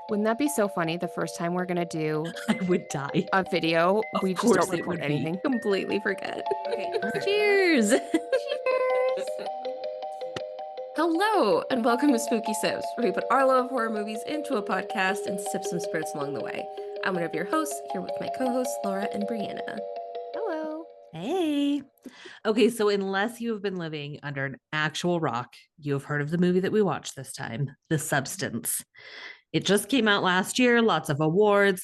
Wouldn't that be so funny? The first time we're gonna do I would die. a video, Of we just course don't it record would be. anything. Completely forget. Okay, cheers. Cheers! Hello, and welcome to Spooky Sips, where we put our love of horror movies into a podcast and sip some spirits along the way. I'm one of your hosts, here with my co-hosts, Laura and Brianna. Hello. Hey. Okay, so unless you have been living under an actual rock, you have heard of the movie that we watched this time, The Substance. It just came out last year, lots of awards,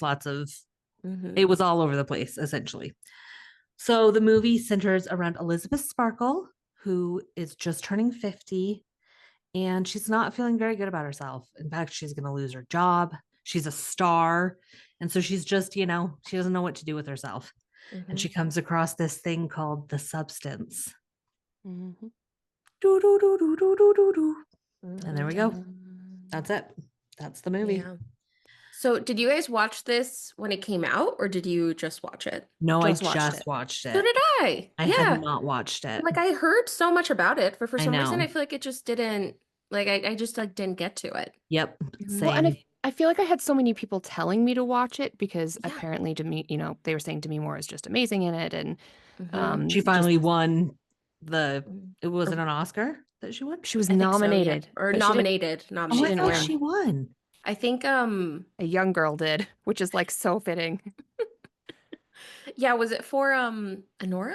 it was all over the place, essentially. So the movie centers around Elizabeth Sparkle, who is just turning 50, and she's not feeling very good about herself. In fact, she's going to lose her job. She's a star. And so she's just, she doesn't know what to do with herself. And she comes across this thing called the substance. Mm-hmm. Do, do, do, do, do, do, do, do. And there we go. That's it. That's the movie. Yeah. So did you guys watch this when it came out, or did you just watch it? No, Just I watched just it. watched it. So did I. I Yeah. had not watched it. Like I heard so much about it, but for I some reason know. I feel like it just didn't, like I just like didn't get to it. Yep. Well, Same. and I feel like I had so many people telling me to watch it because Yeah. apparently they were saying Demi Moore is just amazing in it, and She finally won it wasn't an Oscar that she won? she was I think so, yeah. nominated. Or but nominated. Oh, Nominated. I didn't thought win. she won. I think A young girl did, which is like so fitting. yeah, was it for Anora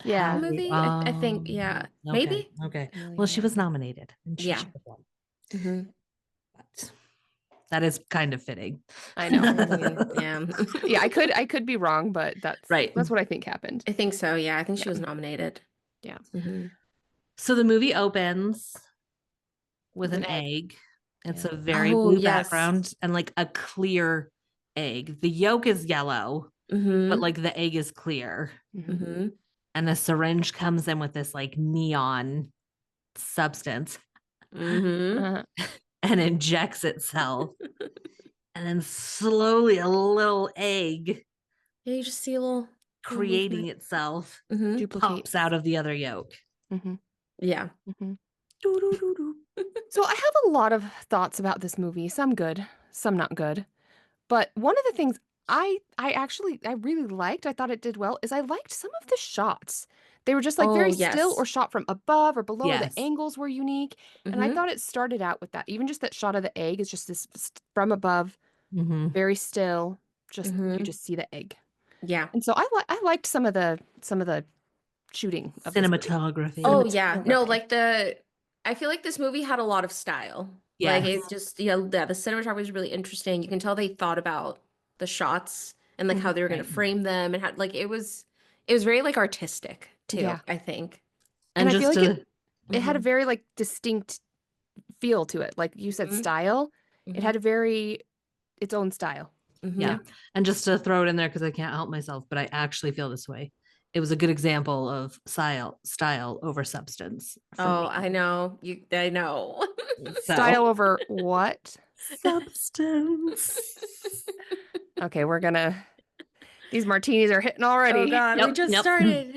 Yeah. movie? I think, yeah. Okay. Maybe? Okay. Really Well, she good. was nominated and she Yeah. should have won. Mm-hmm. But that is kind of fitting. I know. Yeah. Yeah, I could be wrong, but that's Right. That's what I think happened. I think so, yeah. I think she Yeah. was nominated. Yeah. Mm-hmm. So the movie opens with an An egg. It's Yeah. a very Oh, blue yes. background and like a clear egg. The yolk is yellow, Mm-hmm. but like the egg is clear. Mhm. Mm-hmm. And the syringe comes in with this like neon substance Mm-hmm. and injects itself. And then slowly a little egg Yeah, you just see a little creating movement. itself Mm-hmm. Duplicate. pops out of the other yolk. Mhm. Yeah. Mhm. Doo, doo, doo, doo. So I have a lot of thoughts about this movie, some good, some not good. But one of the things I really liked, I thought it did well, is I liked some of the shots. They were just like very Oh, still yes. or shot from above or below. Yes. The angles were unique. And I Mm-hmm. thought it started out with that. Even just that shot of the egg is just this from above, Mhm. very still. Just Mhm. you just see the egg. Yeah. And so I liked some of the shooting of this movie. Cinematography. Oh, yeah. No, Cinematography. like I feel like this movie had a lot of style. Yes. Like it's just, yeah, the cinematography was really interesting. You can tell they thought about the shots and like how they were going to Right. frame them and how like it was very like artistic too, Yeah. I think. And I feel just like it had a Mhm. very like distinct feel to it. Like you said, Mhm. style. It Mhm. had its own style. Mhm. Yeah. And just to throw it in there because I can't help myself, but I actually feel this way. It was a good example of style over substance. For Oh, me. I know. I know. So- Style over what? substance. Okay, these martinis are hitting already. Oh God, we Yep, just yep. started.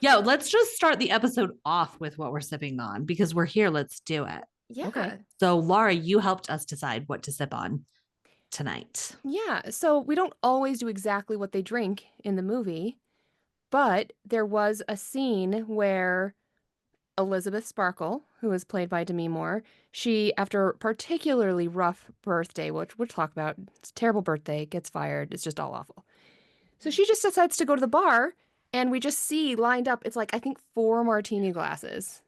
Yeah, let's just start the episode off with what we're sipping on because we're here. Let's do it. Yeah. Okay. So, Laura, you helped us decide what to sip on tonight. Yeah, so we don't always do exactly what they drink in the movie, but there was a scene where Elizabeth Sparkle, who is played by Demi Moore, she, after a particularly rough birthday, which we'll talk about, it's a terrible birthday, gets fired, it's just all awful. So she just decides to go to the bar, and we just see lined up, it's like, I think 4 martini glasses.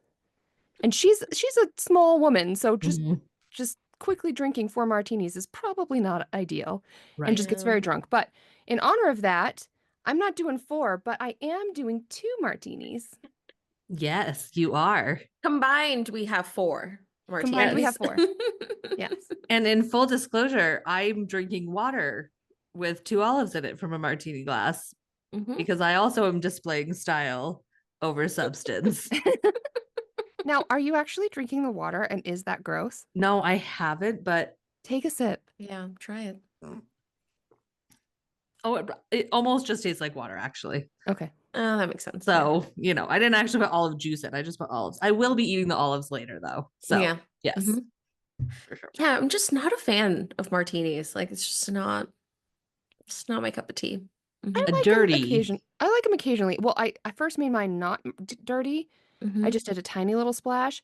And she's a small woman, so just quickly drinking 4 martinis is probably not ideal, Right. and just gets very drunk. But in honor of that, I'm not doing 4, but I am doing 2 martinis. Yes, you are. Combined, we have 4 martinis. Combined, we have 4. Yes. And in full disclosure, I'm drinking water with 2 olives in it from a martini glass Mhm. because I also am displaying style over substance. Now, are you actually drinking the water, and is that gross? No, I haven't, but Take a sip. Yeah, try it. it almost just tastes like water, actually. Okay. Oh, that makes sense. So, I didn't actually put olive juice in. I just put olives. I will be eating the olives later, though. So, Yeah. yes. Mhm. For sure. Yeah, I'm just not a fan of martinis. Like it's just not my cup of tea. I Mhm. A like them dirty. I like them occasionally. Well, I first made mine not dirty. I Mhm. just did a tiny little splash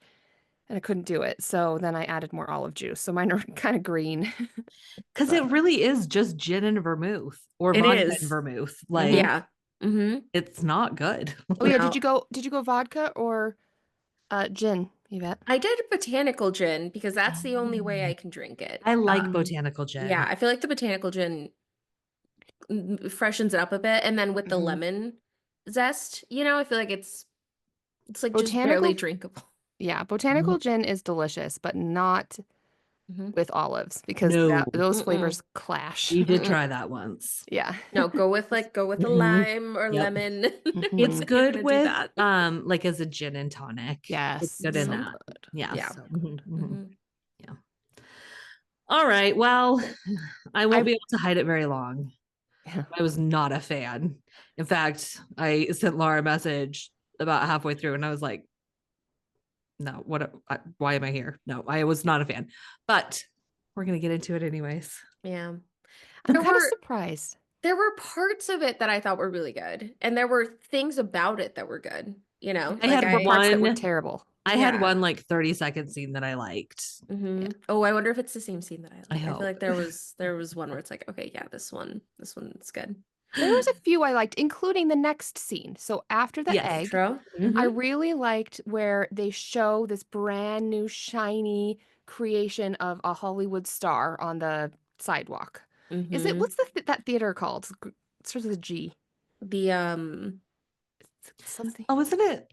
and I couldn't do it. So then I added more olive juice. So mine are kind of green. Because it But really is just gin and vermouth or It vodka and is. vermouth. mhm. Like Yeah. Mm-hmm. it's not good. Oh yeah, No. did you go vodka or gin, Yvette? I did botanical gin because that's the only way I Oh, can drink it. I like botanical Yeah, gin. I feel like the botanical gin freshens it up a bit, and then with the Mhm. lemon zest, I feel like it's like just barely Botanical, drinkable. yeah, Mhm. botanical gin is delicious, but not Hmm. with olives because No, those Mm-mm. flavors clash. we did Mm-mm. try that once. Yeah. No, go with the Mhm. lime or Yep. lemon It's Mhm. if you're good gonna do with that. like as a gin and tonic. It's Yes, good in so Hmm. that. good. Yeah. Yeah. So Hmm. yeah. All right. Well, I won't I be able to hide it very long. I was not a fan. In fact, I sent Laura a message about halfway through and I was like, no, why am I here? No, I was not a fan. But we're going to get into it anyways. Yeah. I'm There kind of were surprised. there were parts of it that I thought were really good, and there were things about it that were good. I Like had There were parts that were one terrible. I had yeah. one like 30-second scene that I liked. Yeah. Oh, I wonder if it's the same scene that I I like. I feel hope. like there was one where it's like, okay, yeah, this one's good. There was a few I liked, including the next scene. So after the Yes. egg, Intro. I Mm-hmm. really liked where they show this brand new shiny creation of a Hollywood star on the sidewalk. Is it Mm-hmm. what's that theater called? It starts with a G. The It's something. Oh, isn't it?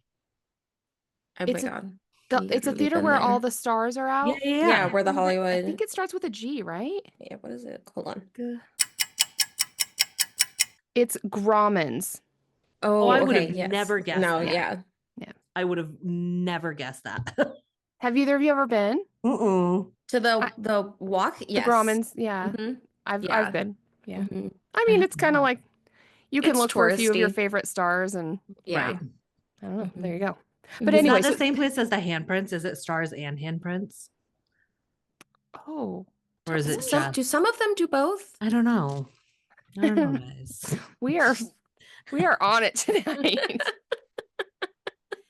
oh my It's a God. You got it's a really theater been where all there. the stars are Yeah, out. yeah, Yeah, yeah. where the I think Hollywood. it starts with a G, right? Yeah, what is it? Hold on. G- It's Grauman's. Oh, I Oh, would okay, have yes. never guessed No, Yeah, that. yeah. yeah. I would have never guessed that. Have either of you ever been? Uh-uh. To I, the walk, the yes. Grauman's, yeah. Mm-hmm. I've Yeah. been. Yeah. Mm-hmm. I I mean, have it's kind of not. like you can It's look for a few of your touristy. favorite stars and Yeah. Right. I don't know. Mm-hmm. There you go. But Is Mm-hmm. anyway, that the so same place as the handprints? Is it stars and handprints? oh, Or is I it wonder. Do just some of them do both? I don't know. I don't know, guys. we are we are on it tonight.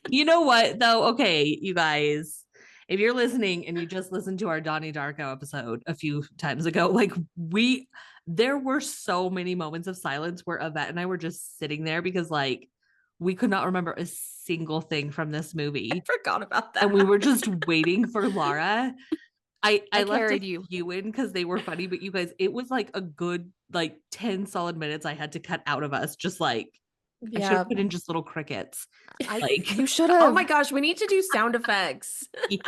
You know what though? Okay, you guys, if you're listening and you just listened to our Donnie Darko episode a few times ago, like there were so many moments of silence where Yvette and I were just sitting there because like we could not remember a single thing from this movie. Forgot about And we that. were just waiting for Laura. I I left a carried you. few in because they were funny, but you guys, it was like a good like 10 solid minutes I had to cut out of us. Just like I should Yeah. have put in just little crickets. Like You should Oh my have. gosh, we need to do sound effects. yes.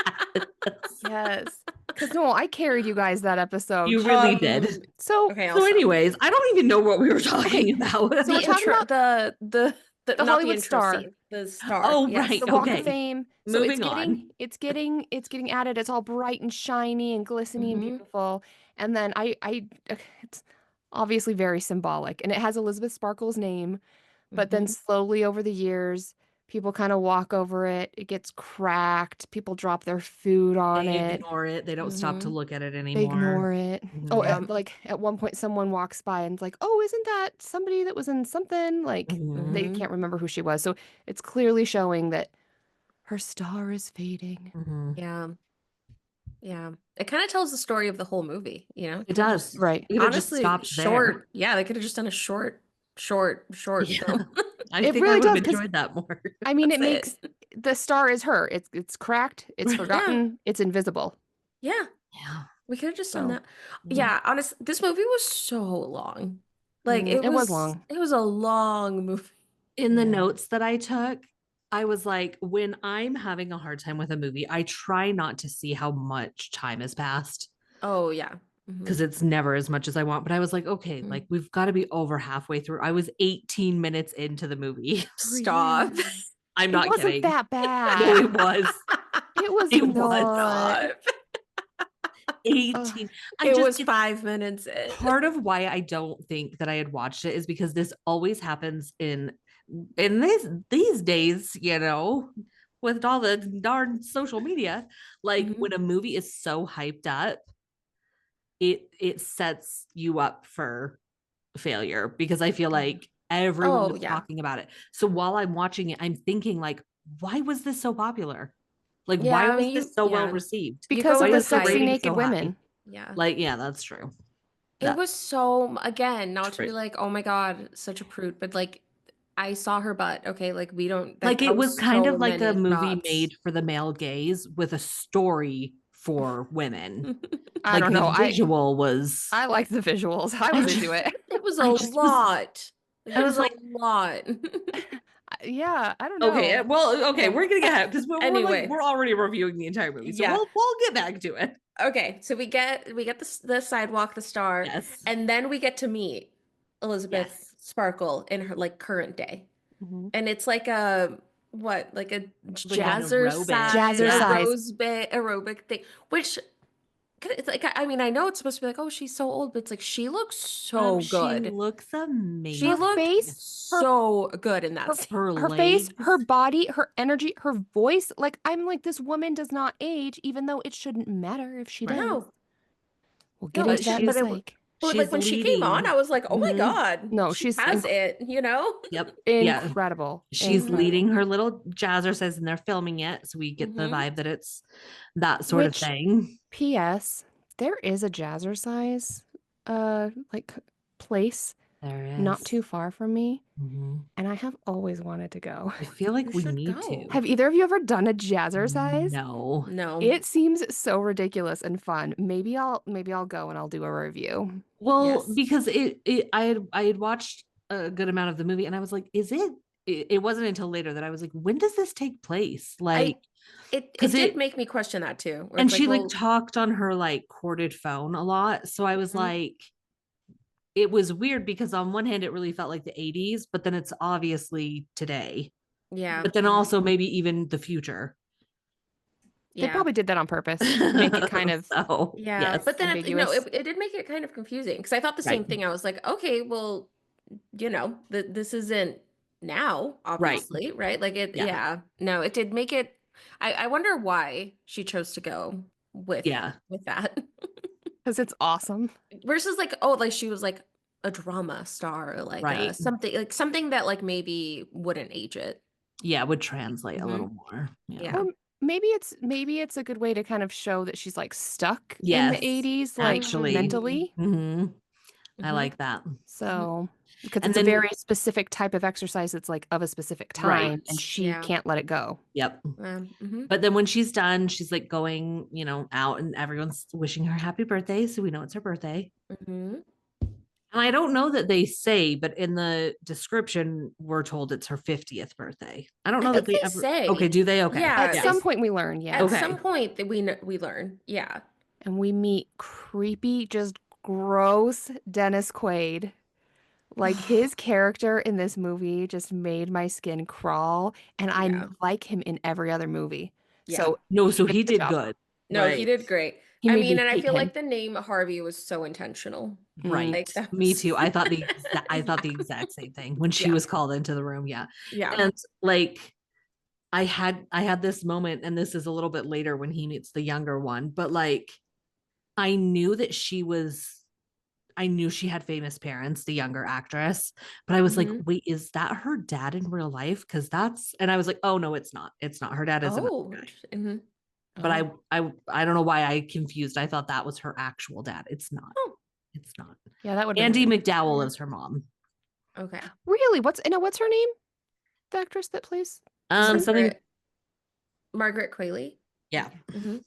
Yes. Because no, I carried you guys that episode. You really did. So Okay, So, also anyways, I don't even know what we were talking about. So we're the talking intro, about the the not the Hollywood intro star, scene, the star. Oh, right. Yes. the Walk of Okay. Fame. So Moving on. it's getting added. It's all bright and shiny and glistening and Mm-hmm. beautiful. And then it's obviously very symbolic, and it has Elizabeth Sparkle's name. But then Mm-hmm. slowly over the years, people kind of walk over it. It gets cracked. People drop their food on They it. ignore it. They don't stop to Mm-hmm. look at it They anymore. ignore it. Oh, Mhm. Yeah. like at one point, someone walks by and it's like, "Oh, isn't that somebody that was in something?" Like they Mhm. Mm-hmm. can't remember who she was. So it's clearly showing that her star is fading. Mhm. Yeah. Yeah. It kind of tells the story of the whole movie, It Could have does. just Right. It could have just honestly stopped there. short. Yeah, they could have just done a short Yeah. film. I It think I really would have does because enjoyed that more. I mean, it That's makes it. the star is her. It's cracked. It's Yeah. forgotten. It's invisible. Yeah. Yeah. We could have just done So that. Yeah, honest, this movie was so long. Like it was long. it was a long movie. In the Yeah. notes that I took, I was like, when I'm having a hard time with a movie, I try not to see how much time has passed Oh yeah. Mhm. because it's never as much as I want. But I was like, okay, Mhm. like we've got to be over halfway through. I was 18 minutes into the movie. Stop. I'm It not wasn't kidding. that No, bad. it was. It was It was. not. Stop. 18. I It just, was 5 minutes in. part of why I don't think that I had watched it is because this always happens in these days, with all the darn social media. Like Mhm. when a movie is so hyped up, it sets you up for failure because I feel like everyone Oh, is yeah. talking about it. So while I'm watching it, I'm thinking like, why was this so popular? Like, Yeah, why I was mean, this so well received? you go Because of Why with the the is the sexy hype. rating naked so high? women. Yeah. Like, yeah, that's true. It That was so, again, not to true. be like, oh my God, such a prude, but like, I saw her butt. Okay. Like, we don't, Like that it was was kind so of like a many movie shots. made for the male gaze with a story for women. I Like don't know. the visual was I like the visuals. I I was just into it. It was a I just was lot. Like, I it was was a like, lot. Yeah, I don't okay, know. well, okay, Yeah. we're gonna get ahead because we're like Anyway, we're already reviewing the entire movie. So yeah. we'll get back to it. Okay, so we get the sidewalk, the star, Yes. and then we get to meet Elizabeth Yes. Sparkle in her like current day. Mhm. And it's like a what, like a Like an aerobic. jazzercise Yeah. Jazzercise. aerobic thing, which it's like I mean I know it's supposed to be like, oh, she's so old, but it's like she looks so She good. looks She Her looked amazing. face, her so good in that her scene. Her her face, legs. her body, her energy, her voice. Like I'm like this woman does not age, even though it shouldn't matter if she Right. does. No, We'll get no, But into that in a but psych. like she's when she came on, leading. I was like, oh my Mhm. God, No, she she's has it, you know? Yep. Yeah. incredible. She's Mhm. Incredible. leading her little jazzercise and they're filming it. So we get the Mhm. vibe that it's that sort of Which, thing. P.S., there is a jazzercise like place There not is. too far from me, Mhm. and I have always wanted to go. I feel You like we should need go. to. Have either of you ever done a jazzercise? No. No. It seems so ridiculous and fun. Maybe I'll go and I'll do a review. Well, Yes. because I had watched a good amount of the movie and I was like, is it wasn't until later that I was like, when does this take place? I Like, it because did it make me question that too. Where and it's like, she like well, talked on her like corded phone a lot. So I was mhm, like, it was weird because on one hand it really felt like the 80s, but then it's obviously today. yeah, But then also maybe even the future. They yeah. probably did that on purpose to make it kind of So Yeah, yes. but then ambiguous. it did make it kind of confusing because I thought the same Right. thing. I was like, okay, well, this isn't now, Right. obviously, right? Like it, Yeah. yeah. No, it did make it. I wonder why she chose to go Yeah. with that because it's awesome. versus like, oh, like she was like a drama star or like Right. something that like maybe wouldn't age it. Yeah, would translate a Hmm. little more. Yeah. Yeah. Or maybe it's a good way to kind of show that she's like stuck in the Yes, 80s, like actually. Hmm. mentally. I Hmm. like that. So, because And it's a then very specific type of exercise that's like of a specific right. time and she Yeah. can't let it go. Yep. Hmm. But then when she's done, she's like going, out and everyone's wishing her happy birthday. So we know it's her birthday. Hmm. And I don't know that they say, but in the description, we're told it's her 50th birthday. I don't I know that think they they ever. Okay, say, do they? Okay. At yeah, Yeah. some point we learn, at yes. some Okay. point that we learn. Yeah. And we meet creepy, just gross Dennis Quaid. Like his character in this movie just made my skin crawl, and I Yeah. like him in every other movie. Yeah. So No, he so did a he good did job. good. No, he Like, did great. He I made mean, me and I hate feel him. like the name Harvey was so intentional. Mm. Like right. that Me was too. I thought the exact same thing when she yeah. was called into the room. Yeah. Yeah. And like, I had this moment, and this is a little bit later when he meets the younger one, but like I knew that I knew she had famous parents, the younger actress, but I was like, Hmm. wait, is that her dad in real life? Because and I was like, oh no, it's not. It's not. Her dad is another Oh. guy. Hmm. But Oh. I don't know why I confused. I thought that was her actual dad. It's not. Oh. It's not. Yeah, that would have Andy been weird. McDowell Mhm. is her mom. Okay. Really? What's her name? The actress that plays Something. Margaret Margaret Qualley. Yeah. Hmm.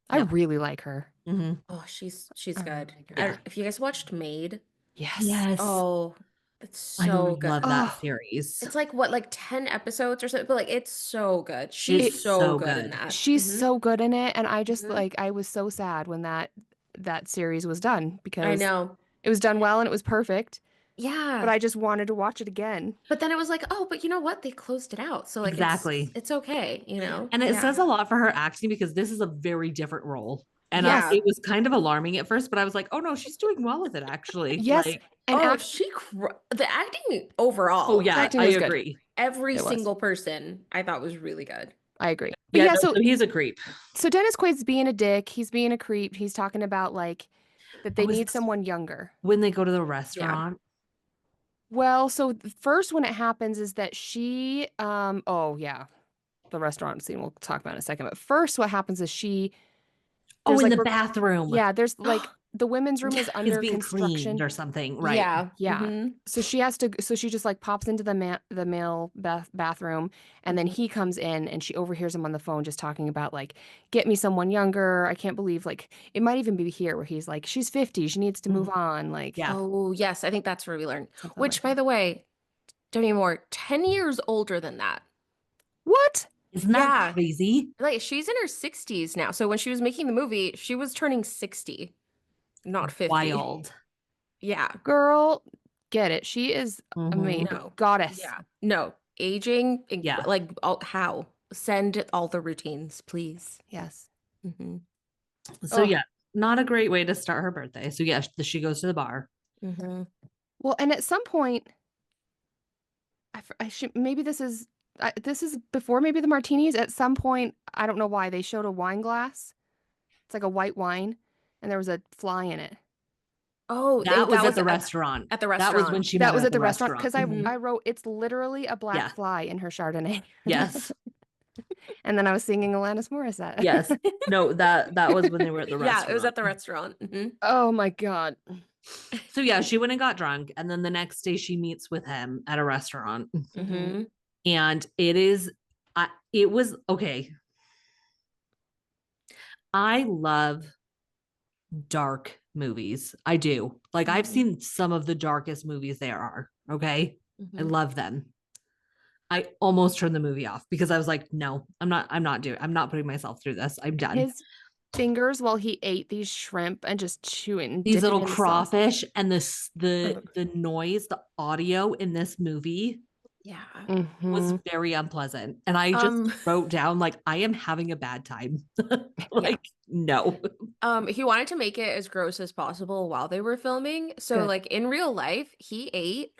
I Yep. really like her. Hmm. Oh, she's I really good. like her. Yeah. If you guys watched Maid, Yes. Yes. oh, it's I so love good. that Oh, series. It's like what, like 10 episodes or something, but like it's so good. it She's It's so so good in good. that. she's Hmm. so good in it, and I just Hmm. like I was so sad when that series was done I because know. it was done well and it was perfect, but Yeah. I just wanted to watch it again. But then it was like, oh, but you know what? They closed it out. So like Exactly. it's okay, you know? And it Yeah. says a lot for her acting because this is a very different role. And Yes. it was kind of alarming at first, but I was like, oh no, she's doing well with it actually. Yes, Like, and Oh, act the acting oh overall, yeah, acting I was good. agree. every It was. single person I thought was really good. I agree. But Yeah, yeah, no, so so he's a creep. Dennis Quaid's being a dick. He's being a creep. He's talking about like that they Oh, is need this someone younger. when they go to the Yeah. restaurant? Well, so first when it happens is that she oh yeah, the restaurant scene we'll talk about in a second. But first what happens is Oh, there's in like the bathroom. there's like the women's room is Is under being cleaned construction. or something. Right. Yeah. Yeah. Mm-hmm. So she just like pops into the male bathroom, and then Mm-hmm. he comes in and she overhears him on the phone just talking about like, get me someone younger. I can't believe like it might even be here where he's like, she's 50, she needs to move on, like Yeah. Oh, yes. I think that's where we learned. something Which, like by that. the way, Demi Moore, 10 years older than that. What? Isn't that Yeah. crazy? Like, she's in her 60s now. So when she was making the movie, she was turning 60, not 50. Wild. Yeah. Girl, get it. She is Mhm. a No. goddess. Yeah. No. Aging, Yeah. like, how? Send all the routines, please. Yes. Mm-hmm. So Oh, yeah, not a great way to start her birthday. So yeah, she goes to the bar. Mm-hmm. well, and at some point, I should maybe this is before maybe the martinis. At some point, I don't know why they showed a wine glass. It's like a white wine, and there was a fly in it. Oh, That was that at was the restaurant. at the That was when restaurant. she met That him was at at the the restaurant restaurant. because Mhm. I wrote it's literally a black Yeah. fly in her Chardonnay, Yes. and then I was singing Alanis Morissette. Yes. No, that was when they were at the Yeah, it was restaurant. at the restaurant. Mm-hmm. Oh my God. So yeah, she went and got drunk, and then the next day she meets with him at a restaurant, Mm-hmm. and it was okay. I love dark movies. I do. Like I've Mhm. seen some of the darkest movies there are. Okay, I Mm-hmm. love them. I almost turned the movie off because I was like, no, I'm not putting myself through this. I'm done. His fingers while he ate these shrimp and just chewing, These dipping little in the sauce. crawfish and the Ugh. the noise, the audio in this movie Yeah. was Mhm. very unpleasant. And I just Um, wrote down like I am having a bad time. yeah. Like no. He wanted to make it as gross as possible while they were filming. So, Good. like in real life, he ate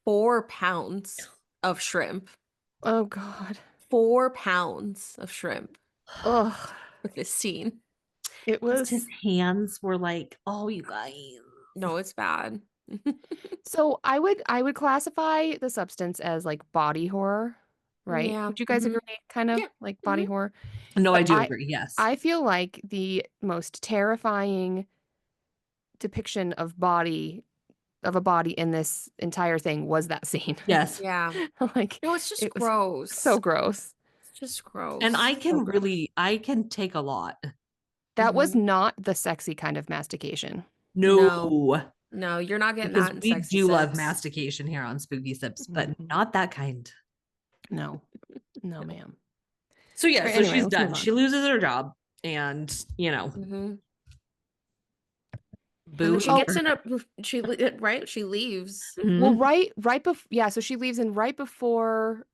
4 pounds of shrimp. Oh God. 4 pounds of shrimp Ugh. for this scene. It Just his was hands were like, oh, you guys. No, it's bad. so I would classify the substance as like body horror, right? Yeah. Would you guys Mhm. agree? Kind of Yeah. like body Mhm. horror. No, I But do agree. Yes. I feel like the most terrifying depiction of a body in this entire thing was that scene. Yes. Yeah. Like No, it's just it was so gross. gross. It's just And gross. So gross. I can take a lot. That was Mhm. not the sexy kind of mastication. No. No, No, you're not getting because that in we Sexy do love Sips. mastication here on Spooky Sips, but Mhm. not that kind. No. No, ma'am. So yeah, All right, so anyway, she's let's move done. on. She loses her job, and Mm-hmm. And boo then she hoo Oh, gets for in a right. She leaves. her. well, Mhm. right before, yeah, so she leaves, and right before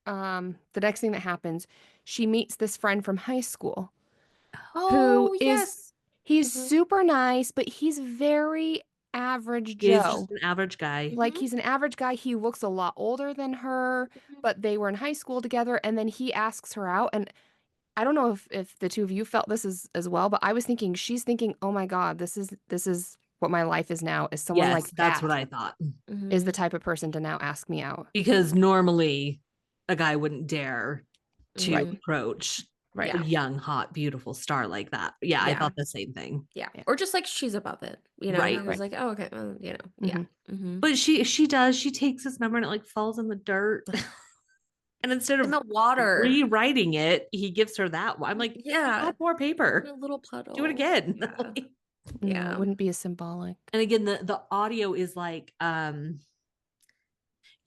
the next thing that happens, she meets this friend from high school who Oh is yes. he's Mm-hmm. super nice, but he's very average He is just Joe. an average guy. Like Mm-hmm. he's an average guy. He looks a lot older than her, but they were in high school together, and then he asks her out. And I don't know if the two of you felt this as well, but I was thinking she's thinking, "Oh my God, this is what my life is now. Is someone Yes, like that's what that I thought. is Mm-hmm. the type of person to now ask me out." Because normally a guy wouldn't dare to Right. Mm-hmm. approach Right. a Yeah. young, hot, beautiful star like that. Yeah, I Yeah. thought the same thing. Yeah. Yeah. Or just like she's above it. Right. He was like, oh, okay. Well, yeah. Mhm. Mm-hmm. But she does. She takes his number and it like falls in the dirt. And instead In of the water. rewriting it, he gives her that one. I'm like, Yeah. add more In paper. a little puddle. Do it again. Yeah. No, Yeah. it wouldn't be as symbolic. And again, the audio is like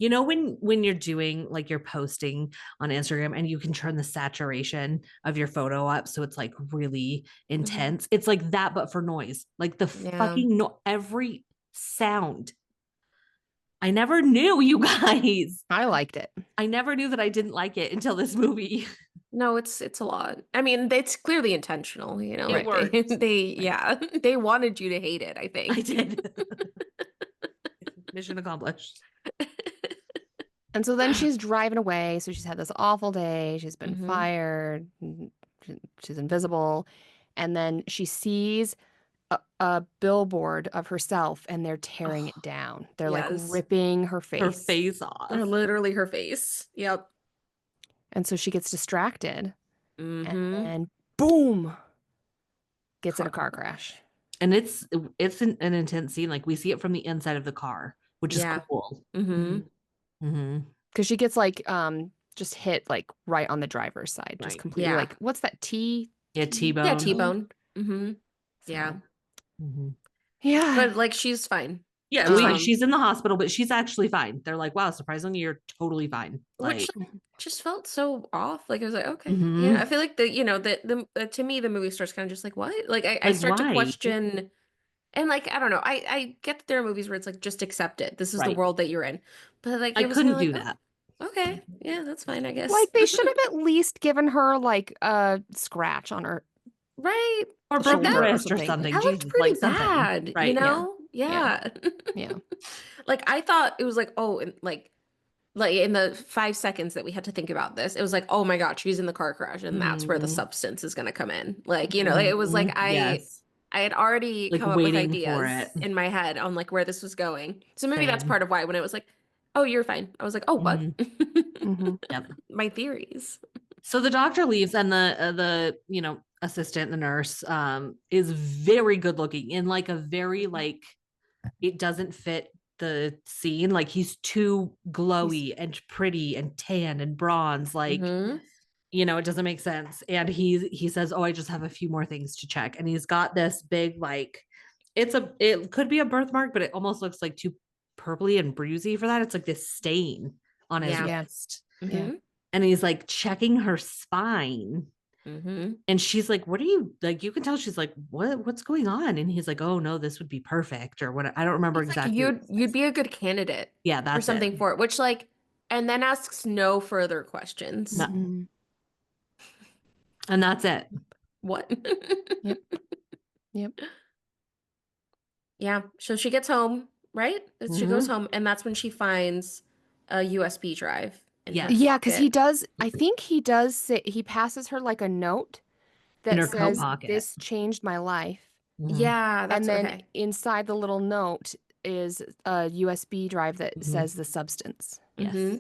when you're doing like you're posting on Instagram and you can turn the saturation of your photo up so it's like really intense. It's like that but for noise. Like the Yeah. fucking every sound. I never knew, you guys. I liked it. I never knew that I didn't like it until this movie. No, it's a lot. I mean, it's clearly intentional, It like worked. yeah, they wanted you to hate it, I I think. did. Mission accomplished. And so then she's driving away. So she's had this awful day. She's been Mm-hmm. fired. She's invisible. And then she sees a billboard of herself and they're tearing Oh, it down. They're like yes. ripping her Her face. face off. Or literally her face. Yep. And so she gets distracted and Mm-hmm. then boom, gets in a car Crash. crash. And it's an intense scene. Like we see it from the inside of the car, which is Yeah. cool. Mm-hmm. Mm-hmm. Because she gets like just hit like right on the driver's side, just Right. completely Yeah. like what's that Yeah, T? T-bone. Yeah, T-bone. Mm-hmm. So, Yeah. Mm-hmm. yeah. But like she's fine. Yeah, Fine. she's in the hospital, but she's actually fine. They're like, wow, surprisingly, you're totally fine. Which Like, just felt so off. Like I was like, okay. Mhm. Yeah. I feel like the to me the movie starts kind of just like, what? Like I Like, start to why? question. And like, I don't know. I get that there are movies where it's like, just accept it. This is the Right. world that you're in. But like, I it was kind couldn't of like, do that. oh, okay. Yeah, that's fine, I guess. Like they should have at least given her like a scratch on her Right. Or Like broken shoulder that, or wrist or something. something. that looked Jesus, pretty like something. bad, Right. Yeah. Yeah. Like I thought it was like, oh, and like in the 5 seconds that we had to think about this, it was like, oh my God, she's in the car crash, and that's where the Mhm. substance is gonna come in. Like, like it was like Mhm. Yes. I had already Like come up with waiting for ideas it. in my head on like where this was going. So maybe that's Same. part of why when it was like, oh, you're fine. I was like, oh, what? Mhm. Mm-hmm. Yep. My theories. So the doctor leaves, and the assistant, the nurse, is very good looking in like a very like it doesn't fit the scene. Like he's too glowy and pretty and tan and bronze. Like, Mm-hmm. it doesn't make sense. And he says, "Oh, I just have a few more things to check." And he's got this big like it could be a birthmark, but it almost looks like too purpley and bruisey for that. It's like this stain on his Yeah. Yeah. wrist. Mm-hmm. And he's like checking her spine. Mm-hmm. And she's like, "What are you like?" You can tell she's like, "What's going on?" And he's like, "Oh no, this would be perfect," or what. I don't remember He's like, exactly what he you'd says. be a good candidate Yeah, or that's it. something for it, which like, and then asks no further questions. No. Mm-hmm. And that's it. What? Yep. Yep. Yeah. So she gets home, right? She goes Mhm. home, and that's when she finds a USB drive in her Yes. Yeah, because he pocket. does, I think he does say, he passes her like a note In that her coat says, pocket. "This changed my life." Mhm. Yeah, And that's then okay. inside the little note is a USB drive that Mhm. says the substance. Yes. Mm-hmm.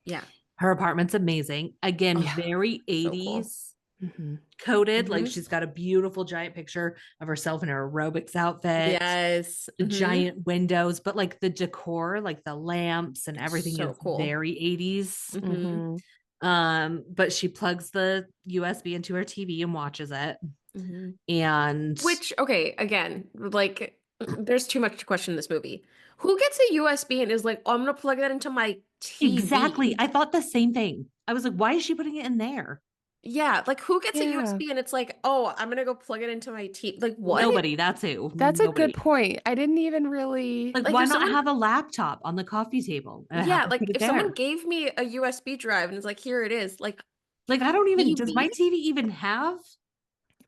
Yeah. Her apartment's amazing. Again, Yeah. very So cool. 80s Mm-hmm. coded. Like Mhm. she's got a beautiful giant picture of herself in her aerobics outfit. Yes. The Mhm. giant windows, but like the decor, like the lamps and everything So is cool. very 80s. Mm-hmm. But she plugs the USB into her TV and watches it. Mm-hmm. And Which, okay, again, like, there's too much to question in this movie. Who gets a USB and is like, oh, I'm gonna plug that into my TV? exactly, I thought the same thing. I was like, why is she putting it in there? Yeah, like who gets a Yeah. USB and it's like, oh, I'm gonna go plug it into my TV. Like, what? Nobody. That's who. That's a Nobody. good point. I didn't even really. Like, Like why if not someone, have a laptop on the coffee table and have yeah, her like put it if someone there? gave me a USB drive and it's like, here it is, like, Like, I don't even. Does my TV, TV even have?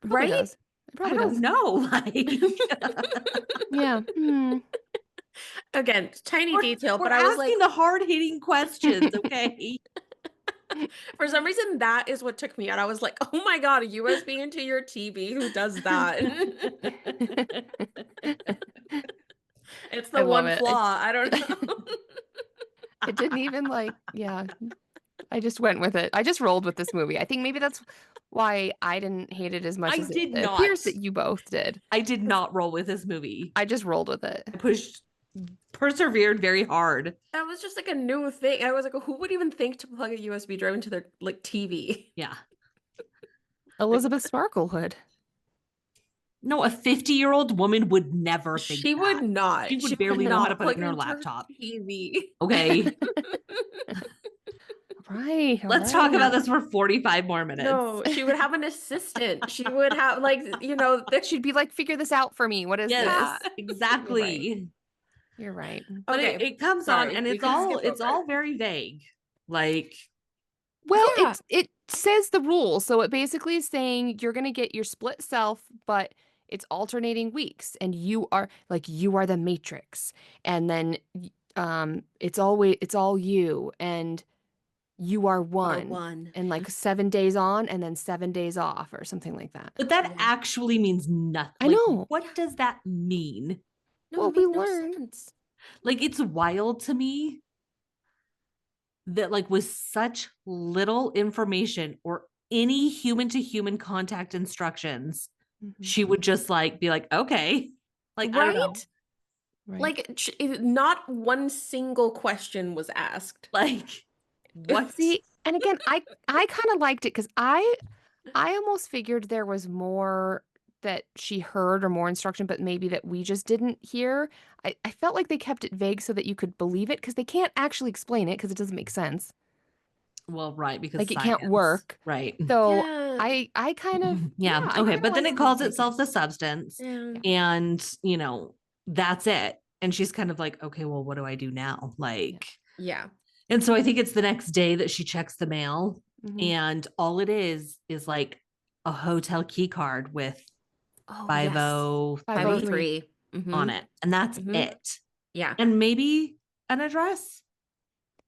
It probably right? does. It I probably don't does. know. Like, Yeah. Hmm. Again, tiny we're, detail, we're but I was like, asking the hard hitting questions, okay? for some reason, that is what took me out. I was like, oh my God, a USB into your TV? Who does that? It's I the love one it. flaw. I don't know. It didn't even like, yeah. I just went with it. I just rolled with this movie. I think maybe that's why I didn't hate it as much I as did it appears not. that you both did. I did not roll with this movie. I just rolled with it. I persevered very hard. That was just like a new thing. I was like, who would even think to plug a USB drive into their like TV? Yeah. Elizabeth Sparkle hood. No, a 50-year-old woman would never think She would that. not. She would She barely would know how to not put it plug in it her into laptop. TV. Okay. Right. Let's talk about this for 45 more minutes. No, she would have an assistant. She would have like, She'd be like, figure this out for me. What is Yes, this? exactly. You're right. But okay. it comes Sorry, on and we it's can skip it's over all it. very vague. Like, Well, Yeah. it says the rules. So it basically is saying you're going to get your split self, but it's alternating weeks and you are the matrix. And then it's all you, and you are one. one. And like 7 days on and then 7 days off or something like that. But that Yeah. actually means nothing. I Like, know. what does that mean? No, Well, it we made no learn. sense. Like, it's wild to me that, like, with such little information or any human to human contact instructions, she would just like be like, okay, like, I don't know, Right? Right. Like, not one single question was asked. like, what? See, and again, I kind of liked it because I almost figured there was more that she heard or more instruction, but maybe that we just didn't hear. I felt like they kept it vague so that you could believe it because they can't actually explain it because it doesn't make sense. Well, right, because Like it can't science, work. right? So Yeah. I kind of Yeah, I okay, kind but of then like it them calls taking itself the substance, Yeah. and you know, that's it. And she's kind of like, okay, well, what do I do now? Like, Yeah. and so I think it's the next day that she checks the mail, Mhm. and all it is like a hotel key card with Oh, 503. 503. Mm-hmm. on it, and that's Mhm. it. Yeah. And maybe an address,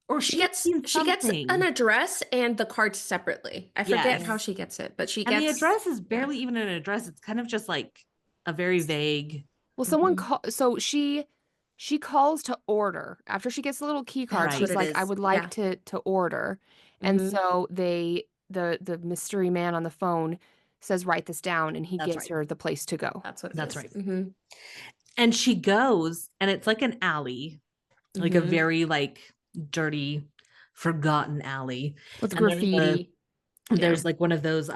or She she's gets seen something. an address and the card separately. I forget Yes. how she gets it, but she And the gets address is barely even an address. It's kind of just like a very vague. Well, someone Mhm. so she calls to order after she gets the little key card. That's what She's it like, I is. would like Yeah. to order, and Mhm. so the mystery man on the phone says, write this down, and he That's gives right. her the place to go. That's what it That's is. right. Mm-hmm. And she goes, and it's like an alley, like a Mhm. very like dirty, forgotten alley. With And graffiti. there's like one of those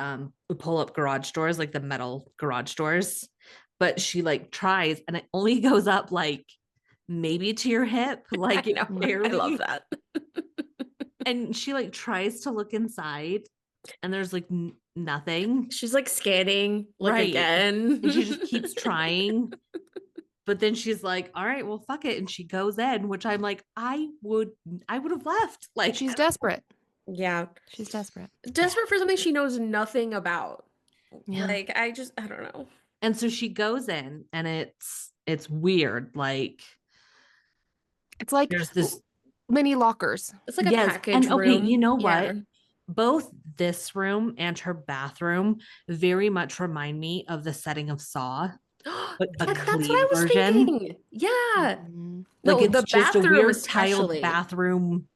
pull up garage doors, like the metal garage doors. But she like tries, and it only goes up like maybe to your hip, like I know. I love barely. that. And she like tries to look inside, and there's like nothing. She's like scanning like Right. again. And she just keeps trying. But then she's like, all right, well, fuck it. And she goes in, which I'm like, I would have left. Like, She's desperate. Yeah. She's desperate. Desperate for something she knows nothing about. Yeah. Like, I don't know. and so she goes in, and it's weird. Like, It's like there's this, mini lockers. It's like a yes. package And okay, room. you know Yeah. what? Both this room and her bathroom very much remind me of the setting of Saw, but the That's what clean I was version. thinking. Yeah. Mhm. Like, No, it's the just a bathroom weird tiled especially. bathroom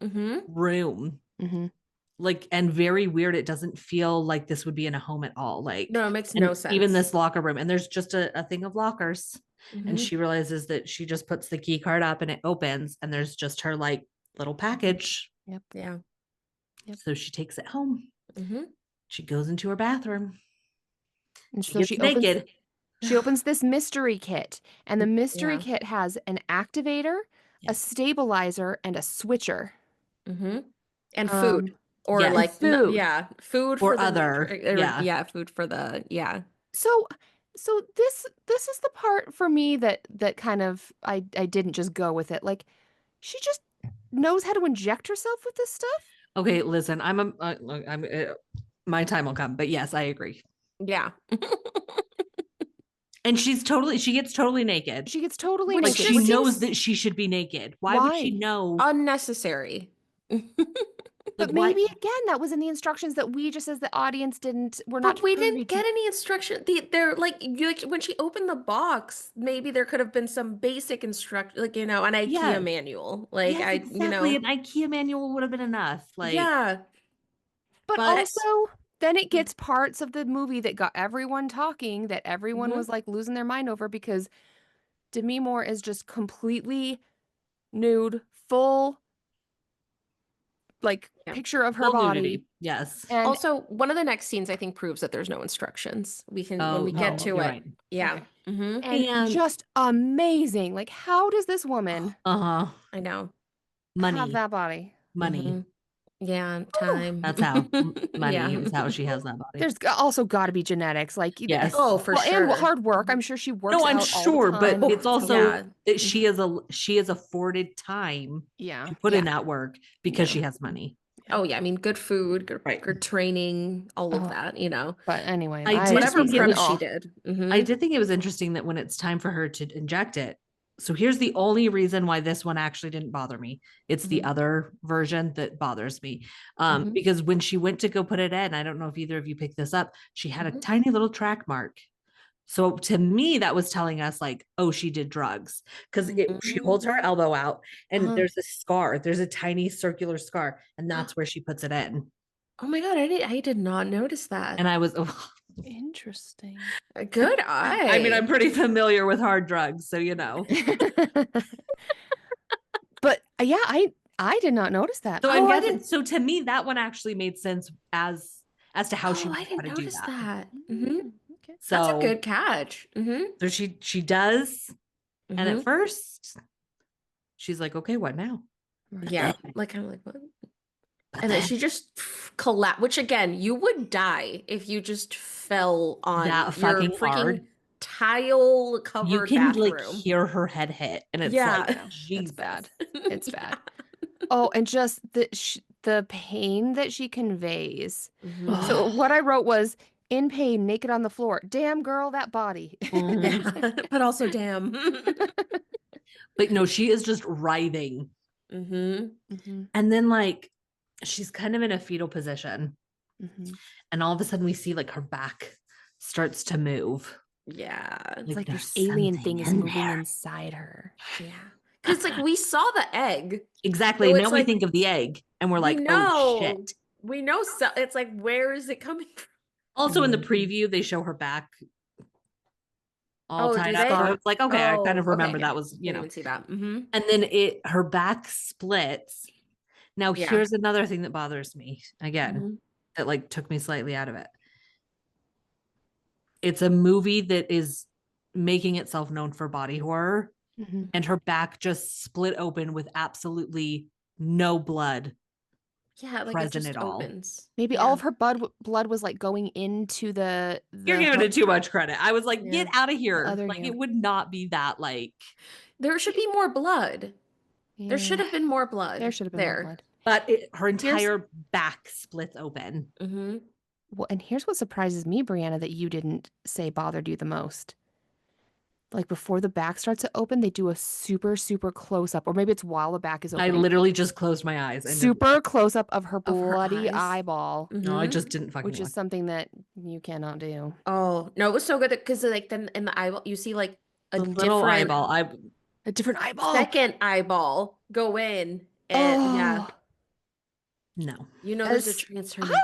Mm-hmm. room. Mhm. Like, and very weird. It doesn't feel like this would be in a home at all. Like, No, it makes and no sense. even this locker room, and there's just a thing of lockers. And Mhm. she realizes that she just puts the key card up, and it opens, and there's just her like little package. Yep. Yeah. Yep. So she takes it home. Mm-hmm. She goes into her bathroom. And She so gets she naked. opens this mystery kit, and the mystery Yeah. kit has an activator, Yeah. a stabilizer, and a switcher. Mm-hmm. And food. Or yes. like Food. yeah, food Or for the other, yeah. food for the So this is the part for me that kind of I didn't just go with it. Like she just knows how to inject herself with this stuff. Okay, listen, my time will come, but yes, I agree. Yeah. And she gets totally naked. She gets totally Which Like, naked. she just knows seems that she should be naked. Why would she Why? know? unnecessary. But Like, why? maybe again that was in the instructions that we just as the audience we're not But we privy didn't to. get any instruction. They're like when she opened the box, maybe there could have been some basic instruction, like an IKEA Yeah. manual. Like Yes, exactly. An IKEA manual would have been enough. Like, yeah. But but also, then it gets parts of the movie that got everyone talking, that everyone Mhm. was like losing their mind over because Demi Moore is just completely nude, full, like Yeah. picture of her full body. nudity. Yes. And Also, one of the next scenes I think proves that there's no instructions. We can when we get to you're it. right. Yeah. Okay. Mm-hmm. and And just amazing. Like, how does this woman uh-huh. I know. have Money. that body? Money. Mhm. Yeah, Whew. time. That's how money Yeah. is how she has that body. There's also got to be genetics, like Yes. Oh, for well, sure. and hard work. I'm sure she works No, I'm out all the sure, but time. it's also Yeah. that she is afforded time Yeah. to put in Yeah. that work because Yeah. she has money. Oh yeah, I mean, good food, good, Right. good training, all of Oh. that. You know, But anyway, I did whatever think it prep was- she did. Mhm. I did think it was interesting that when it's time for her to inject it, so here's the only reason why this one actually didn't bother me. It's the Mhm. other version that bothers me. Mhm. Because when she went to go put it in, I don't know if either of you picked this up, she had a Mhm. tiny little track mark. So to me, that was telling us like, oh, she did drugs. Because she holds her elbow out and Uh-huh. there's a scar. There's a tiny circular scar, and that's where she puts it in. Oh my God, I did not notice that. And I was, oh, Interesting. Good I mean, I'm eye. pretty familiar with hard drugs, so you know. But yeah, I did not notice that. So I'm Oh, I guessing. didn't. So to me, that one actually made sense as to how she Oh, would I know how didn't to do notice that. that. Okay. That's a So good catch. so she does, and at Mm-hmm. first she's like, okay, what now? Right. Yeah. Like kind of like what? But And then then she just collapsed, which again, you would die if you just fell on that your fucking hard, freaking tile you covered can like bathroom. hear her head hit, and it's like, Yeah. Yeah, it's Jesus. bad. It's Yeah. bad. Oh, and just the pain that she conveys. Mhm. So what I wrote was in pain, naked on the floor. Damn girl, that body. Mhm. Yeah. But also damn. But no, she is just writhing. Mm-hmm. Hmm. And then like she's kind of in a fetal position. Hmm. And all of a sudden we see like her back starts to move. Yeah. It's like There's this alien something thing is in moving there. inside her. Yeah. Because like we saw the egg. Exactly. So Now it's we like think of the egg and we're we like, oh know. shit. We know so it's like where is it coming from? Also in the Mhm. preview, they show her back all Oh, tied do up. So they? I was like, okay, I kind Oh, of okay, remember okay. that was, Didn't even see that. and then her back splits. Now Yeah. here's another thing that bothers me again, Mhm. that like took me slightly out of it. It's a movie that is making itself known for body horror, Mhm. and her back just split open with absolutely no blood Yeah, like it present just at all. opens. Maybe all Yeah. of her blood was like going into You're giving it too much credit. I was like, Yeah. get out of here. other Like yeah. it would not be that like, There should be more blood. There should Yeah. have been more There blood should have been more there. blood. but her Here's entire back splits open. Mm-hmm. well, and here's what surprises me, Brianna, that you didn't say bothered you the most. Like before the back starts to open, they do a super, super close up, or maybe it's while the back is I opening. literally just closed my eyes and just, Super close up of her Of her bloody eyes. eyeball, no, I Mm-hmm. just didn't fucking which watch. is something that you cannot do. Oh, no, it was so good because like then in the eyeball you see like a The little different eyeball. A different eyeball. second eyeball go in and yeah, Oh, No. you know there's a as transformation.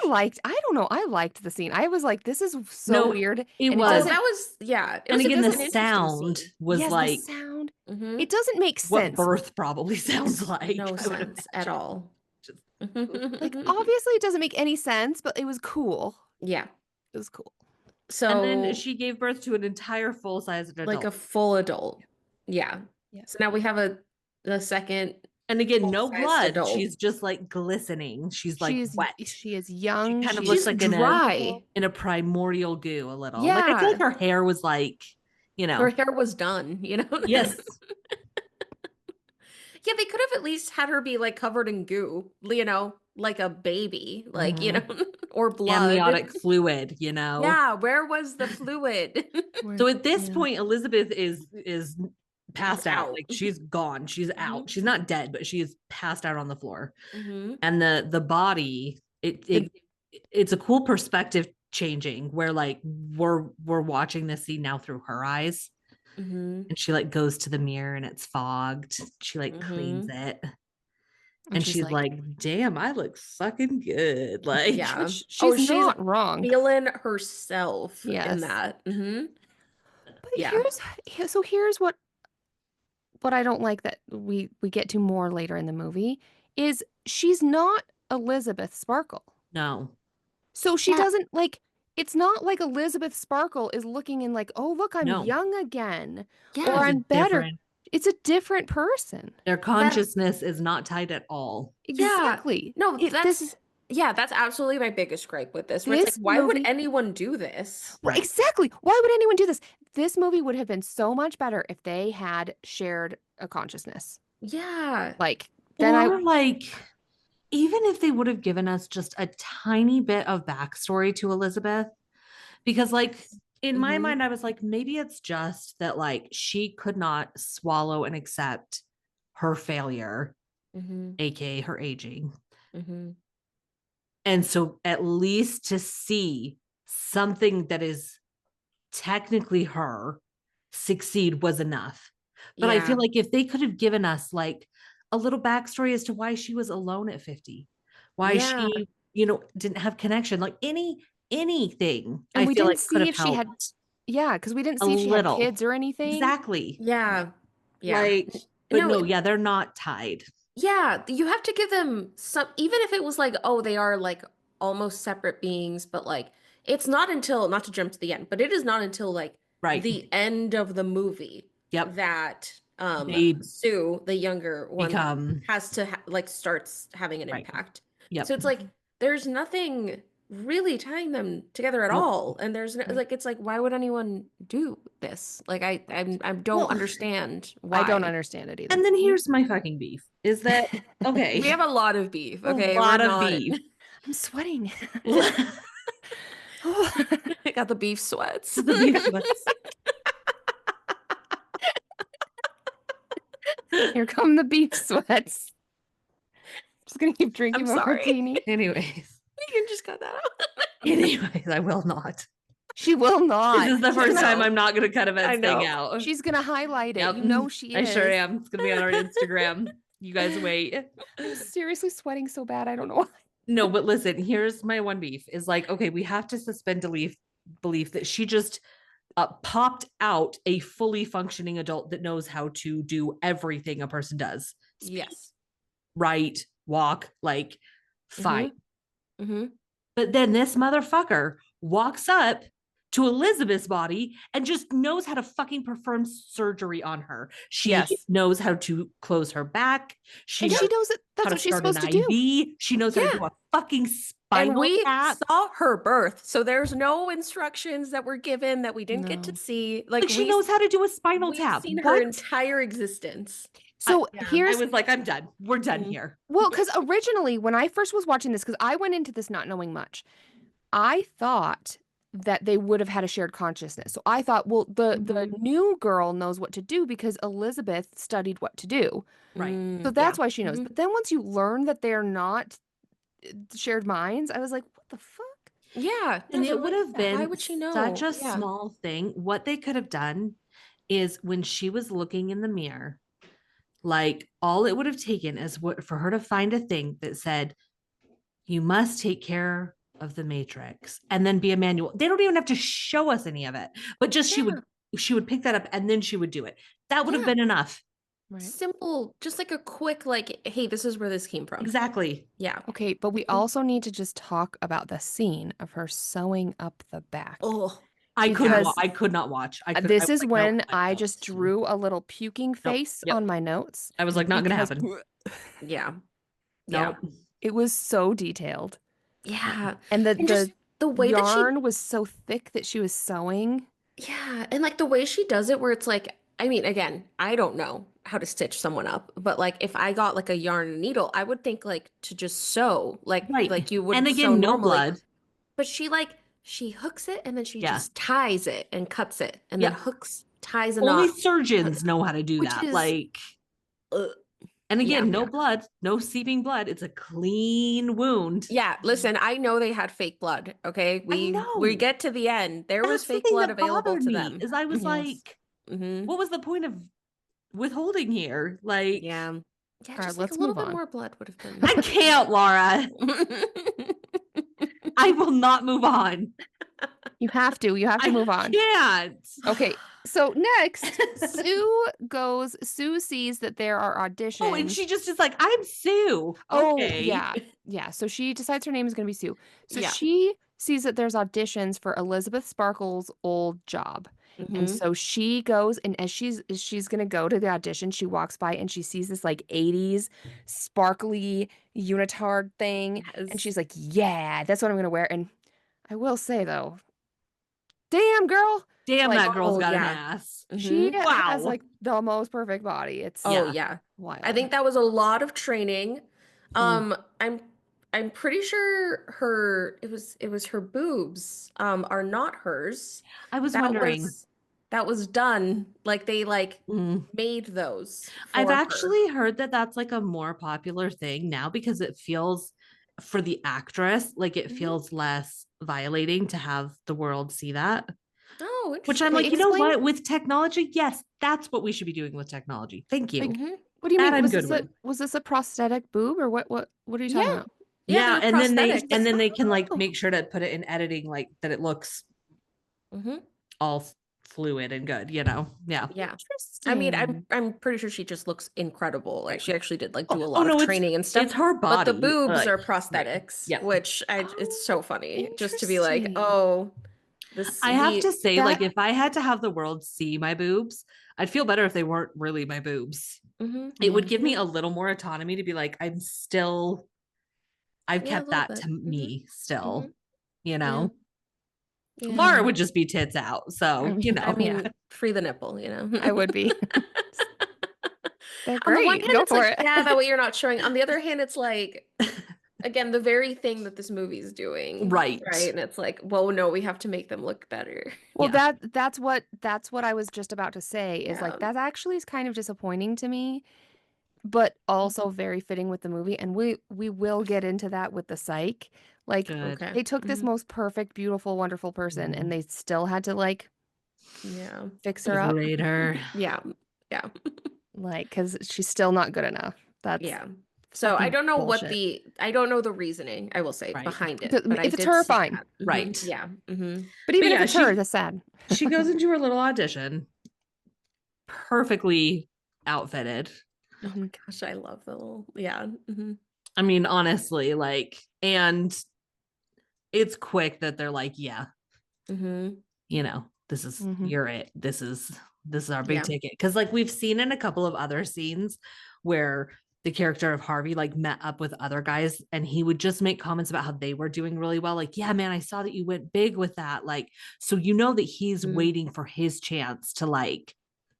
I don't know, I liked the scene. I was like, this is so No, weird. it And it Oh, was. doesn't, that was yeah, it And was again, it the was an interesting sound scene. was yes, the like sound. Mm-hmm. It doesn't make what sense. birth probably sounds Makes like. no I would sense at imagine. all. Just, Like, obviously, it doesn't make any sense, but it was cool. Yeah. It was cool. and then So she gave birth to an entire full sized like adult. a full adult. Yeah. Yeah. So now we have the second And again, no full-sized blood. adult. She's just like glistening. She's like wet. She is She young. kind of She's looks She's like dry. in a primordial goo a little. Like I feel Yeah. like her hair was like, Her hair was done, you know? yes. Yeah, they could have at least had her be like covered in goo, you know, like a baby, like, you know, or blood. Amniotic fluid, you know. Yeah, where was the fluid? So at this Yeah. point, Elizabeth is passed out. Out. Like she's gone. She's out. She's not dead, but she is passed out on the floor. Mm-hmm. And the body, it's a cool perspective changing where like we're watching this scene now through her eyes. Mm-hmm. And she like goes to the mirror and it's fogged. She like cleans it. And she's like, damn, I look fucking good. Like, Yeah. she's not wrong. Feeling herself in Yes. that. Mm-hmm. But Yeah. here's what I don't like that we get to more later in the movie is she's not Elizabeth Sparkle. no. So she Yeah. doesn't like it's not like Elizabeth Sparkle is looking in like, oh look, I'm No. young again. Yeah. Or I'm better. It's a different person. Their consciousness is not tied at all. Exactly. No, This is that's absolutely my biggest gripe with this. Where it's this like, why would movie. anyone do this? Right, exactly. Why would anyone do this? This movie would have been so much better if they had shared a consciousness. Yeah. Like then Or like, even if they would have given us just a tiny bit of backstory to Elizabeth, because like in my mind, I was like, maybe it's just that like she could not swallow and accept her failure, aka her aging. And so at least to see something that is technically her succeed was enough. But I feel like if they could have given us like a little backstory as to why she was alone at 50, why she, didn't have connection, like anything, And I we feel didn't like could see have if she had, helped yeah, because we didn't a see if she had little. kids or anything. Exactly. Yeah. Like, but no, yeah, they're not tied. Yeah, you have to give them some, even if it was like, oh, they are like almost separate beings, but like it's not until, not to jump to the end, but it is not until like Right. the end of the movie Yep. that They Sue, the younger one, become has to like starts having an right. impact. Yep. So it's like there's nothing really tying them together at Nope. all, and there's no, like it's like why would anyone do this? Like I don't understand why. I don't understand it either. And then here's my fucking beef is that okay? We have a lot of beef. A Okay, lot we're of not. beef. I'm sweating. I got the beef sweats. The beef sweats. Here come the beef sweats. Just gonna keep drinking I'm my sorry. martini. Anyways, You can just cut that out. anyways, I will not. She will not. This is the first know. time I'm not going to cut a I Vets thing know. out. She's gonna highlight it. Yep. You know she I is. sure am. It's going to be on our Instagram. You guys wait. I'm seriously sweating so bad. I don't know why. No, but listen, here's my one beef is like, okay, we have to suspend belief that she just popped out a fully functioning adult that knows how to do everything a person does. Speak, Yes. write, walk, like fine. Mm-hmm. But then this motherfucker walks up to Elizabeth's body and just knows how to fucking perform surgery on her. She knows how to close her back. She knows that that's what she's supposed to do. She knows how to do a fucking spinal And we tap. saw her birth, so there's no instructions that were given that we didn't get to see. Like she knows how to do a spinal we've tap. seen her entire existence. So I was like, I'm done. We're done here. Well, because originally when I first was watching this, because I went into this not knowing much, I thought that they would have had a shared consciousness. So I thought, well, the new girl knows what to do because Elizabeth studied what to do. Right. So that's why she knows. But then once you learn that they're not shared minds, I was like, what the fuck? Yeah. And it would have been why would she know? such a small thing. What they could have done is when she was looking in the mirror, like all it would have taken is for her to find a thing that said, you must take care of the matrix and then be a manual. They don't even have to show us any of it, but just she would pick that up and then she would do it. That would have been enough. Right. Simple, just like a quick, like, hey, this is where this came from. Exactly. Yeah. Okay, but we also need to just talk about the scene of her sewing up the back. Oh, I could not watch. This is when I just drew a little puking face on my notes. I was like, not going to happen. Yeah. No. It was so detailed. Yeah. And the way yarn was so thick that she was sewing. Yeah. And like the way she does it, where it's like, I mean, again, I don't know how to stitch someone up, but like if I got like a yarn and needle, I would think like to just sew, like you would. And again, no blood. But she hooks it and then she just ties it and cuts it and then hooks, ties a knot. Only surgeons know how to do that. Like, and again, no blood, no seeping blood. It's a clean wound. Yeah, listen, I know they had fake blood. Okay, we get to the end. There was fake blood available to them. Is I was like, what was the point of withholding here? Like, yeah, right, just let's like a little move bit on. more blood would have been. I can't, Laura. I will not move on. You have to move on. Can't. Okay. So next, Sue sees that there are auditions. Oh, and she just is like, I'm Sue. Okay. Oh, yeah. So she decides her name is going to be Sue. So she sees that there's auditions for Elizabeth Sparkle's old job. And so she goes, and as she's going to go to the audition, she walks by and she sees this like 80s sparkly unitard thing. Yes. And she's like, yeah, that's what I'm going to wear. And I will say though, damn girl. Damn, that girl's got an ass. She has like the most perfect body. It's wild. Wild. I think that was a lot of training. I'm I'm pretty sure it was her boobs are not hers. I was That wondering. was that was done. Like they like Mm. made those I've for her. actually heard that that's like a more popular thing now because it feels for the actress like it Hmm. feels less violating to have the world see that. Oh, Which I'm interesting. Wait, like, you know explain. what? With technology, yes, that's what we should be doing with technology. Thank you. Like, Hmm. what do you That mean? I'm good with. Was this a prosthetic boob or what? What are you talking Yeah. about? Yeah, they Yeah, were prosthetics. and then they can like Oh, make sure to put it in editing like that it looks Hmm. all fluid and good, you know. Yeah. Yeah. I mean, I'm interesting. I'm pretty sure she just looks incredible. Like she actually did like Oh, do a Oh lot of no, training and it's stuff. her But the body. boobs Like, are right. prosthetics, Yeah. which it's oh, so funny just to be like, interesting. oh, this I have to we say, like, That if I had to have the world see my boobs, I'd feel better if they weren't really my boobs. hmm It would mm, give me Yeah. a little more autonomy to be like, I've Yeah, a kept little that bit. to me Hmm. still, you Yeah. know. Yeah. Laura yeah. would just be tits out. I So, mean, you I know, yeah, mean, free the nipple, you know. I would be. They're On the one great. hand, Go it's for like, it. yeah, that way you're not showing. On the other hand, it's like, again, the very thing that this movie's doing, right. right? And it's like, well, no, we have to make them look better. Well, Yeah. that's what I was just about to say is Yeah. like that actually is kind of disappointing to me, but also very fitting with the movie. And we will get into that with the psych. Like Good. Okay. they took this Hmm. most perfect, beautiful, wonderful person and Mhm. they still had to like Yeah. fix her up, Degrade her. Yeah. Yeah. like because she's still not good enough. That's Yeah. So fucking bullshit. I don't know the reasoning, I will say, Right. behind it, but I If it's did her, see fine. that. Right. Yeah. Hmm. But But even if yeah, it's her, that's sad. she goes into her little audition perfectly outfitted. Oh my gosh, I love the little, yeah. Hmm. I mean, honestly, like, and it's quick that they're like, yeah, Hmm. you know, this is Hmm. you're it. This is our big Yeah. ticket. Cause like we've seen in a couple of other scenes where the character of Harvey like met up with other guys and he would just make comments about how they were doing really well. Like, yeah, man, I saw that you went big with that. Like, so you know that he's Mm. waiting for his chance to like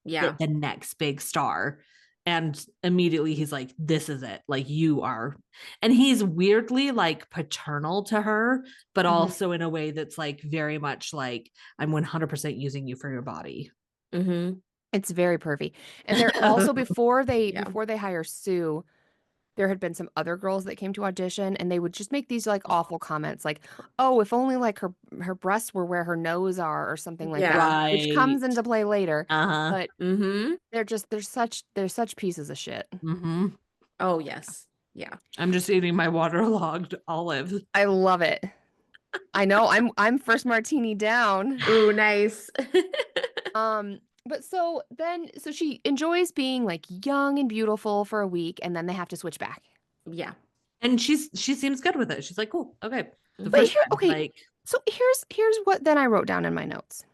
Yeah. get the next big star. And immediately he's like, this is it. Like, you are. And he's weirdly like paternal to her, but Hmm. also in a way that's like very much like, I'm 100% using you for your body. Hmm. It's very pervy. And they're also Yeah. before they hire Sue, there had been some other girls that came to audition and they would just make these like awful comments like, "Oh, if only like her breasts were where her nose are or something like that," Yeah. which Right. comes into play later. Uh-huh. But Hmm. they're such pieces of shit. Mm-hmm. Oh, yes. Yeah. I'm just eating my waterlogged olive. I love it. I know I'm first martini down. Ooh, nice. But so she enjoys being like young and beautiful for a week and then they have to switch back. Yeah. And she seems good with it. She's like, cool, okay. The But Hmm. first here, time, okay, like, so here's what then I wrote down in my notes.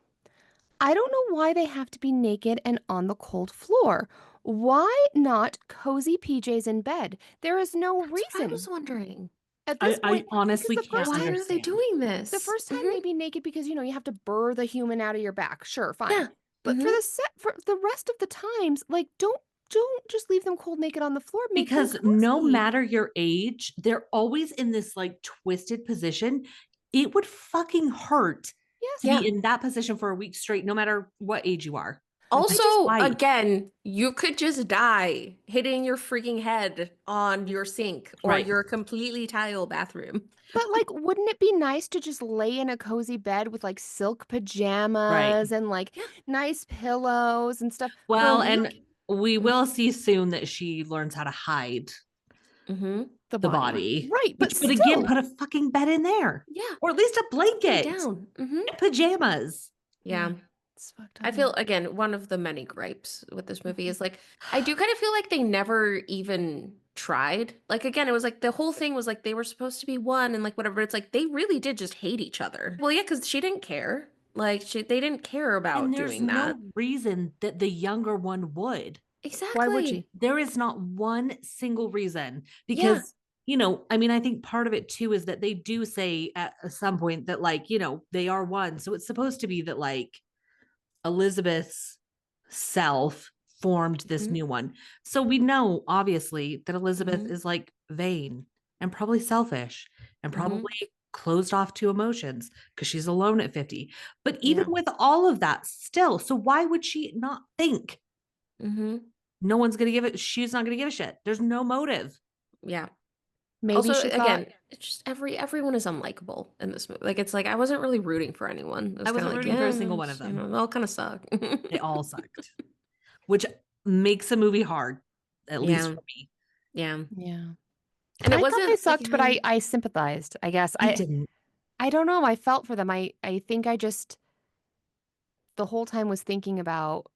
I don't know why they have to be naked and on the cold floor. Why not cozy PJs in bed? There is no That's what I reason was wondering. at this I point because honestly can't Why are they understand. doing the this? first time maybe naked because you have to burr the human out of your back. Sure, fine. Yeah. But Hmm. for the rest of the times, like don't just leave them cold naked on the floor. Make them Because no cozy. matter your age, they're always in this like twisted position. It would fucking hurt to Yes. Yeah. be in that position for a week straight, no matter what age you are. Like, just Also, fight. again, you could just die hitting your freaking head on your sink or Right. your completely tile bathroom. But like, wouldn't it be nice to just lay in a cozy bed with like silk Right. pajamas and like Yeah. nice pillows and stuff for a Well, and week? we will see soon that she learns how to hide Mm-hmm. The the body. body. Right, but Which, but again, still. put a fucking bed in there. Yeah. Or at least a Something blanket down. Mm-hmm. and pajamas. Yeah. It's fucked I up. feel, again, one of the many gripes with this movie is like, I do kind of feel like they never even tried. Like, again, it was like the whole thing was like they were supposed to be one and like whatever. It's like they really did just hate each other. Well, yeah, because she didn't care. Like, they didn't care And about there's doing that. no reason that the younger one would. Why would Exactly. she? There is not one single reason Yeah. because, I mean, I think part of it too is that they do say at some point that, like, they are one. So it's supposed to be that, like, Elizabeth's self formed this Mhm. new one. So we know, obviously, that Elizabeth Mhm. is like vain and probably selfish and probably closed off to emotions because she's alone at 50. But even Yeah. with all of that, still, so why would she not think Mm-hmm. no one's going to give it? She's not going to give a shit. There's no motive. Yeah. Maybe Also, she thought, again, it's just everyone is unlikable in this movie. Like it's like I wasn't really rooting for anyone. It I was kind of wasn't like, rooting for a yeah, single one of them. they all kind of suck. They all sucked, which makes a movie hard, at least Yeah. for me. Yeah. yeah. And it I thought they wasn't like sucked, but I sympathized, I guess. I didn't. I don't know. I felt for them. I think I just the whole time was thinking about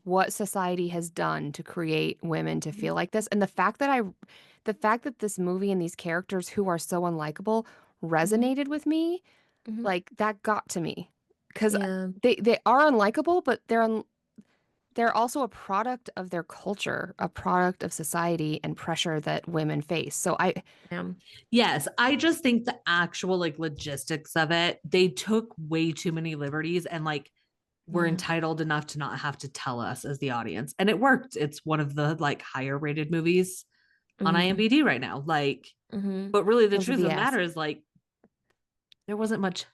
what society has done to create women to feel like this. And the fact that this movie and these characters who are so unlikable Mhm. resonated with me, Mhm. like that got to me. Because Yeah. they are unlikable, but they're also a product of their culture, a product of society and pressure that women face. So Yeah. Yes, I just think the actual like logistics of it, they took way too many liberties and like were yeah. entitled enough to not have to tell us as the audience. And it worked. It's one of the like higher rated movies on Mhm. IMDb right now. Like, Mhm. but really the Because of truth of the the ass matter is like there wasn't much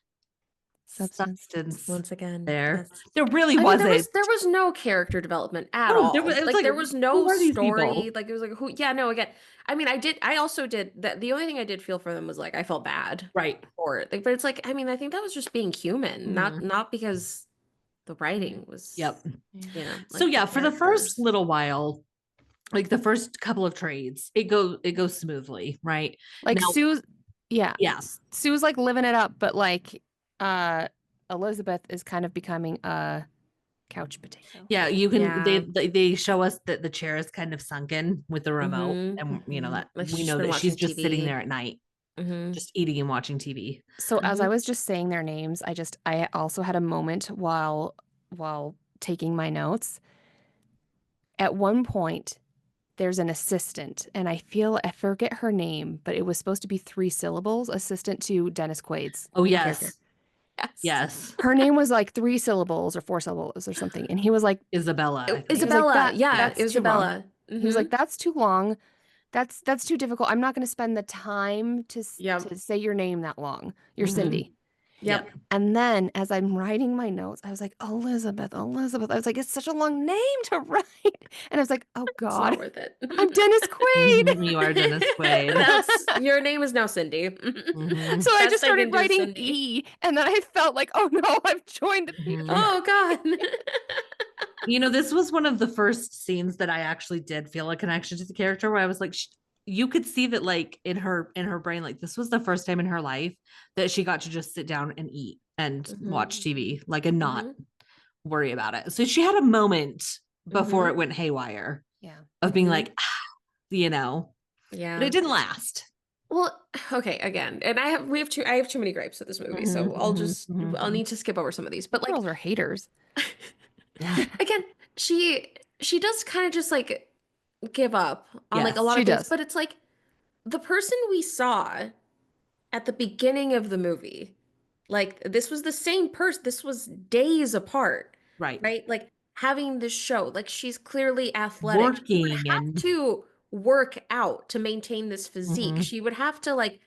substance. substance Once again, there. yes. There really I mean, wasn't. there was no character development at No, there was all. it was Like like there was who no are these story. people? Like it was like who yeah, no, again. I mean, I also did that the only thing I did feel for them was like I felt bad Right. for it. Like, but it's like I mean, I think that was just being human, Mhm. not because the writing was, Yep. Yeah. So like the yeah, for the first characters. little while, like the first couple of trades, it goes smoothly, right? Like Now, Sue's, yeah, yeah. Sue's like living it up, but like uh Elizabeth is kind of becoming a couch potato. Yeah, you can Yeah. they show us that the chair is kind of sunken with the remote Mm-hmm. and Mhm. that Like she's we just know been that she's watching just sitting TV. there at night, Mm-hmm. just eating and watching TV. So as I Mm-hmm. was just saying their names, I also had a moment while taking my notes. At one point, there's an assistant, and I forget her name, but it was supposed to be 3 syllables, assistant to Dennis Quaid's Oh character. yes. Yes. Yes. Her name was like 3 syllables or 4 syllables or something, and Isabella, I he think. was like Isabella. that Yeah, that's too long. Isabella. He was Mm-hmm. like that's too long. That's too difficult. I'm not going to spend the time Yep. to say your name that long. You're Mhm. Cindy. Yep. Yep. And then as I'm writing my notes, I was like, Elizabeth, Elizabeth. I was like, it's such a long name to write. And I was like, oh It's God, not worth it. I'm Dennis Quaid. Mhm, you are Dennis Quaid. That's your name is now Cindy. Mhm. So I just Best I started can do is writing Cindy. E. And then I felt like, oh no, I've joined the Mhm. future. Oh God. This was one of the first scenes that I actually did feel a connection to the character where I was like, you could see that like in her brain, like this was the first time in her life that she got to just sit down and eat and Hmm. watch TV, like and not Hmm. worry about it. So she had a moment before Hmm. it went haywire Yeah. of being Hmm. like, you know, but Yeah. it didn't last. Well, okay, again, and I have too many gripes with this movie, Mhm, so mhm, I'll mhm. need to skip over some of these. But like Girls are haters. Yeah. again, she does kind of just like give up on like a Yes. lot She of things, does. but it's like the person we saw at the beginning of the movie, like this was the same person, this was days apart, Right. right? Like having this show, like she's clearly athletic. She would Working have and to work out to maintain this physique. mhm. She would have to like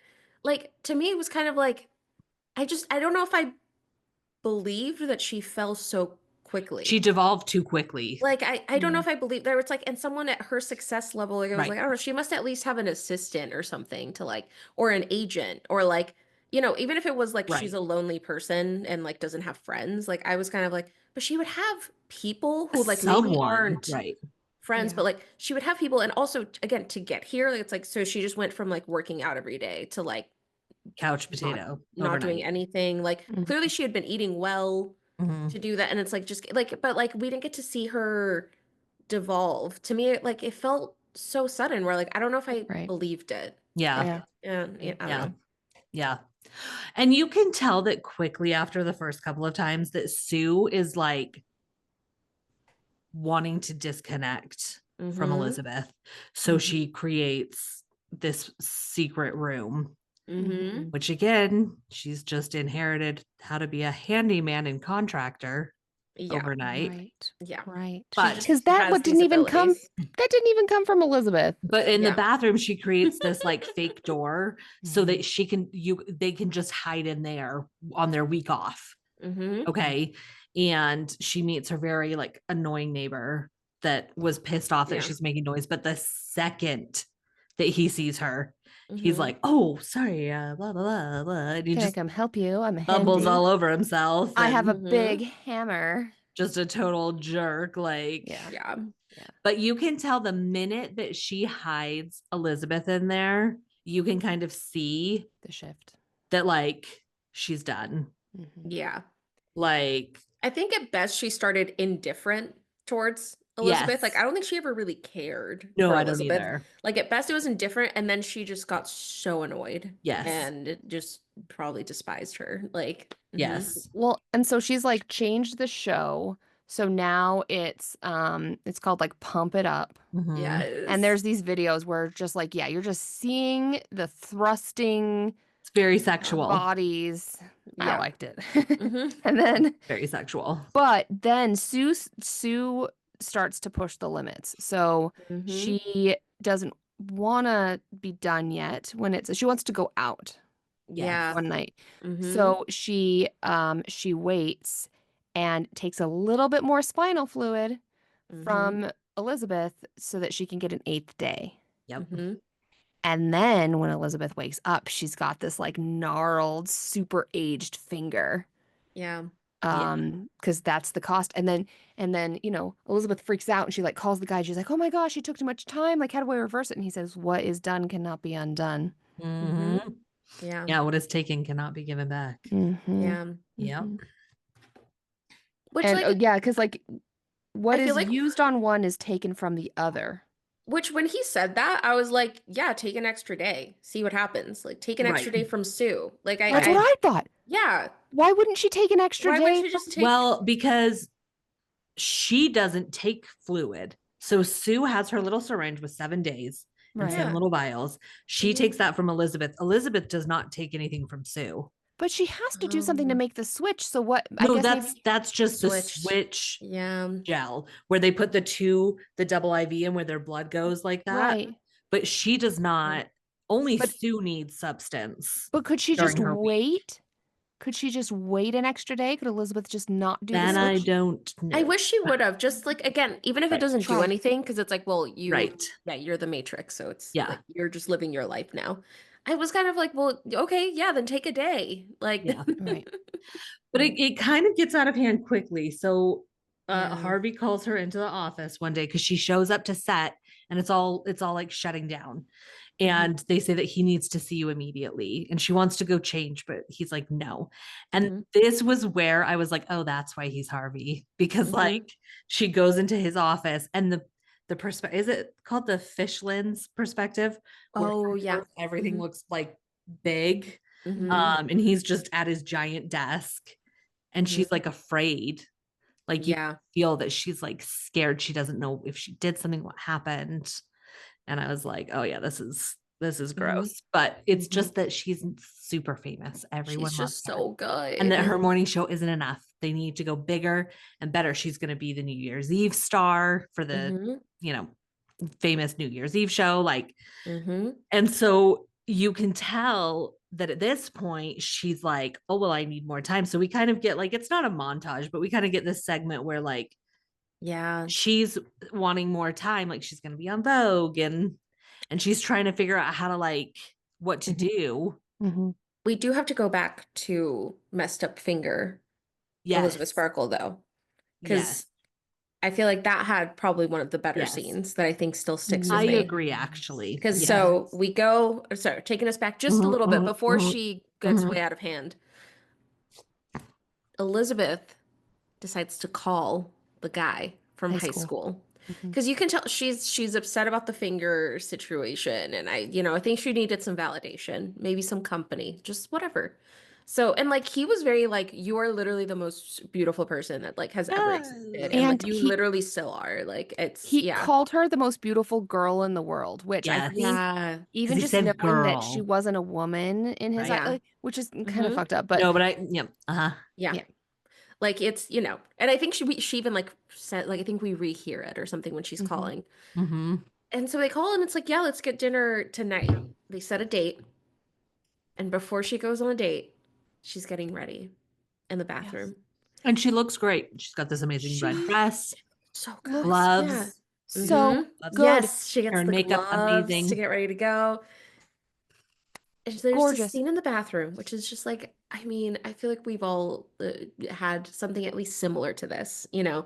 to me it was kind of like I don't know if I believed that she fell so She quickly. devolved too quickly. Like I don't know Yeah. if I believe there was like and someone at her success level, like I was Right. like, I don't know, she must at least have an assistant or something to like or an agent or like, even if it was like she's Right. a lonely person and like doesn't have friends, like I was kind of like, but she would have people who like maybe Someone. aren't Right. friends, Yeah. but like she would have people and also again to get here, like it's like so she just went from like working out every day to like Couch not potato not doing overnight. anything. Like clearly Mhm. she had been eating well Mhm. to do that and it's like just like but like we didn't get to see her devolve. To me like it felt so sudden where like I don't know if I Right. believed it. Yeah. Like Yeah. yeah, I don't Yeah. know. Yeah. And you can tell that quickly after the first couple of times that Sue is like wanting to disconnect from Mhm. Elizabeth. So Mhm. she creates this secret room, Mhm. Mhm. which again, she's just inherited how to be a handyman and contractor. Yeah. overnight. Right. Yeah. Right. But Because She that has what these didn't even come abilities. that didn't even come from Elizabeth. But in the Yeah. bathroom, she creates this like fake door so Mhm. that they can just hide in there on their week off. Mm-hmm. Okay. And she meets her very like annoying neighbor that was pissed off that Yeah. she's making noise. But the second that he sees her, he's Mm-hmm. like, oh, sorry, blah, blah, blah, blah. And he Can I just come help you? I'm bubbles handy. all over himself I have a and Mm-hmm. big hammer. just a total jerk. Like, Yeah. Yeah. Yeah. but you can tell the minute that she hides Elizabeth in there, you can kind of see The shift. that like she's done. Mhm. Yeah. Like, I think at best she started indifferent towards Elizabeth. Like, yes. I don't think she ever really cared No, for I don't Elizabeth. either. Like, at best it was indifferent, and then she just got so annoyed Yes. and just probably despised her. Like, Yes. Well, and so she's like changed the show. So now it's called like Pump It Up. Mhm. And yes. there's these videos where just like, yeah, you're just seeing the thrusting It's very sexual. bodies. I Yeah. liked it. Mm-hmm. And then, Very sexual. but then Sue starts to push the limits. So Mm-hmm. she doesn't want to be done yet when she wants to go out Yes. Yeah. one night. Mm-hmm. So she waits and takes a little bit more spinal fluid Mm-hmm. from Elizabeth so that she can get an eighth day. Yep. Mm-hmm. And then when Elizabeth wakes up, she's got this like gnarled, super aged finger. Yeah. Yeah. Because that's the cost. And then, Elizabeth freaks out and she like calls the guy. She's like, "Oh my gosh, she took too much time. Like, how do I reverse it?" And he says, "What is done cannot be undone." Mm-hmm. Mhm. Yeah. Yeah. What is taken cannot be given back. Mm-hmm. Yeah. Yep. Mm-hmm. Which, And like, yeah, because like I what feel is like, used on one is taken from the other. which when he said that, I was like, yeah, take an extra day, see what happens. Like, take an extra Right. day from Sue. Like, That's what Right. I thought. yeah. Why wouldn't she take an extra Why wouldn't day she from just take? Well, because she doesn't take fluid. So Sue has her little syringe with 7 days and right? seven Yeah. little vials. She Mhm. takes that from Elizabeth. Elizabeth does not take anything from Sue. But she has to do something to make the switch. So what? I No, guess maybe that's just the Switch. switch Yeah. gel where they put the double IV in where their blood goes like that. right. But she does not. Only But Sue needs substance but could she during just her week. wait? Could she just wait an extra day? Could Elizabeth just not do the That I switch? don't I know. wish she would have just like again, even if it Right. doesn't do Try. anything, because it's like, well, Right. you're the Matrix, so it's Yeah. like you're just living your life now. I was kind of like, well, okay, yeah, then take a day. Like, Yeah. Right. But it kind of gets out of hand quickly. So yeah. Harvey calls her into the office one day because she shows up to set and it's all like shutting down. And they say that he needs to see you immediately. And she wants to go change, but he's like, no. And Mhm. this was where I was like, oh, that's why he's Harvey. Because Mhm. like she goes into his office and the perspective, is it called the fish lens perspective? Where Oh yeah. everything Mhm. looks like big. Mhm. And he's just at his giant desk and Mhm. she's like afraid. Like you Yeah. feel that she's like scared. She doesn't know if she did something, what happened. And I was like, oh yeah, this is Mhm. gross. But it's Mhm. just that she's super famous. Everyone She's loves just her. so And that her good. morning show isn't enough. They need to go bigger and better. She's going to be the New Year's Eve star for the, Mhm. famous New Year's Eve show. Like, Mhm. and so you can tell that at this point, she's like, oh, well, I need more time. So we kind of get like, it's not a montage, but we kind of get this segment where like Yeah. she's wanting more time. Like she's going to be on Vogue and she's trying to figure out how to like what to Mhm. do. Mm-hmm. We do have to go back to messed up finger Elizabeth Yes. Sparkle though, Yes. because I feel like that had probably one of the better Yes. scenes that I think still sticks I with me. agree, actually. Because Yes. so we go, sorry, taking us back just a little bit before she gets Mhm. way out of hand. Elizabeth decides to call the guy from High high school. school Mhm. because you can tell she's upset about the finger situation, and I think she needed some validation, maybe some company, just whatever. So and like he was very like, you are literally the most beautiful person that like has ever existed, and like And you literally still are. Like it's he yeah, called her the most beautiful girl in the world, which I Yes. think yeah, even He just said knowing that she girl. wasn't a woman in his eye, Right. yeah, which is kind of hmm fucked up, but No, but yep. Uh-huh. yeah. yeah. Like it's, and I think she even like said, like, I think we rehear it or something when she's Mm-hmm. calling. Mm-hmm. And so they call and it's like, yeah, let's get dinner tonight. They set a date. And before she goes on a date, she's getting ready in the Yes. bathroom. And she looks great. She's got this amazing red She dress, so good. Looks Yeah. gloves, so gloves, good. Yes, she hair gets and the makeup, gloves to amazing. get ready to go. And there's this Gorgeous. scene in the bathroom, which is just like, I mean, I feel like we've all had something at least similar to this, 'Cause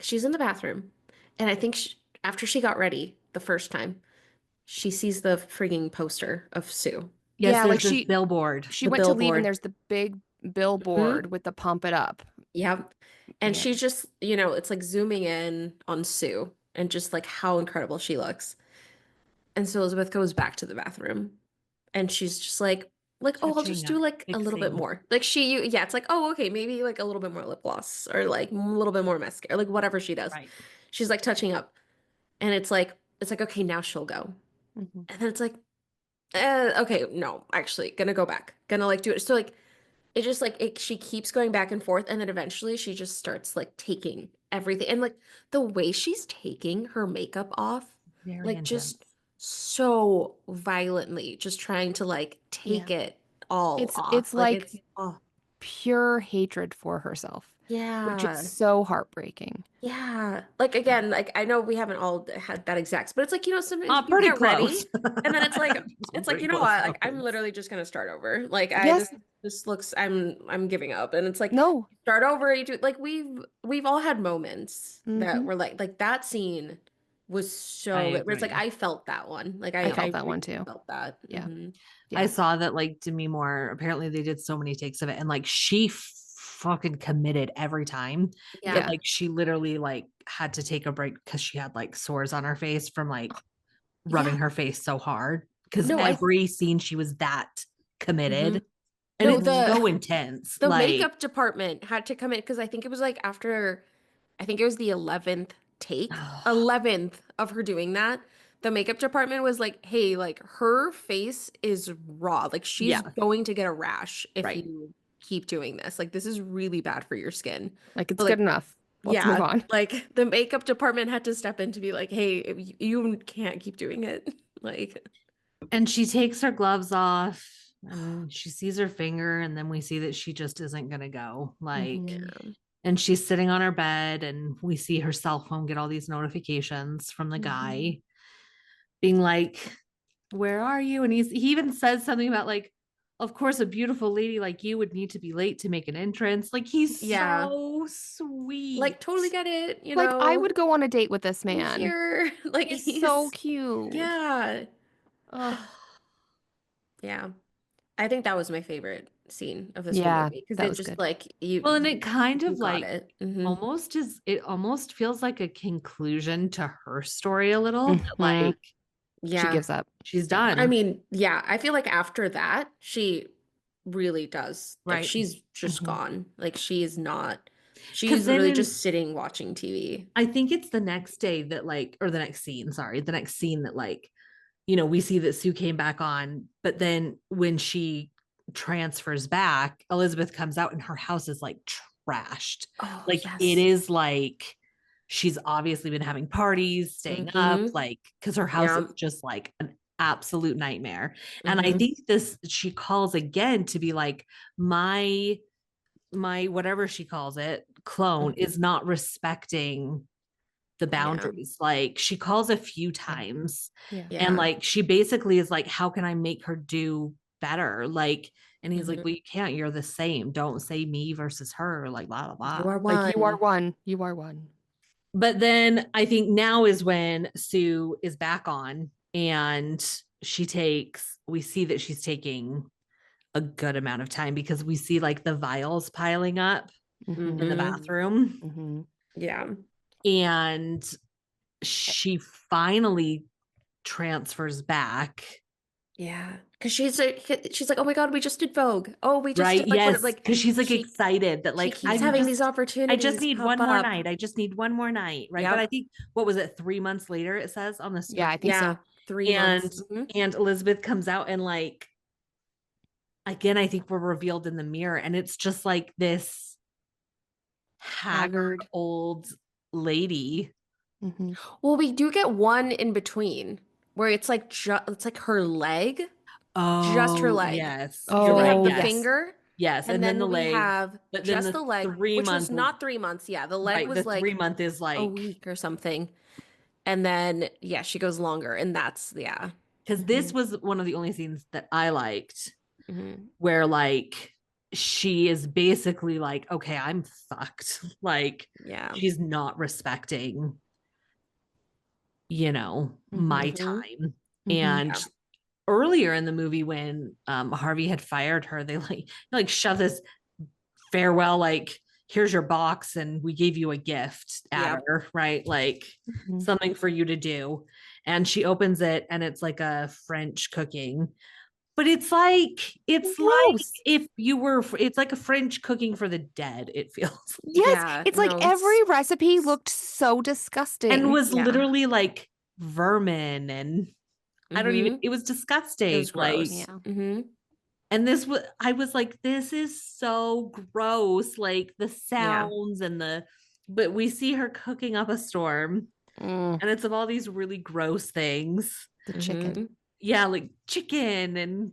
she's in the bathroom. And I think after she got ready the first time, she sees the frigging poster of Sue, Yes, Yeah, like there's this billboard. she the went to leave and billboard. there's the big Hmm. billboard with the pump it up. Yep. And Man. she just, it's like zooming in on Sue and just like how incredible she looks. And so Elizabeth goes back to the bathroom and she's just like, oh, I'll Touching just do up, like a little bit fixing. more. Like yeah, it's like, oh, okay, maybe like a little bit more lip gloss or like a little bit more mascara, like whatever she does. Right. She's like touching up. And it's like, okay, now she'll go. Mm-hmm. And then it's like, okay, no, actually, gonna go back. Gonna like do it. So like it just like she keeps going back and forth, and then eventually she just starts like taking everything. And like the way she's taking her makeup off, Very like intense. just so violently, just trying to like take Yeah. it all It's off. Like like it's oh pure hatred for herself, which is yeah. so heartbreaking. Yeah. Like again, like I know we haven't all had that exact, but it's like, sometimes you Pretty get close. ready and then it's like Pretty you know close what? to Like the I'm words. literally just gonna start over. Like Yes. this looks I'm giving up. And it's like No. start over, you do like we've all had moments that Mm-hmm. were like that scene was I so good. Where it's like agree. I felt that one. Like I I felt that really one too. felt that. Yeah. I Yeah. saw that like Demi Moore, apparently they did so many takes of it and like she fucking committed every time that Yeah. like she literally like had to take a break because she had like sores on her face from like rubbing Yeah. her face so hard because No, every scene she was that mhm. committed and No, it's so intense. the Like, makeup department had to come in because I think it was like after, I think it was the 11th take, 11th of her doing that. The makeup department was like, hey, like her face is raw. Like she's yeah, going to get a rash if right. you keep doing this. Like this is really bad for your skin. Like it's But good like, enough. Let's move yeah, on. like the makeup department had to step in to be like, hey, you can't keep doing it. Like, And she takes her gloves off and she sees her finger, and then we see that she just isn't going to go. Like, Mm-hmm. yeah. and she's sitting on her bed, and we see her cell phone get all these notifications from the Mm-hmm. guy being like, where are you? And he even says something about like, of course, a beautiful lady like you would need to be late to make an entrance. Like he's Yeah. so sweet. Like totally get it, Like I would go on a date with this I'm man. here. Like He's so he's cute. yeah. Oh, Yeah. I think that was my favorite scene of this whole yeah, movie because that it was just good. like Well, and it kind you of got like it. Hmm. almost is, it almost feels like a conclusion to her story a little, that Hmm. like She Yeah. gives up. she's I done. mean, yeah, I feel like after that, she really does. Like Right. she's just Hmm. gone. Like she is not, Because she's then literally just sitting watching TV. I think it's the next day that like, or the next scene, sorry, the next scene that like, we see that Sue came back on, but then when she transfers back, Elizabeth comes out and her house is like trashed. Oh, Like it yes. is like she's obviously been having parties, staying up, Hmm. like because her house Yeah. is just like an absolute nightmare. And I Hmm. think this she calls again to be like, my whatever she calls it, clone Hmm. is not respecting the Yeah. boundaries. Like she calls a few times Yeah. and Yeah. like she basically is like, how can I make her do better? Like, and he's like, Hmm. well, you can't, you're the same. Don't say me versus her, like blah blah You blah. are Like you are one. one. You are one. But then I think now is when Sue is back on and we see that she's taking a good amount of time because we see like the vials piling up in the Hmm. Hmm. bathroom. Hmm. Yeah. And she finally transfers back. Yeah. Because she's like, oh my God, we just did Vogue. Oh, we just Right, did like what yes, like because she's like she excited that she like keeps having these I just opportunities need pop one more up. night, I just need one more night, right? But I Yep. think, what was it, 3 months later it says on the Yeah, I script. think so. Yeah. 3 months. and Hmm. and Elizabeth comes out and like, again, I think we're revealed in the mirror and it's just like this haggard old lady. Mm-hmm. Well, we do get one in between where it's like it's like her leg, just her Oh, leg. yes. So You're we have right. Oh, the Yes. finger, Yes. and And then the then we leg. have But then just the the leg, 3 month, which was not 3 months. Yeah, the leg right. The was three like month is a like, week or something. And then, yeah, she goes longer. And that's, yeah. because this was one of the only scenes that I liked Mm-hmm. where like she is basically like, okay, I'm fucked. Like Yeah. she's not respecting, my Mm-hmm. time. Mm-hmm. And Yeah. earlier in the movie when Harvey had fired her, they like shove this farewell, like, here's your box and we gave you a gift at Yep. her, right? Like Mm-hmm. something for you to do. And she opens it and it's like a French cooking. But it's like Gross. if you were it's like a French cooking for the dead, it feels. Yes, Yeah. it's like No, every recipe looked so And disgusting. was yeah. literally like vermin and I don't even Mm-hmm. it was It disgusting. was Like gross. Yeah. Mm-hmm. and I was like, this is so gross. Like the Yeah. sounds but we see her cooking up a storm Mm, and it's of all these really gross things. the chicken. Mm-hmm. Yeah, like chicken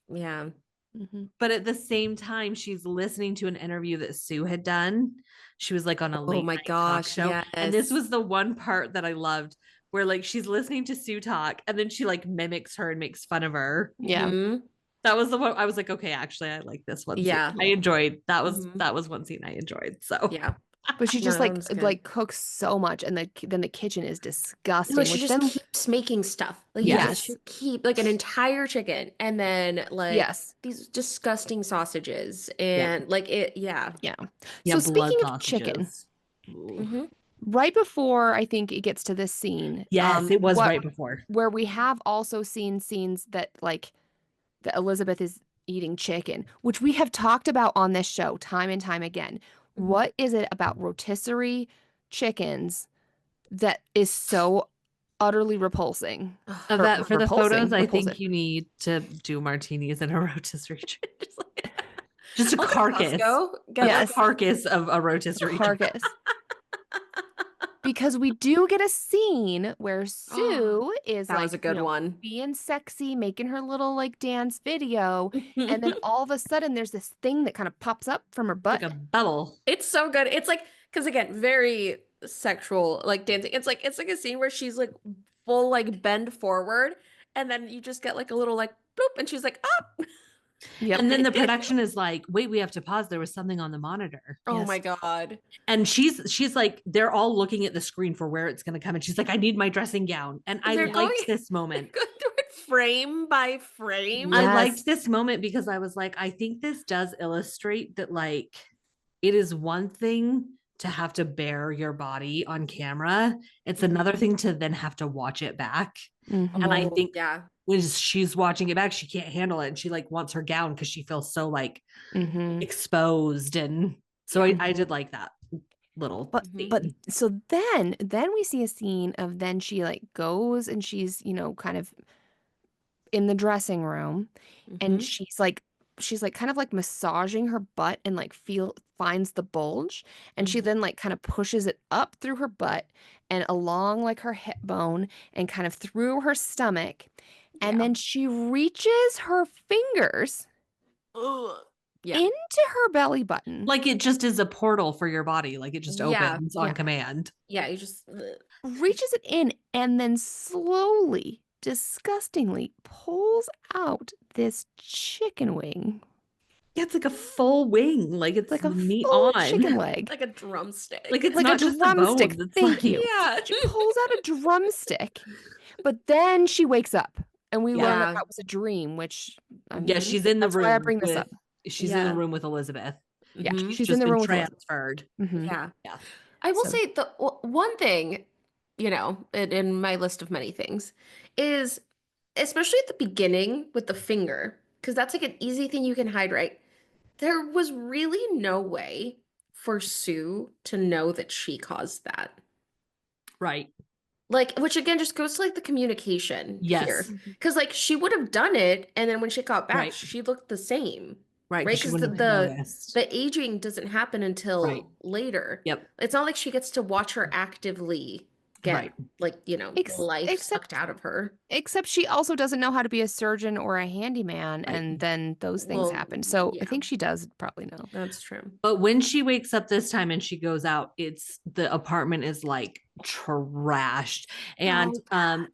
Yeah. Mm-hmm. but at the same time, she's listening to an interview that Sue had done. She was like on a Oh late my night talk gosh. show. And this Yes. was the one part that I loved where like she's listening to Sue talk and then she like mimics her and makes fun of her. Yeah. Mm-hmm. That was the one I was like, okay, actually, I like this one scene. Yeah. I enjoyed Mm-hmm. that was one scene I enjoyed. So Yeah. But she No, just that one's good. cooks so much, and then the kitchen is No, disgusting. she Which just then, keeps making stuff. Like you just yes, should keep like an entire chicken and then like yes, these disgusting sausages yeah. and like it, yeah. yeah. Yeah, So blood speaking of chicken, sausages. Ooh. Mm-hmm. right before I think it gets to this scene, Yes, it was what right before. where we have also seen scenes that that Elizabeth is eating chicken, which we have talked about on this show time and time again. Mm-hmm. What is it about rotisserie chickens that is so utterly repulsing? Of Or that not for the photos, repulsing, I repulsive. think you need to do martinis in a rotisserie chicken. Just like, Just a I'll go to carcass. Costco, get A like Yes, carcass of a rotisserie chicken. carcass. Because we do get a scene where Sue is that was like, a good one. being sexy, making her little like dance video, and then all of a sudden there's this thing that kind of pops up from her Like butt. a bubble. It's so good. It's like because again, very sexual, like dancing. It's like a scene where she's like full like bend forward, and then you just get like a little like bloop, and she's like up. Yep. And then the production is like, wait, we have to pause. There was something on the monitor. Oh Yes. my God. And she's like, they're all looking at the screen for where it's gonna come. And she's like, I need my dressing gown. And I They're going, liked this moment. going through it frame by frame. I Yes. liked this moment because I was like, I think this does illustrate that like it is one thing to have to bear your body on camera. It's another thing to then have to watch it back. Mhm. And I Oh, think yeah. when she's watching it back, she can't handle it. And she like wants her gown because she feels so like Mhm. exposed. And so I did like that little But scene. so then we see a scene of then she like goes and she's, kind of in the dressing room, and Mhm. she's like kind of like massaging her butt and like finds the bulge, and she Mhm. then like kind of pushes it up through her butt and along like her hip bone and kind of through her stomach, and Yeah. then she reaches her fingers Ugh. Yeah. into her belly button, Like it just is a portal for your body. Like it just Yeah. opens Yeah. on command. Yeah. You just reaches it in, and then slowly, disgustingly pulls out this chicken wing, Yeah, it's like a full wing. Like it's like a meat full on. chicken leg, like a drumstick. Like it's like a not just the drumstick. bones. It's Thank like you. yeah. She pulls out a drumstick, but then she wakes up, and we learn that Yeah. that was a dream, which I yeah, mean, she's in the that's why I room bring this with up. she's in the Yeah. room with Elizabeth. Yeah, Mhm. she's in Just the been room with Elizabeth. transferred. Mhm. Yeah. Yeah. I will So- say the one thing, in my list of many things, is especially at the beginning with the finger, because that's like an easy thing you can hide, right? There was really no way for Sue to know that she caused that. Right. Like, which again just goes to like the communication Yes. here. Because like she would have done it, and then when she got back, Right. she looked the same. Right. Right? Because she Because wouldn't have noticed. the aging doesn't happen Right. until later. Yep. It's not like she gets to watch her actively get Right. like, the life sucked Except out of her. she also doesn't know how to be a surgeon or a handyman, Right. and then those things Well, happen. So I yeah, think she does probably know. that's true. But when she wakes up this time and she goes out, it's the apartment is like trashed. And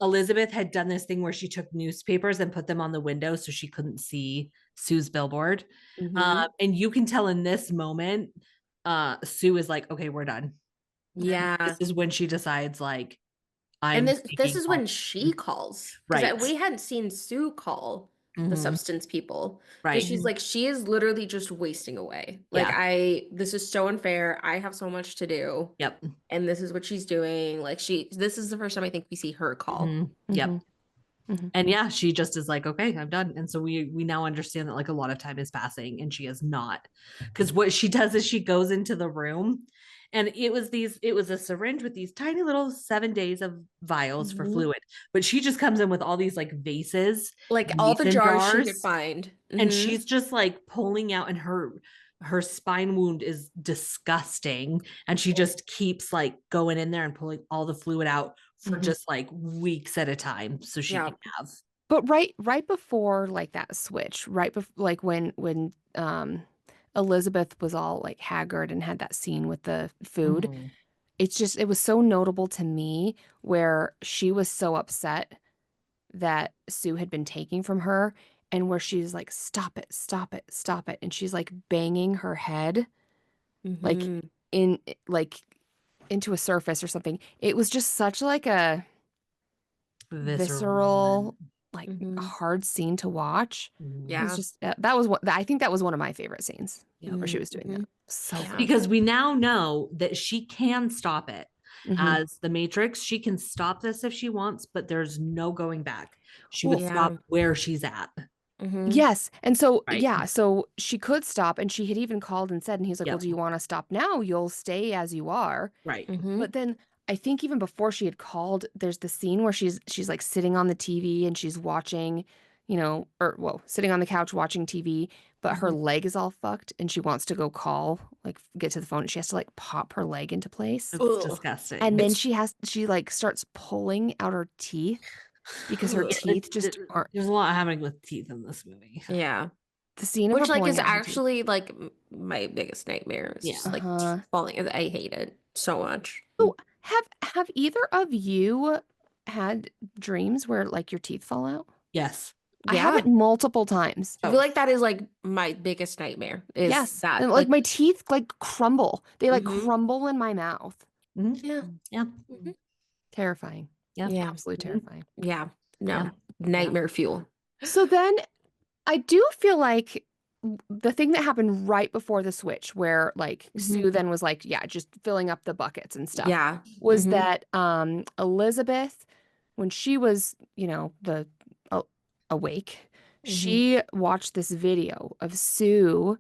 Elizabeth had done this thing where she took newspapers and put them on the window so she couldn't see Sue's billboard. And you can tell in this moment, Sue is like, okay, we're done. Yeah. This is when she decides, like, And I'm this taking is all. when she calls, because Right. we hadn't seen Sue call the Mhm. substance people. Right. Because she's like, she is literally just wasting away. Like, Yeah. this is so unfair. I have so much to do. Yep. And this is what she's doing. Like, this is the first time I think we see her call. Mhm. Yep. Mhm. Mhm. And yeah, she just is like, okay, I'm done. And so we now understand that like a lot of time is passing and she is not. Because what she does is she goes into the room and it was a syringe with these tiny little 7 days of vials for Mhm. fluid. But she just comes in with all these like vases, Like, all the mason jars she could jars, find. and Mhm. she's just like pulling out, and her spine wound is disgusting, and she just keeps like going in there and pulling all the fluid out for Mhm. just like weeks at a time so she Yeah. can have. But right before like that switch, right before like when Elizabeth was all like haggard and had that scene with the food, Mhm. it was so notable to me where she was so upset that Sue had been taking from her, and where she's like, stop it, stop it, stop it. And she's like banging her head like Mhm. in like into a surface or something. It was just such like a Visceral visceral, moment. like Mhm. hard scene to watch. It was Yeah. just that was what I think that was one of my favorite scenes Yep. where she was doing that. Mhm. So Yeah. good. Because we now know that she can stop it. Mhm. As the Matrix, she can stop this if she wants, but there's no going back. She Well, would Yeah. stop where she's at. Mhm. yes. And so, Right. yeah, so she could stop, and she had even called and said, and he's like, well, Yep. do you want to stop now? You'll stay as you are. Right. Mhm. But then I think even before she had called, there's the scene where she's like sitting on the TV and she's watching, sitting on the couch watching TV, but her Mhm. leg is all fucked and she wants to go call, like get to the phone, and she has to like pop her leg into place. It's Ugh. disgusting. And then It's she like starts pulling out her teeth because her ugh. teeth just aren't. There's a lot happening with teeth in this movie. Yeah. The scene of her Which like pulling is out her teeth. actually like my biggest nightmare. It's Yeah. just like Uh-huh. falling. I hate it so much. Oh, have either of you had dreams where like your teeth fall out? Yes. I have Yeah. it multiple times. I feel like that is like my biggest nightmare is Yes. that And like my teeth like crumble. They like Mhm. crumble in my mouth. Mhm. Yeah. Yeah. Mhm. Terrifying. Yeah. Yeah. Absolutely Mhm. terrifying. Yeah. Yeah. No. Nightmare fuel. So then I do feel like the thing that happened right before the switch, where like Mhm. Sue then was like, yeah, just filling up the buckets and stuff, Yeah. was Mhm. that Elizabeth, when she was, the awake, Mhm. she watched this video of Sue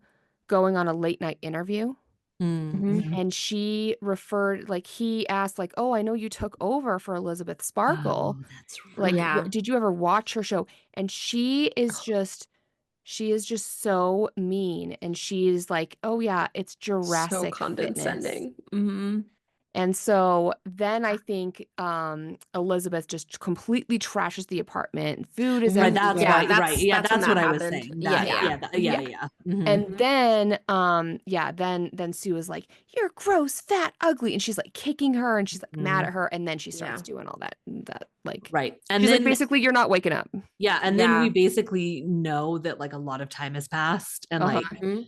going on a late night interview. Mhm. Mhm. And she referred, like, he asked, like, oh, I know you took over for Elizabeth Sparkle. Oh, that's Like, right. Yeah. did you ever watch her show? And she is just so mean. And she's like, oh, yeah, it's So Jurassic Fitness. condescending. Mhm. And so then I think Elizabeth just completely trashes the apartment. Food is Right. That's Yeah, everywhere. why. Right. Yeah. that's when That's that what I was happened. saying. Yeah, That. yeah. Yeah. Yeah. Mhm. Yeah. Mhm. And Mhm. then Sue is like, you're gross, fat, ugly. And she's like kicking her and she's like mad Mhm. at her. And then she starts Yeah. doing all that like, Right. And she's like, then, basically, you're not waking up. yeah. And then we Yeah. basically know that like a lot of time has passed and Uh-huh. like Mhm.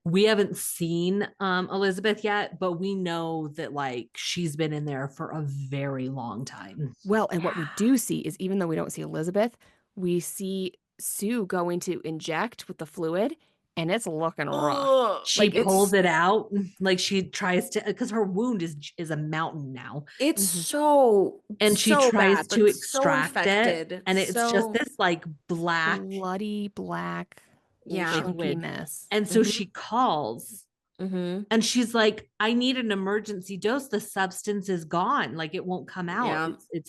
we haven't seen Elizabeth yet, but we know that like she's been in there for a very long time. Well, and what we Yeah. do see is, even though we don't see Elizabeth, we see Sue going to inject with the fluid, and it's looking rough. Ugh. She Like pulls it out, like she tries to, because her wound is a mountain now, it's Mhm. and she so tries bad, to like so extract it, infected. and it's just So this like black Bloody black yeah. chunky liquid. mess. And so Mhm. she calls Mhm. and she's like, I need an emergency dose. The substance is gone. Like it won't come out. Yeah.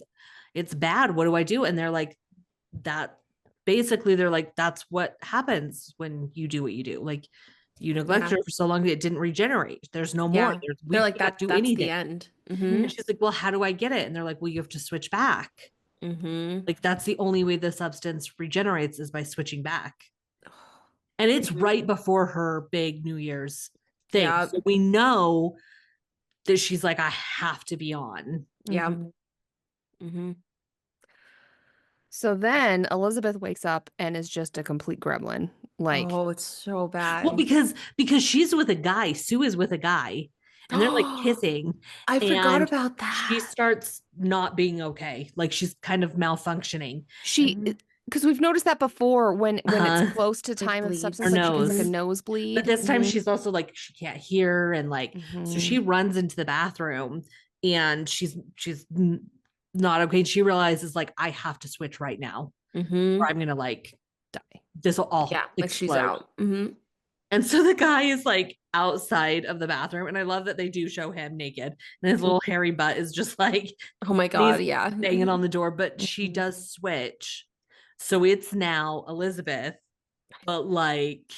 It's bad. What do I do? And they're like, that basically they're like, that's what happens when you do what you do. Like you neglect Yeah. her for so long that it didn't regenerate. There's no more. Yeah. We They're like can't do that's anything. the end. And she's like, well, how do I get it? And they're like, well, you have to switch back. Mm-hmm. Like that's the only way the substance regenerates is by switching back. And it's right before her big New Year's thing. Yeah. So we know that she's like, I have to be on. Yeah. Mhm. Mm-hmm. So then Elizabeth wakes up and is just a complete gremlin. Like, Oh, it's so Well, bad. because she's with a guy, Sue is with a guy, and they're like kissing, I forgot and about she that. starts not being okay. Like she's kind of malfunctioning. she, Mhm. because we've noticed that before when it's Uh, close to Like time of the bleeds. her substance, like she gets like a nose. But nosebleed. this time Mhm. she's also like she can't hear and like so Mhm. she runs into the bathroom and she's not okay. And she realizes like I have to switch right now or Mm-hmm. I'm gonna like Die. this will all Yeah, like she's explode. out. Mm-hmm. And so the guy is like outside of the bathroom. And I love that they do show him naked. And his little hairy butt is just like Oh my he's God, yeah. banging on the door. But she Mhm. does switch. So it's now Elizabeth, but like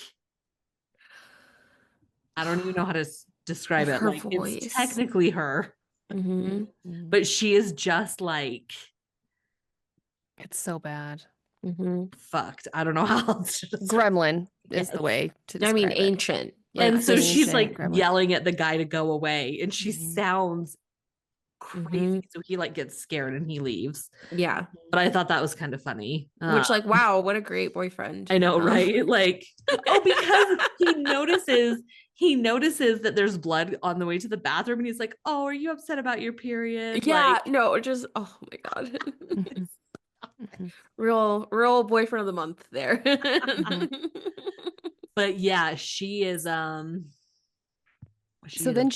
I don't even know how to describe it. Her Like it's voice. technically her, Mm-hmm. Mhm. but she is just like It's so bad. Mm-hmm. fucked. I don't know how else to describe Gremlin it. is Yes. the way to I mean, describe it. ancient. And Like so just. she's Ancient like gremlin. yelling at the guy to go away, and she Mhm. sounds Mm-hmm. crazy. So he like gets scared and he leaves. Yeah. But I thought that was kind of funny. Which, like, wow, what a great boyfriend. I know, right? Like, oh, because he notices that there's blood on the way to the bathroom, and he's like, "Oh, are you upset about your period?" Yeah, Like, no, just oh my God. Mhm. Mhm. Real boyfriend of the month there. Mhm. but yeah, she So is then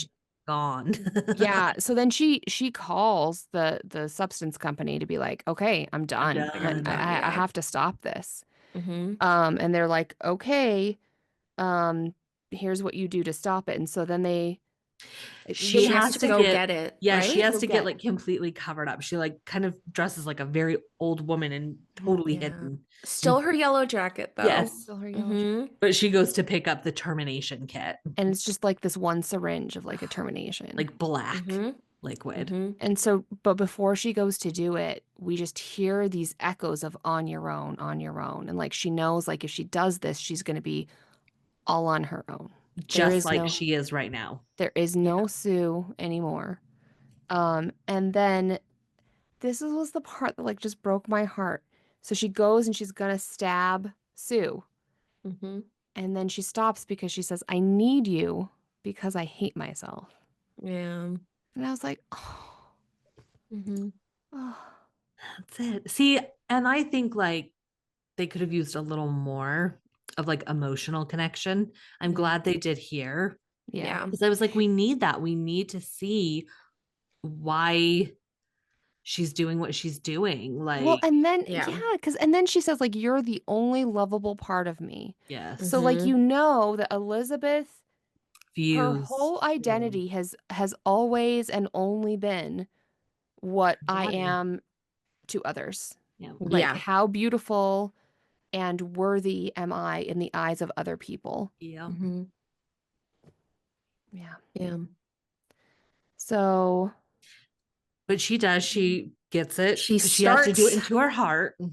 gone. yeah, so then she calls the substance company to be like, okay, I'm I'm done. Like, I'm done. done. I Yeah. have to stop this. Mm-hmm. And they're like, okay, um, here's what you do to stop it. And so then they She She has have has to to to go get, get it, yeah, she right? has go to get get. like completely covered up. She like kind of dresses like a very old woman and totally Yeah. hidden. Still her yellow jacket though. Yes. Fill her yellow Mm-hmm. But she goes to pick up the termination kit, and it's just like this one syringe of like a termination. like black Mm-hmm. liquid. Mm-hmm. And so, but before she goes to do it, we just hear these echoes of on your own, on your own. And like she knows, like if she does this, she's going to be all on her own. Just like she is right now. There is Yeah. no Sue anymore. And then was the part that like just broke my heart. So she goes and she's gonna stab Sue. Mm-hmm. And then she stops because she says, I need you because I hate myself. Yeah. And I was like, oh, Mm-hmm. oh. That's it. See, and I think like they could have used a little more of like emotional connection. I'm Mhm. glad they did here Yeah. Yeah. because I was like, we need that. We need to see why she's doing what she's doing. Well, Like, and then, Yeah. yeah, because, and then she says, like, you're the only lovable part of me. yes, So, like, Mm-hmm. you know that Elizabeth, her views. whole identity has always and only been what I Body. am to others. Yeah. Like, Yeah. how beautiful and worthy am I in the eyes of other people? Yeah. Mm-hmm. Yeah. Yeah. So, But she does. She gets it She because she has to do it starts. into her heart. she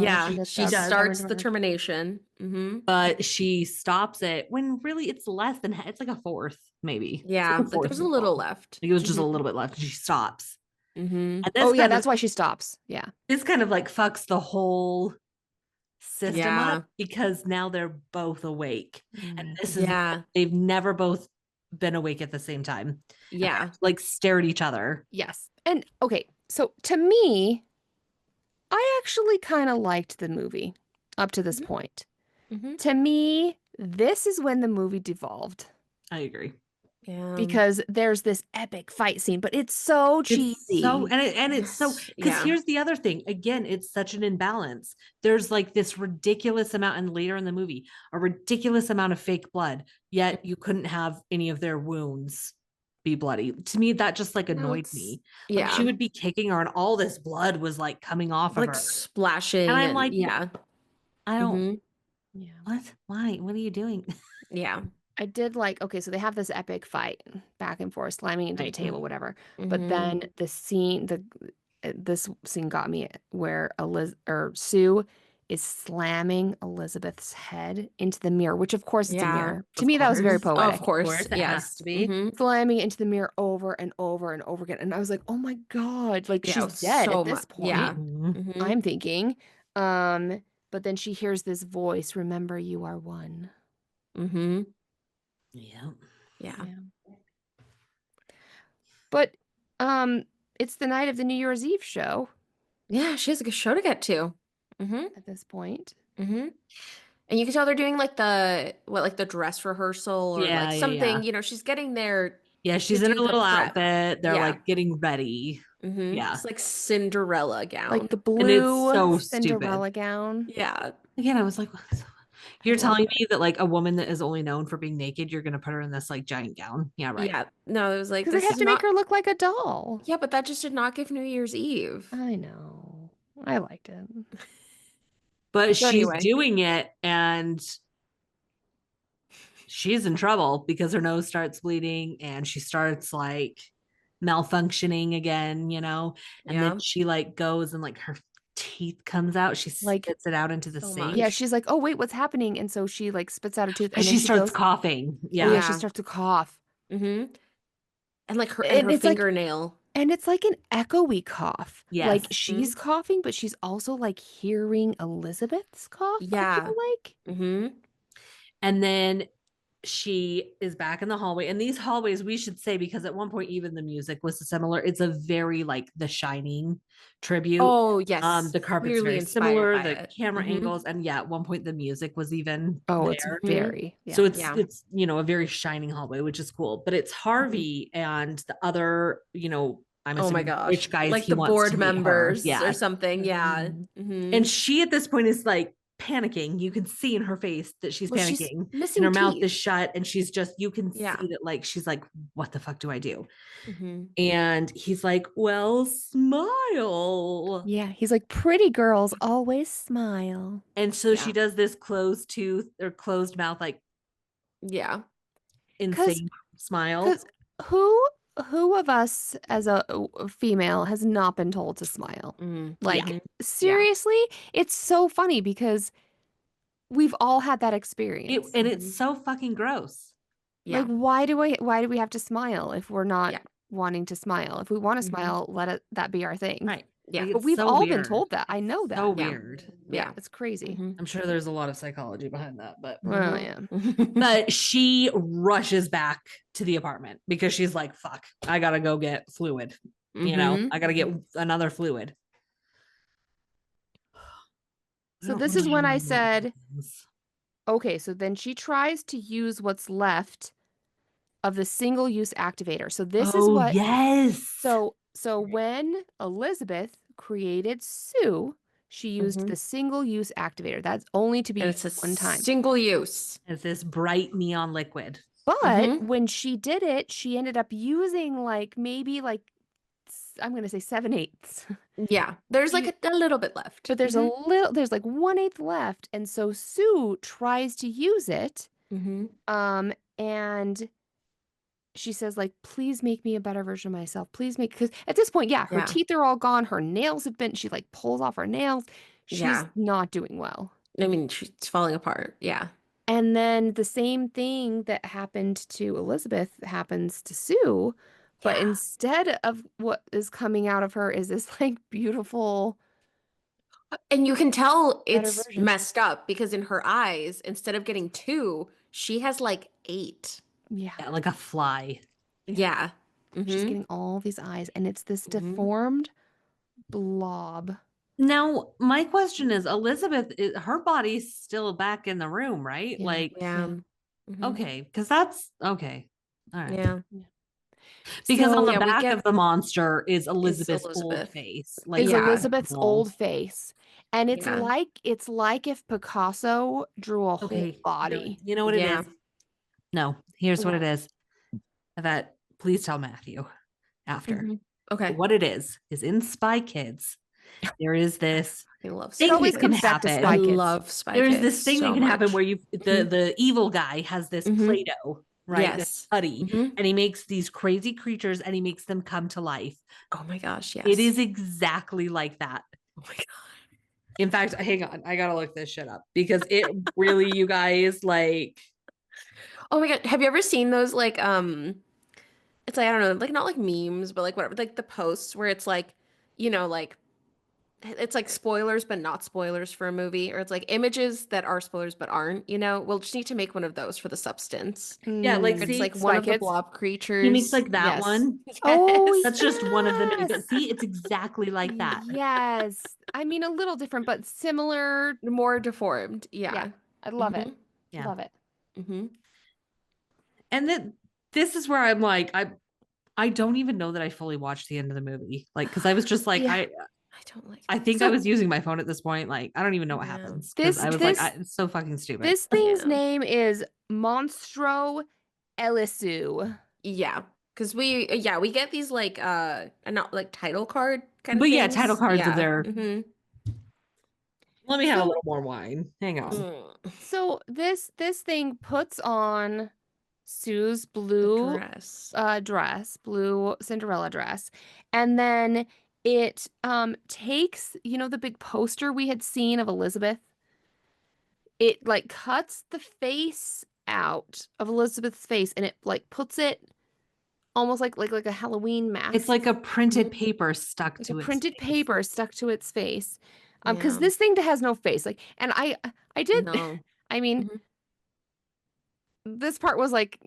Yeah. gets She that does. starts into the her. termination. Mm-hmm. But she stops it when really it's less than it's like a fourth, maybe. It's Yeah. like a Like fourth there was of a a little ball. left. Like it was just a Mhm. little bit left. She stops. Mm-hmm. And Oh, yeah, that's why she stops. Yeah. this kind of like fucks the whole system Yeah. up because now they're both awake. And Mm. this is Yeah. they've never both been awake at the same time. And they Yeah. have to, like stare at each other. Yes. And okay, so to me, I actually kind of liked the movie up to this Mhm. point. Mm-hmm. To me, this is when the movie devolved I agree. Yeah. because there's this epic fight scene, but it's so It's so cheesy. it's so because Yeah. here's the other thing. Again, it's such an imbalance. There's like this ridiculous amount, and later in the movie, a ridiculous amount of fake blood, yet you couldn't have any of their wounds be bloody. To me, that just like annoyed me. Like she Yeah. would be kicking her, and all this blood was like coming off of Like her. And splashing I'm and like, yeah. I don't, Mm-hmm. Yeah. what? Why? What are you doing? Yeah. I did like, okay, so they have this epic fight back and forth, slamming into the Right. table, whatever. But Mm-hmm. then this scene got me where Sue is slamming Elizabeth's head into the mirror, which of course it's a Yeah. mirror. To Of me, that was very course. Of poetic. Of course. course, it has Yes. to be. Mm-hmm. Slamming it into the mirror over and over and over again. And I was like, oh my God, like Yeah. It she's was dead so at this much. Yeah. point, Mhm. Mm-hmm. I'm thinking. But then she hears this voice, remember you are one. Mm-hmm. Yeah. Yeah. Yeah. But um it's the night of the New Year's Eve show Yeah. She has a good show to get to. Mm-hmm. at this point. Mm-hmm. And you can tell they're doing like like the dress rehearsal or Yeah, like yeah, yeah. something, she's getting there Yeah, to she's in do her the little prep. outfit. They're Yeah. like getting ready. Mm-hmm. Yeah. It's like Cinderella Like gown. the And it's blue so stupid. Cinderella gown. Yeah. Again, I was like, I you're love telling it. me that like a woman that is only known for being naked, you're gonna put her in this like giant gown. Yeah, right. Yeah. No, it was like, Because they this have is to make not. her look like a doll. Yeah, but that just did not give New Year's Eve. I know. I liked it. But So she's anyway. doing it and she's in trouble because her nose starts bleeding and she starts like malfunctioning again, and then Yeah. she like goes and like her teeth comes out. She Like, spits it out into the So yeah, sink much. she's like, oh, wait, what's happening? And so she like spits out a tooth because and then she she starts goes, coughing. oh, yeah, Yeah. she Yeah. starts to cough. Mm-hmm. And like her and And her it's like, fingernail. and it's like an echoey cough. Like Yes. Hmm. she's coughing, but she's also like hearing Elizabeth's cough, I Yeah. feel like. Mm-hmm. And then she is back in the hallway. And these hallways, we should say, because at one point even the music was similar. It's a very like The Shining tribute. Oh, yes. The carpet's Clearly very inspired similar, by the it. camera Mm-hmm. angles, and yeah, at one point the music was even Oh, it's there. Mm-hmm. very, So yeah. it's Yeah. it's a very shining hallway, which is cool. But it's Mm-hmm. Harvey and the other, I'm Oh my assuming gosh. rich guys Like he the wants to board meet her. members or Yes. something. Yeah. Mhm. Mm-hmm. And she at this point is like panicking. You can see in her face that she's Well, she's panicking and missing her mouth is teeth. shut. And you can Yeah. see that like she's like, what the fuck do I do? Mm-hmm. And he's like, well, smile. Yeah, he's like, pretty girls always smile. And so she Yeah. does this closed tooth or closed mouth, like Yeah. Cause, insane smile. cause who of us as a female has not been told to smile? Mm-hmm. Yeah. Like, Yeah. seriously? It's so funny because we've all had that experience. And Mm-hmm. it's so fucking gross. Like, Yeah. why do we have to smile if we're not Yeah. wanting to smile? If we want to Mm-hmm. smile, that be our thing. Right. Yeah. Like But it's we've so all been weird. told that. I know So that. Yeah. weird. Yeah, Yeah. it's crazy. Mm-hmm. I'm sure there's a lot of psychology behind that, but Well, yeah. Mm-hmm. but she rushes back to the apartment because she's like, fuck, I gotta go get fluid. Mm-hmm. I gotta get another fluid. I So don't this is when I remember what said, happens. okay, so then she tries to use what's left of the single-use activator. So this is Oh, what yes. so when Elizabeth created Sue, she used Mm-hmm. the single-use activator. That's only to be And used it's a one time. single use. It's this bright neon liquid. But Mm-hmm. when she did it, she ended up using like maybe like I'm gonna say 7/8. Yeah. There's like She- a little bit left. But there's there's like 1/8 left, and so Sue tries to use it, Mm-hmm. and she says like, please make me a better version of myself. Please make, because at this point, yeah, her Yeah. teeth are all gone, her nails have been, she like pulls off her nails. She's Yeah. not doing well. I mean, she's falling apart. Yeah. And then the same thing that happened to Elizabeth happens to Sue, but Yeah. instead of what is coming out of her is this like beautiful And you can tell better it's version. messed up because in her eyes, instead of getting 2, she has like 8. Yeah. Yeah, like a fly. Yeah. She's Mm-hmm. getting all these eyes, and it's this Mhm. deformed blob. Now, my question is, Elizabeth, her body's still back in the room, right? Yeah. Like, Yeah. Mhm. okay, because that's okay. All right. Yeah. Because So on the yeah, we back get of the monster is Elizabeth's old Elizabeth. face. is Yeah. Elizabeth's normal. old face. And it's Yeah. like if Picasso drew a whole Okay. body. You know what it Yeah. is? No, here's what it What? is. That please tell Matthew after. Mhm. Okay. What it is in Spy Kids, there is this I love It thing always that can comes back to happen. I Spy Kids. love Spy There is Kids this thing that so can happen much. where the evil guy has this Mhm. Play-Doh, right? This Yes. putty, Mhm. and he makes these crazy creatures and he makes them come to life. Oh my gosh, yes. It is exactly like that. Oh my god. In fact, hang on, I gotta look this shit up because it really, you guys, like, Oh my god, have you ever seen those like it's like I don't know, like not like memes, but like whatever, like the posts where it's like, like it's like spoilers but not spoilers for a movie, or it's like images that are spoilers but aren't, We'll just need to make one of those for the substance. yeah, like, It's see, like one Spy of the Kids. blob he makes creatures. like that Yes. one. Oh, Yes. That's just one of the many, but yes. see, it's exactly like that. Yes. I mean, a little different, but similar. More deformed. Yeah. Yeah. I love it. Yeah. Love it. Mm-hmm. And then this is where I'm like, I don't even know that I fully watched the end of the movie. Like, because I was just like, Yeah. I don't like I it. think I So was using my phone at this point. Like, I don't even know what Yeah. happens because I was like, it's so fucking stupid. This thing's Yeah. name is Monstro Elisu. Yeah. Because we get these like not like title card kind of But yeah, things. title cards of Yeah. their. Mm-hmm. Let me have a So, little more wine. Hang on. so this thing puts on Sue's The blue dress. dress, blue Cinderella dress, and then it takes, the big poster we had seen of Elizabeth. It like cuts the face out of Elizabeth's face and it like puts it almost like a Halloween mask. It's like a printed Mhm. paper stuck like to a its printed face. paper stuck to its face. Because Yeah. this thing has no face. Like, and I did, No. I mean, Mhm. this part was like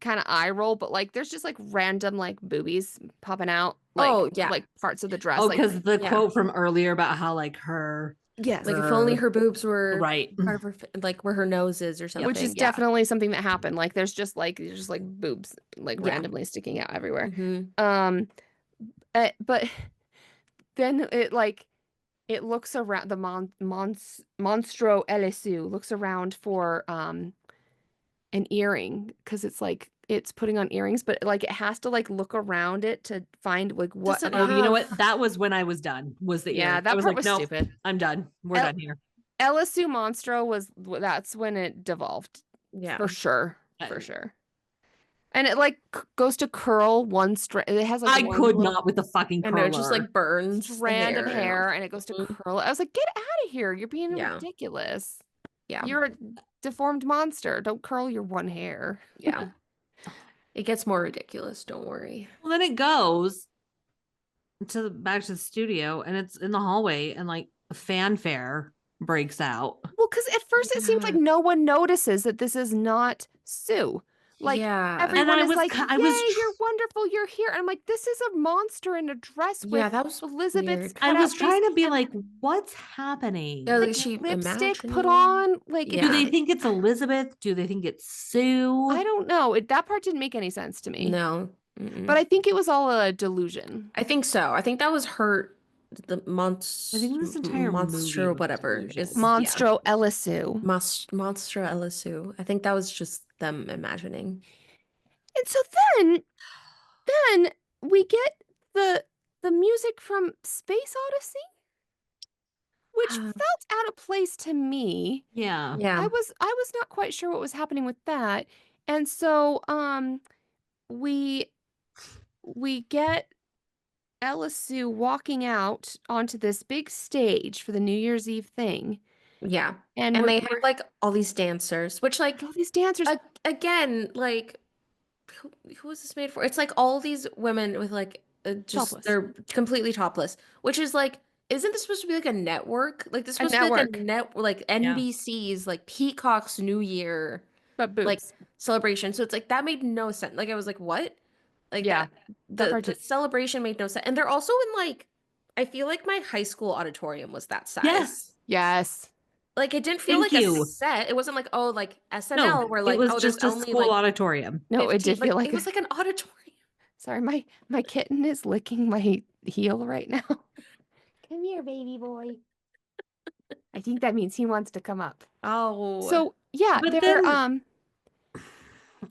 kind of eye roll, but like there's just like random like boobies popping out, Oh, yeah. like parts of the dress. Oh, Like, because the Yeah. quote from earlier about how like her yes, Like if only her boobs were right. part of her, like where her nose is or something. which is Yeah. definitely something that happened. Like there's just like boobs like Yeah. randomly sticking out everywhere. Mm-hmm. But then it looks around the Monstro Elisu looks around for an earring because it's like it's putting on earrings, but like it has to like look around it to find like what Doesn't Oh, you know have. what? That was when I was done. Was the yeah, earring? I that was part like, was nope, stupid. I'm done. We're done here. Elisu Monstro that's when it devolved Yeah. for sure, for Uh, sure. And it like goes to curl one strand. It has like I one could little not with the fucking I know, it just curler. like burns the strand of hair and all. hair and it goes to Mhm. curl. I was like, get out of here. You're being Yeah. ridiculous. Yeah. You're a deformed monster. Don't curl your one hair. Yeah. It gets more ridiculous, don't worry. Well, then it goes back to the studio and it's in the hallway and like fanfare breaks out. Well, because at first it seems like Yeah. no one notices that this is not Sue. Like Yeah. And everyone I is was like, I was "Yay, you're wonderful, you're here." And I'm like, "This is a monster in a dress Yeah, with that was Elizabeth's weird. I cutout was face trying to be and like, what's happening? Yeah, like, like is she lipstick put imagining? on." Like, Do Yeah. they think it's Elizabeth? Do they think it's Sue? I don't know. That part didn't make any sense to me. No. But Mm-mm. I think it was all a delusion. I think so. I think that was her, the I think this entire movie monster, was a whatever delusion. is, yeah. Monstro Elisu. Monster Elisu. I think that was just them imagining. And so then we get the music from Space Odyssey, which felt out of place to me. Yeah. Yeah. I was not quite sure what was happening with that. And so we get Elisu walking out onto this big stage for the New Year's Eve thing. Yeah. And And we're, they have like all these dancers, which like all these dancers. again, like who is this made for? It's like all these women with like just Topless. they're completely topless, which is like, isn't this supposed to be like a network? Like this A supposed to be like a network. like Yeah. NBC's like Peacock's New Year But boobs. like celebration. So it's like that made no sense. Like I was like, what? Like Yeah, that the part the did- celebration made no sense. And they're also in like, I feel like my high school auditorium was that size. Yes. Yes. Like it didn't feel Thank like a you. set. It wasn't like, oh, like SNL No, where it like, was oh, there's just a only school like auditorium. No, it 15. did feel like it was like an auditorium. Sorry, my kitten is licking my heel right now. Come here, baby boy. I think that means he wants to come up. Oh, So yeah, But they're then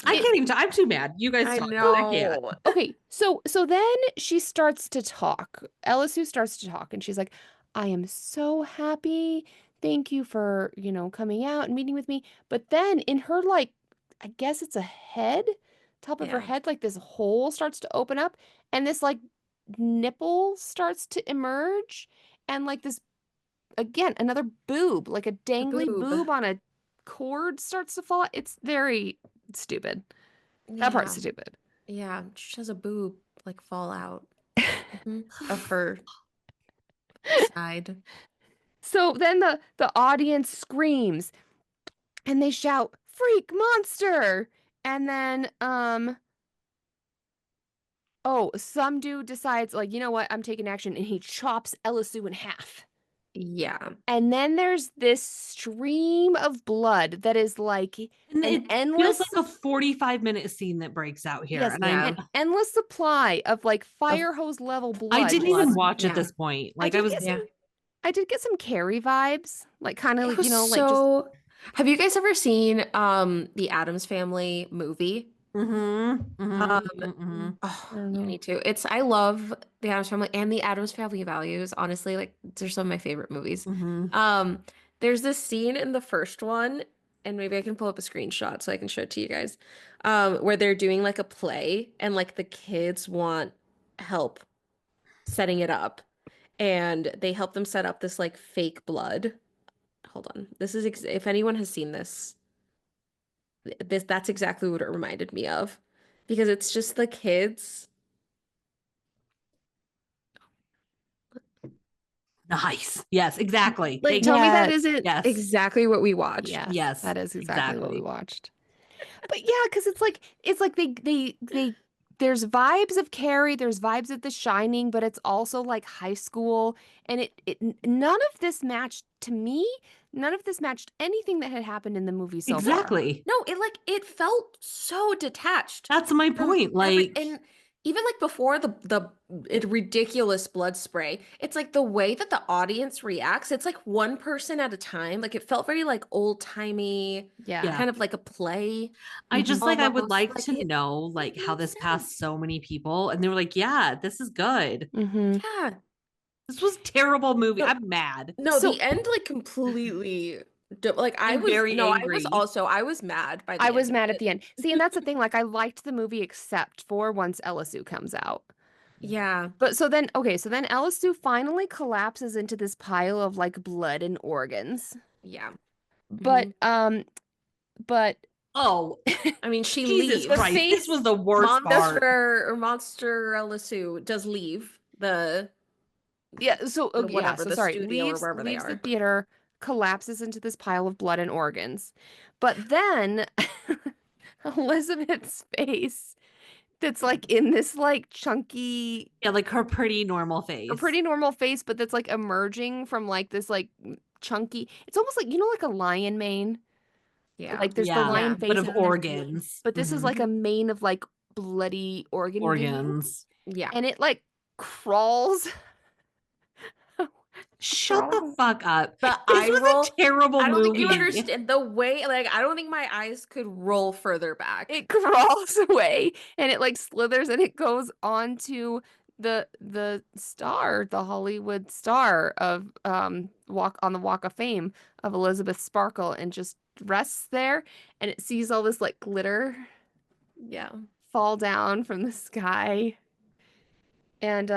I can't even. I'm too mad. You guys I talk. I can't. know. Okay, so then she starts to talk. Sue starts to talk and she's like, "I am so happy. Thank you for, coming out and meeting with me." But then in her like I guess it's a head, top of her Yeah. head, like this hole starts to open up and this like nipple starts to emerge and like this again, another boob, like a A dangly boob. boob on a cord starts to fall. It's very stupid. That part's Yeah. stupid. Yeah. She has a boob like fall out of her side. So then the audience screams and they shout, "Freak monster!" And then oh, some dude decides like, "You know what? I'm taking action," and he chops Sue in half. Yeah. And then there's this stream of blood that is like And an it feels endless, like a 45-minute scene that breaks out here. yes, And Yeah. an endless supply of like of, fire hose level I blood didn't just even Blood. watch at Yeah. this point. I Like I did was, get Yeah. some I did get some Carrie vibes, like kind of It like, was like just so. Have you guys ever seen the Addams Family movie? Um, I oh, don't you know. need to. I love the Addams Family and the Addams Family Values. Honestly, like they're some of my favorite movies. Um, there's this scene in the first one, and maybe I can pull up a screenshot so I can show it to you guys. Where they're doing like a play and like the kids want help setting it up, and they help them set up this like fake blood. Hold on. This is ex if anyone has seen this, that's exactly what it reminded me of because it's just the kids. Nice. Yes, exactly. Like, Thank tell me that Yeah, isn't yes. exactly what we watched. yes, Yes, that is exactly what we exactly. watched. But yeah, because it's like they there's vibes of Carrie, there's vibes of The Shining, but it's also like high school, and none of this matched to me. None of this matched anything that had happened in the movie so far. Exactly. No, it felt so detached That's my from point. Like, and even like before the ridiculous blood spray, it's like the way that the audience reacts, it's like one person at a time. Like it felt very like old-timey, Yeah. yeah. kind of like a play I just like I would almost. like Like to know it like how made this passed sense. so many people and they were like, yeah, this is good. Mm-hmm. Yeah. This was terrible movie. No, I'm mad. no, So the end like completely like I I'm was very no, I was angry. also I was mad by I the end was of mad at it. the end. See, and that's the thing. Like, I liked the movie except for once Sue comes out. Yeah. But so then, okay, so then Sue finally collapses into this pile of like blood and organs. Yeah. But Mhm. but Oh, I mean, she Jesus the leaves. Christ. This was face the worst part. Monster Sue does leave the Yeah, so okay, yeah, whatever, so the sorry, studio or leaves wherever they leaves the are. theater, collapses into this pile of blood and organs. But then Elizabeth's face that's like in this like chunky, Yeah, like her pretty normal a face. pretty normal face, but that's like emerging from like this like chunky. It's almost like like a lion mane. Yeah. Like there's the Yeah, lion Yeah. but face of and then there's the mane. organs. But this is Mhm. like Mhm. a mane of like bloody organ goo. Organs. Yeah. And it like crawls Shut the crawls. fuck up. The This eye was roll. a terrible I don't think you movie. understand the way, like, I don't think my eyes could roll further back. It crawls away and it like slithers and it goes onto the star, the Hollywood star of Walk on the Walk of Fame of Elizabeth Sparkle and just rests there and it sees all this like glitter Yeah. fall down from the sky and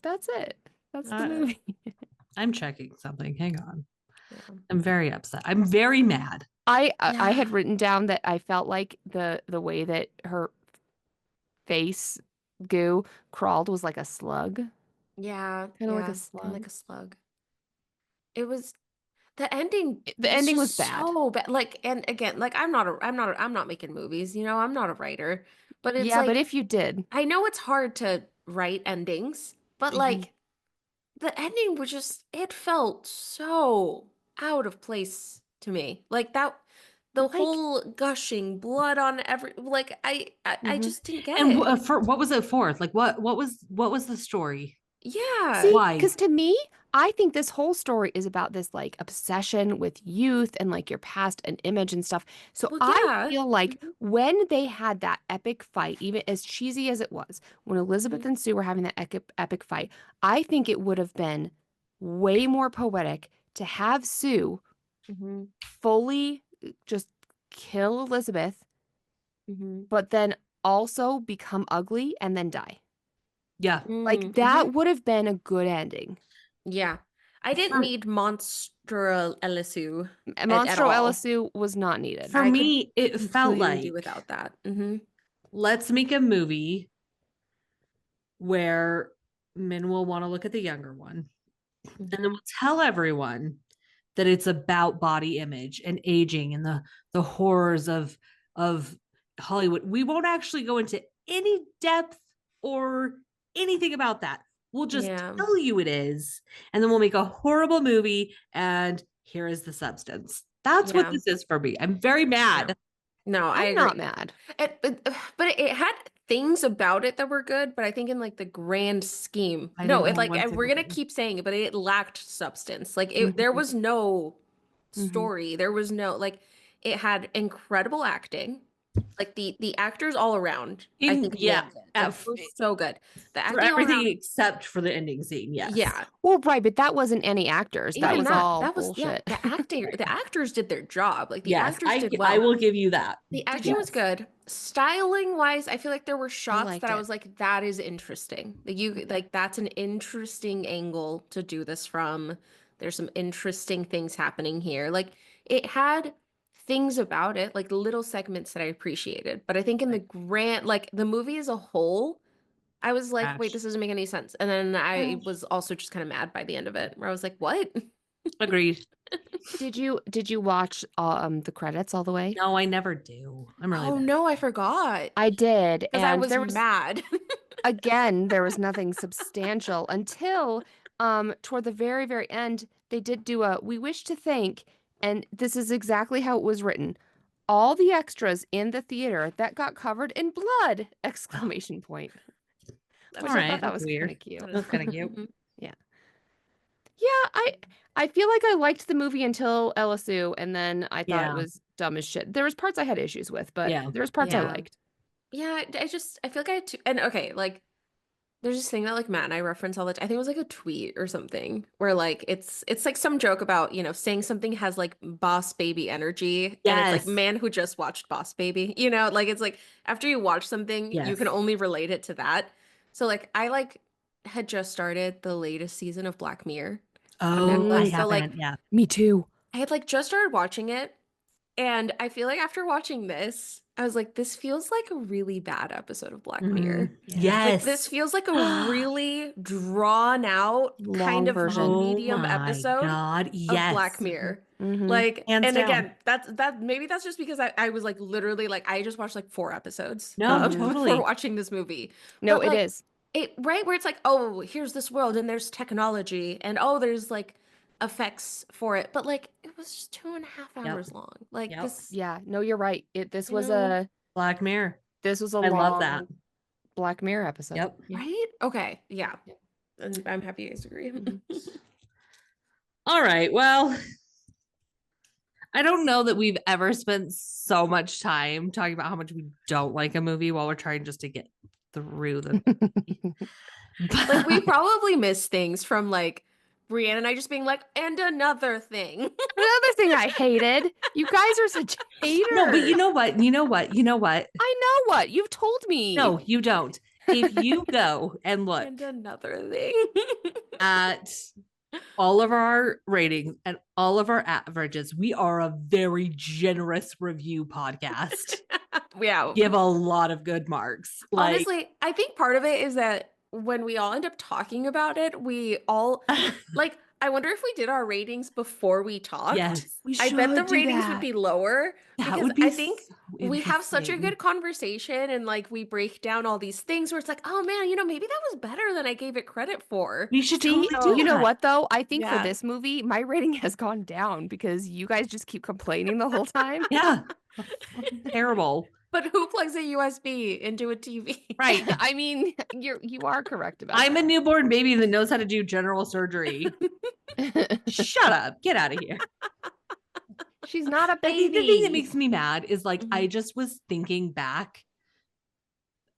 that's it. That's the Uh, movie. I'm checking something. Hang on. Yeah. I'm very upset. I'm very mad. I Yeah. had written down that I felt like the way that her face goo crawled was like a slug, Yeah. kind of like a Yeah. Kind of slug. like a slug. It was the ending The was ending just was bad. so bad. Like, and again, like I'm not making movies, I'm not a writer. But it's Yeah, but like if you did, I know it's hard to write endings, but Mhm. like the ending was just it felt so out of place to me. Like that the like, whole gushing blood on every like I hmm just didn't get And it. for what was it for? Like what was the story? Yeah. See, Why? because to me, I think this whole story is about this like obsession with youth and like your past and image and stuff. So Well, I yeah. feel like Mhm, when they had that epic fight, even as cheesy as it was, when Elizabeth mhm, and Sue were having that epic fight, I think it would have been way more poetic to have Sue mhm, fully just kill Elizabeth, mhm, but then also become ugly and then die. Yeah. Like mhm. that would have been a good ending. Yeah. I didn't For, need Monstral Elisu at Monstro all. Elisu was not needed. for I could me, it felt completely do like without that. let's make a movie where men will want to look at the younger one. And then we'll tell everyone that it's about body image and aging and the horrors of Hollywood. We won't actually go into any depth or anything about that. We'll just Yeah. tell you it is, and then we'll make a horrible movie. And here is the substance. That's what Yeah. this is for me. I'm very Yeah. mad. No, I I'm not agree. mad. But it had things about it that were good, but I think in like the grand scheme, I no, didn't it hear like one we're single gonna thing. keep saying it, but it lacked substance. Like there Mhm, was no mhm. story. There was no like it had incredible acting. Like the actors all around, I think Yeah, nailed it. Like they were so good. The for acting all everything around, except for the ending scene. Yes. yeah. Well, right, but that wasn't any actors. That Even was Right. that, all that was yeah, bullshit. the actors did their job. Like the Yes, actors did I well. will give you that. The Did acting you? was Yes. good. Styling wise, I feel like there were I shots liked that I it. was like, that is interesting. Like that's an interesting angle to do this from. There's some interesting things happening here. Like it had things about it, like little segments that I appreciated. But I think in the Right. grand, like the movie as a whole, I was like, wait, Trash. this doesn't make any sense. And then I Trash. was also just kind of mad by the end of it, where I was like, what? Agreed. Did you watch the credits all the way? No, I never do. I'm really Oh bad. no, I forgot. I did, Because I and was there was mad. again, there was nothing substantial until toward the very, very end, they did do a we wish to thank, and this is exactly how it was written. All the extras in the theater that got covered in blood! Oh, Exclamation point. all Which I right, thought that that's was kind weird. of cute. That is That's kind of fun. cute. Yeah. Yeah, I feel like I liked the movie until LSU, and then I thought it Yeah, was dumb as shit. There was parts I had issues with, but yeah. there was parts I Yeah. liked. Yeah, I feel like I had to, and okay, like there's this thing that like Matt and I reference all the time. I think it was like a tweet or something where like it's like some joke about, saying something has like boss baby energy and it's like Yes, man who just watched Boss Baby. Like it's like after you watch something, you can yes. only relate it to that. So like I like had just started the latest season of Black Mirror on Oh, I Netflix. Mm, So like haven't. Yeah. me too. I had like just started watching it. And I feel like after watching this, I was like, this feels like a really bad episode of Black Mirror. Yeah. Like this Yes. feels like a really drawn out kind Long of version. Oh medium my episode God. of Black Yes. Mirror. Mm-hmm. Like, Hands and down. again, that maybe that's just because I was like literally like I just watched like 4 episodes No, before totally. watching this movie. No, But it like is. it right where it's like, oh, here's this world and there's technology and oh, there's like effects for it. But like it was just 2.5 hours Yep. long. Like Yep. this, Yeah, no, you're right. you know. Black Mirror. This was a I love that. long Black Mirror episode. Yep. Yeah. Right? Okay. Yeah. Yeah. And I'm happy you guys agree. Mhm. All right. Well, I don't know that we've ever spent so much time talking about how much we don't like a movie while we're trying just to get through the Like we probably miss things from like Brianna and I just being like, and another thing. Another thing I hated. You guys are such No, but you haters. know what? You know what? You know what? I know what you've told me. No, you don't. If you go and look And another thing. at all of our ratings and all of our averages, we are a very generous review podcast. Yeah. Give a lot of good marks. Like, Honestly, I think part of it is that when we all end up talking about it, we all like, I wonder if we did our ratings before we talked. yes, We I bet the should do ratings would that. be lower that because would be I so think we have such a interesting. good conversation and like we break down all these things where it's like, oh man, maybe that was better than I gave it credit for. We should See, totally do you know that. what though? I think for Yeah. this movie, my rating has gone down because you guys just keep complaining the whole time. Yeah. Terrible. But who plugs a USB into a TV? Right. I mean, you are correct about I'm a that. newborn baby that knows how to do general surgery. Shut up. Get out of here. She's not a I think the thing that baby. makes me mad is like, I Mhm. just was thinking back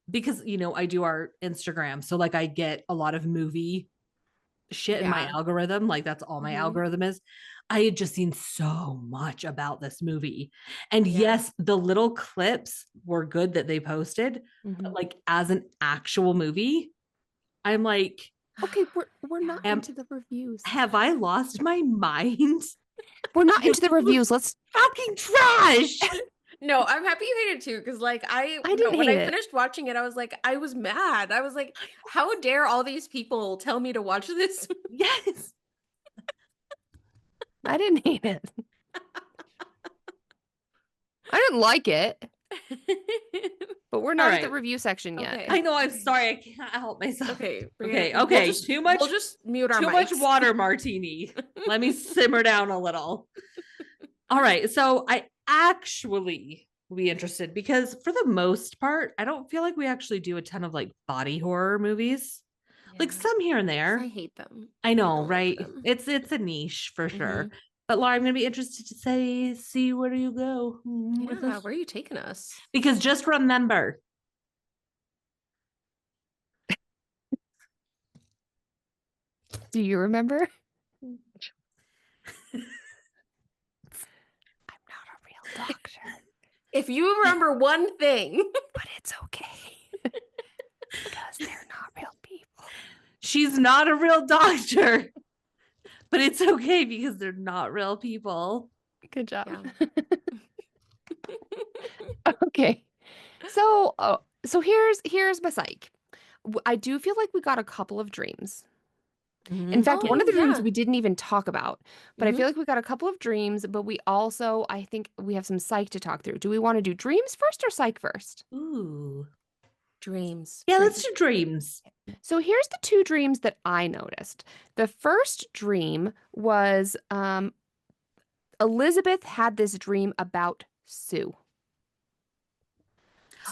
because, I do our Instagram. So, like, I get a lot of movie shit in my Yeah. algorithm. Like, that's all my Mhm. algorithm is. I had just seen so much about this movie. And Yeah. yes, the little clips were good that they posted, but Mhm. like, as an actual movie, I'm like, Okay, we're not am, into the reviews. have I lost my mind? We're not into the This was reviews. Let's. fucking trash. No, I'm happy you hate it too, because like I no, didn't when hate I it. finished watching it, I was like, I was mad. I was like, how dare all these people tell me to watch this? Yes. I didn't hate it. I didn't like it, but we're All not at the right. review section yet. Okay. I know. I'm sorry. I can't help myself. Okay, Okay. Brianna, Okay. we'll just mute our Too much mics. water martini. Let me simmer down a little. All right. So I actually will be interested because for the most part, I don't feel like we actually do a ton of like body horror movies. Like Yeah, some here and 'cause there. I hate them. I I know, don't like right? them. It's a niche for sure. Mhm. But Laura, I'm gonna be interested to see where do you go with Yeah, this? where are you taking us? Because just remember, Do you remember? Mm. I'm not a real doctor, If you remember one thing, but it's okay because they're not real people. she's not a real doctor. But it's okay because they're not real people. Good job. yeah. Okay. So here's my psych. I do feel like we got a couple of dreams. In Mhm. fact, one of Oh the dreams yeah. we didn't even talk about, but I Mhm. feel like we got a couple of dreams, but we also, I think we have some psych to talk through. Do we want to do dreams first or psych first? Ooh. Dreams. Yeah, let's do dreams. So here's the two dreams that I noticed. The first dream was Elizabeth had this dream about Sue.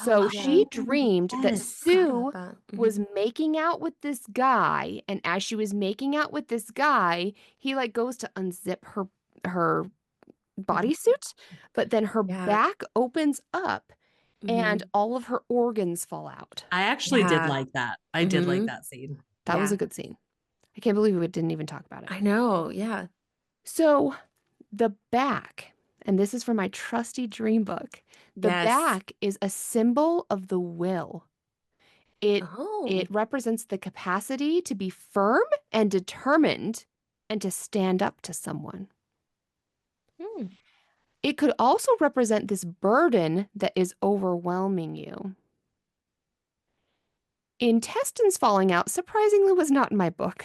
So she Yeah. dreamed that Yes. Forgot about Sue that. was making out with this guy, and as she was making out with this guy, he like goes to unzip her bodysuit, but then her Yeah. back opens up and Mhm. all of her organs fall out. I actually did Yeah. like that. I did like Mhm. that scene. That was Yeah. a good scene. I can't believe we didn't even talk about it. I know. Yeah. So the back, and this is from my trusty dream book, the Yes. back is a symbol of the will. It Oh. it represents the capacity to be firm and determined and to stand up to someone. Hmm. It could also represent this burden that is overwhelming you. Intestines falling out surprisingly was not in my book.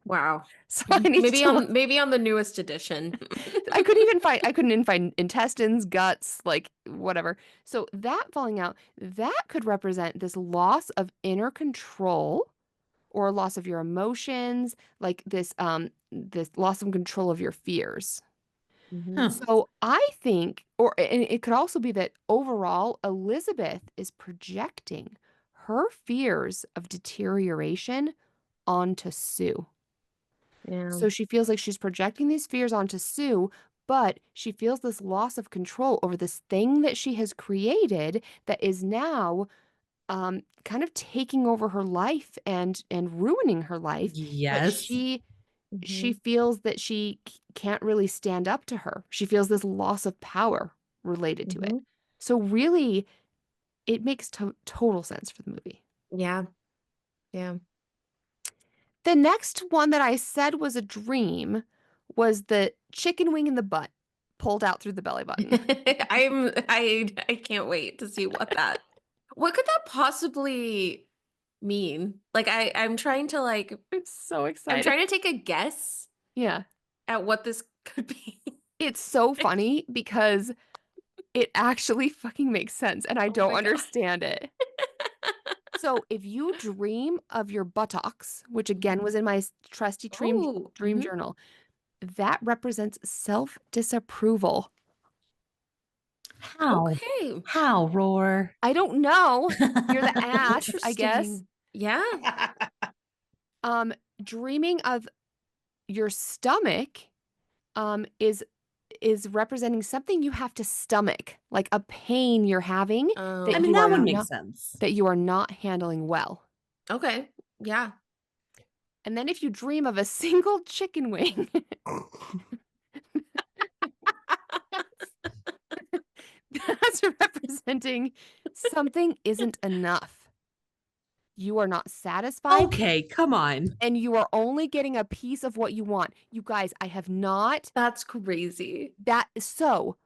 Wow. So I needed to look. Maybe on the newest edition. I couldn't even find intestines, guts, like whatever. So that falling out, that could represent this loss of inner control or a loss of your emotions, like this loss of control of your fears. Mhm. Huh. So I think, and it could also be that overall, Elizabeth is projecting her fears of deterioration onto Sue. Yeah. So she feels like she's projecting these fears onto Sue, but she feels this loss of control over this thing that she has created that is now kind of taking over her life and ruining her life. But Yes. she Mhm. feels that she can't really stand up to her. She feels this loss of power related to it. Mhm. So really, it makes total sense for the movie. Yeah. Yeah. The next one that I said was a dream was the chicken wing in the butt pulled out through the belly button. I can't wait to see what could that possibly mean? Like I'm trying to I'm so I'm excited. trying to take a guess Yeah. at what this could be. It's so funny because it actually fucking makes sense and I Oh don't my God. understand it. So if you dream of your buttocks, which again was in my trusty Oh, dream journal, that represents self-disapproval. How? Okay. How, Roar? I don't know. You're the ass, I guess. Interesting. Yeah. Dreaming of your stomach is representing something you have to stomach, like a pain you're having Oh, I that mean, you that are would yeah. make not sense. that you are not handling well. Okay. Yeah. And then if you dream of a single chicken wing, that's representing something isn't enough. You are not satisfied Okay, come on. and you are only getting a piece of what you want. You guys, I have not. That's crazy. That is so.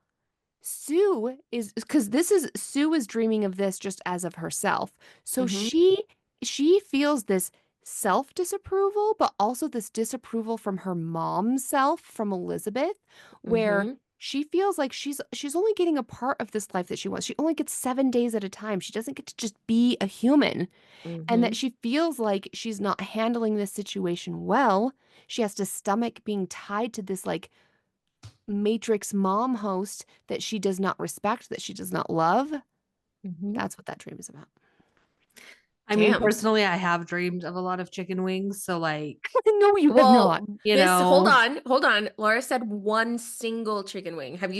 Sue is because Sue is dreaming of this just as of herself. So Mm-hmm. she feels this self disapproval, but also this disapproval from her mom's self, from Elizabeth, where Mm-hmm. she feels like she's only getting a part of this life that she wants. She only gets 7 days at a time. She doesn't get to just be a human. And Mm-hmm. that she feels like she's not handling this situation well. She has to stomach being tied to this like Matrix mom host that she does not respect, that she does not love. Mm-hmm. That's what that dream is about. I mean, Damn. personally, I have dreamed of a lot of chicken wings. So, like, No, you have not. Well, you this hold know. on. Laura said one single chicken wing. Have Oh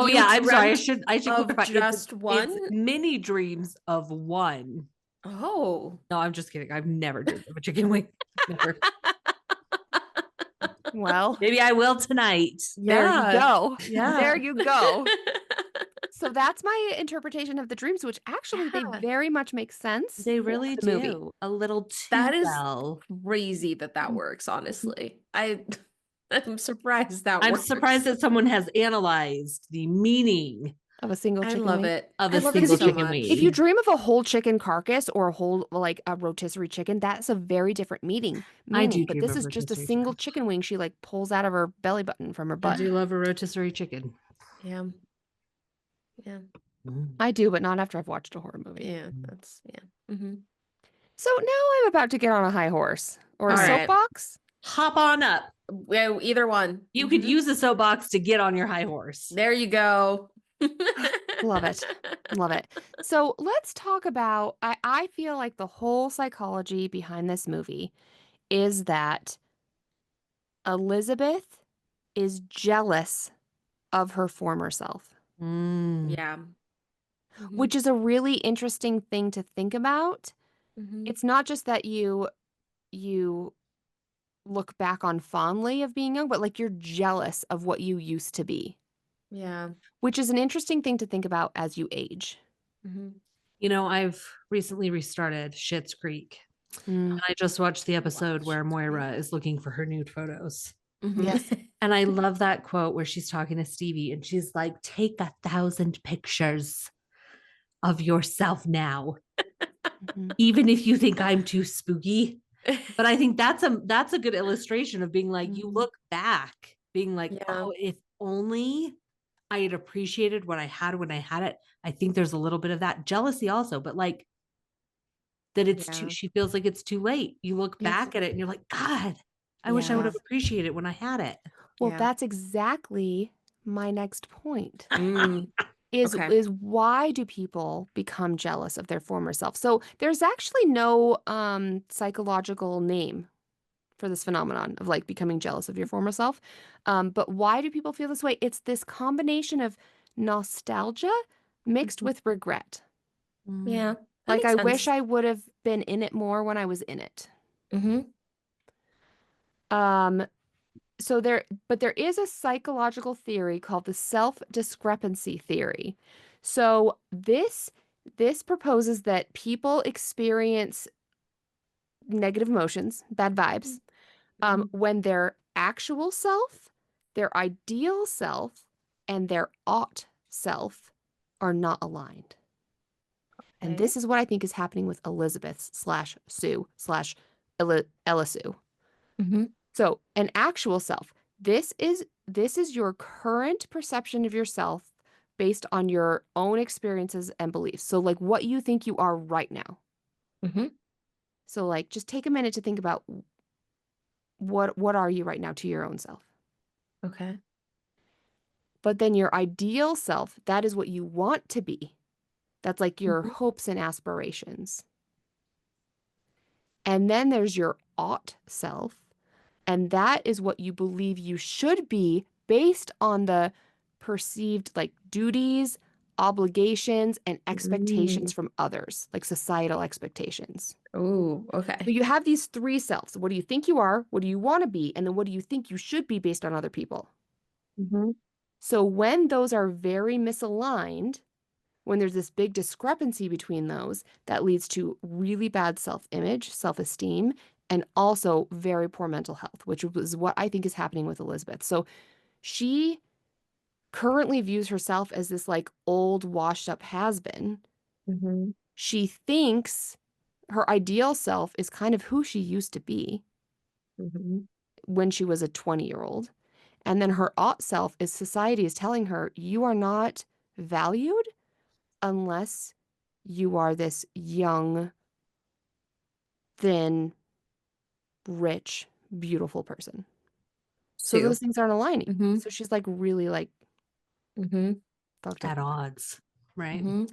you yeah, I'm sorry. dreamt I should of clarify. just It's one? mini dreams of one. Oh. No, I'm just kidding. I've never dreamed of a chicken wing. Never. Well, Maybe I will tonight. there you Yeah. go. Yeah. There you go. So that's my interpretation of the dreams, which actually they Yeah. very much make sense They for really the movie. do. A little too That is well. crazy that works, honestly. I'm surprised that I'm works. surprised that someone has analyzed the meaning Of a single I chicken love wing. it. of I a love it single Because so chicken if you wing. much. dream of a whole chicken carcass or a whole like a rotisserie chicken, that's a very different I meaning. do But dream this of is just a rotisserie single chicken. chicken wing she like pulls out of her belly button from her I butt. do love a rotisserie chicken. Yeah. Yeah. Mm. I do, but not after I've watched a horror movie. Yeah. That's yeah. Mm-hmm. So now I'm about to get on a high horse or a All right. soapbox. Hop on up. Well, either one. You could Mhm. use a soapbox to get on your high horse. There you go. Love it. Love it. So let's talk about I feel like the whole psychology behind this movie is that Elizabeth is jealous of her former self, Mm. Yeah. Mhm. which is a really interesting thing to think about. Mhm. It's not just that you look back on fondly of being young, but like you're jealous of what you used to be, Yeah. which is an interesting thing to think about as you age. Mhm. You know, I've recently restarted Schitt's Creek. Mm, I just watched the episode where Schitt's Creek. Moira is looking for her nude photos. Mhm. yes. And I love that quote where she's talking to Stevie and she's like, take 1,000 pictures of yourself now, Mhm. even if you think I'm too spooky. But I think that's a good illustration of being like, you Mhm. look back, being like, Yeah. oh, if only I had appreciated what I had when I had it. I think there's a little bit of that jealousy also, but like that it's too, Yeah. she feels like it's too late. You look Yes. back at it and you're like, God, I wish I would Yeah. have appreciated it when I had it. Well, Yeah. that's exactly my next point. Mm. Is Okay. is why do people become jealous of their former self? So there's actually no psychological name for this phenomenon of like becoming jealous of your former self. But why do people feel this way? It's this combination of nostalgia mixed Mhm. with regret. Mm. Yeah. That Like makes I wish sense. I would have been in it more when I was in it. Mhm. Um, but there is a psychological theory called the self-discrepancy theory. So this proposes that people experience negative emotions, bad vibes, Mhm. when their actual self, their ideal self, and their ought self are not aligned. And Okay. this is what I think is happening with Elizabeth slash Sue slash Ella Sue. Mhm. So, an actual self. This is your current perception of yourself based on your own experiences and beliefs. So, like what you think you are right now. Mhm. So, like just take a minute to think about what are you right now to your own self. Okay. But then your ideal self, that is what you want to be. That's like your Mhm. hopes and aspirations. And then there's your ought self. And that is what you believe you should be based on the perceived like duties, obligations, and expectations from others, like societal expectations. Oh, So okay. you have these three selves. What do you think you are? What do you want to be? And then what do you think you should be based on other people? Mm-hmm. So when those are very misaligned, when there's this big discrepancy between those, that leads to really bad self-image, self-esteem, and also very poor mental health, which is what I think is happening with Elizabeth. So she currently views herself as this like old, washed up has-been. Mm-hmm. She thinks her ideal self is kind of who she used to be Mm-hmm. when she was a 20-year-old. And then her ought self is society is telling her, you are not valued unless you are this young, thin, rich, beautiful person. So Sue. those things aren't aligning. Mm-hmm. So she's like really like Mm-hmm. fucked up. At odds, right? Mm-hmm.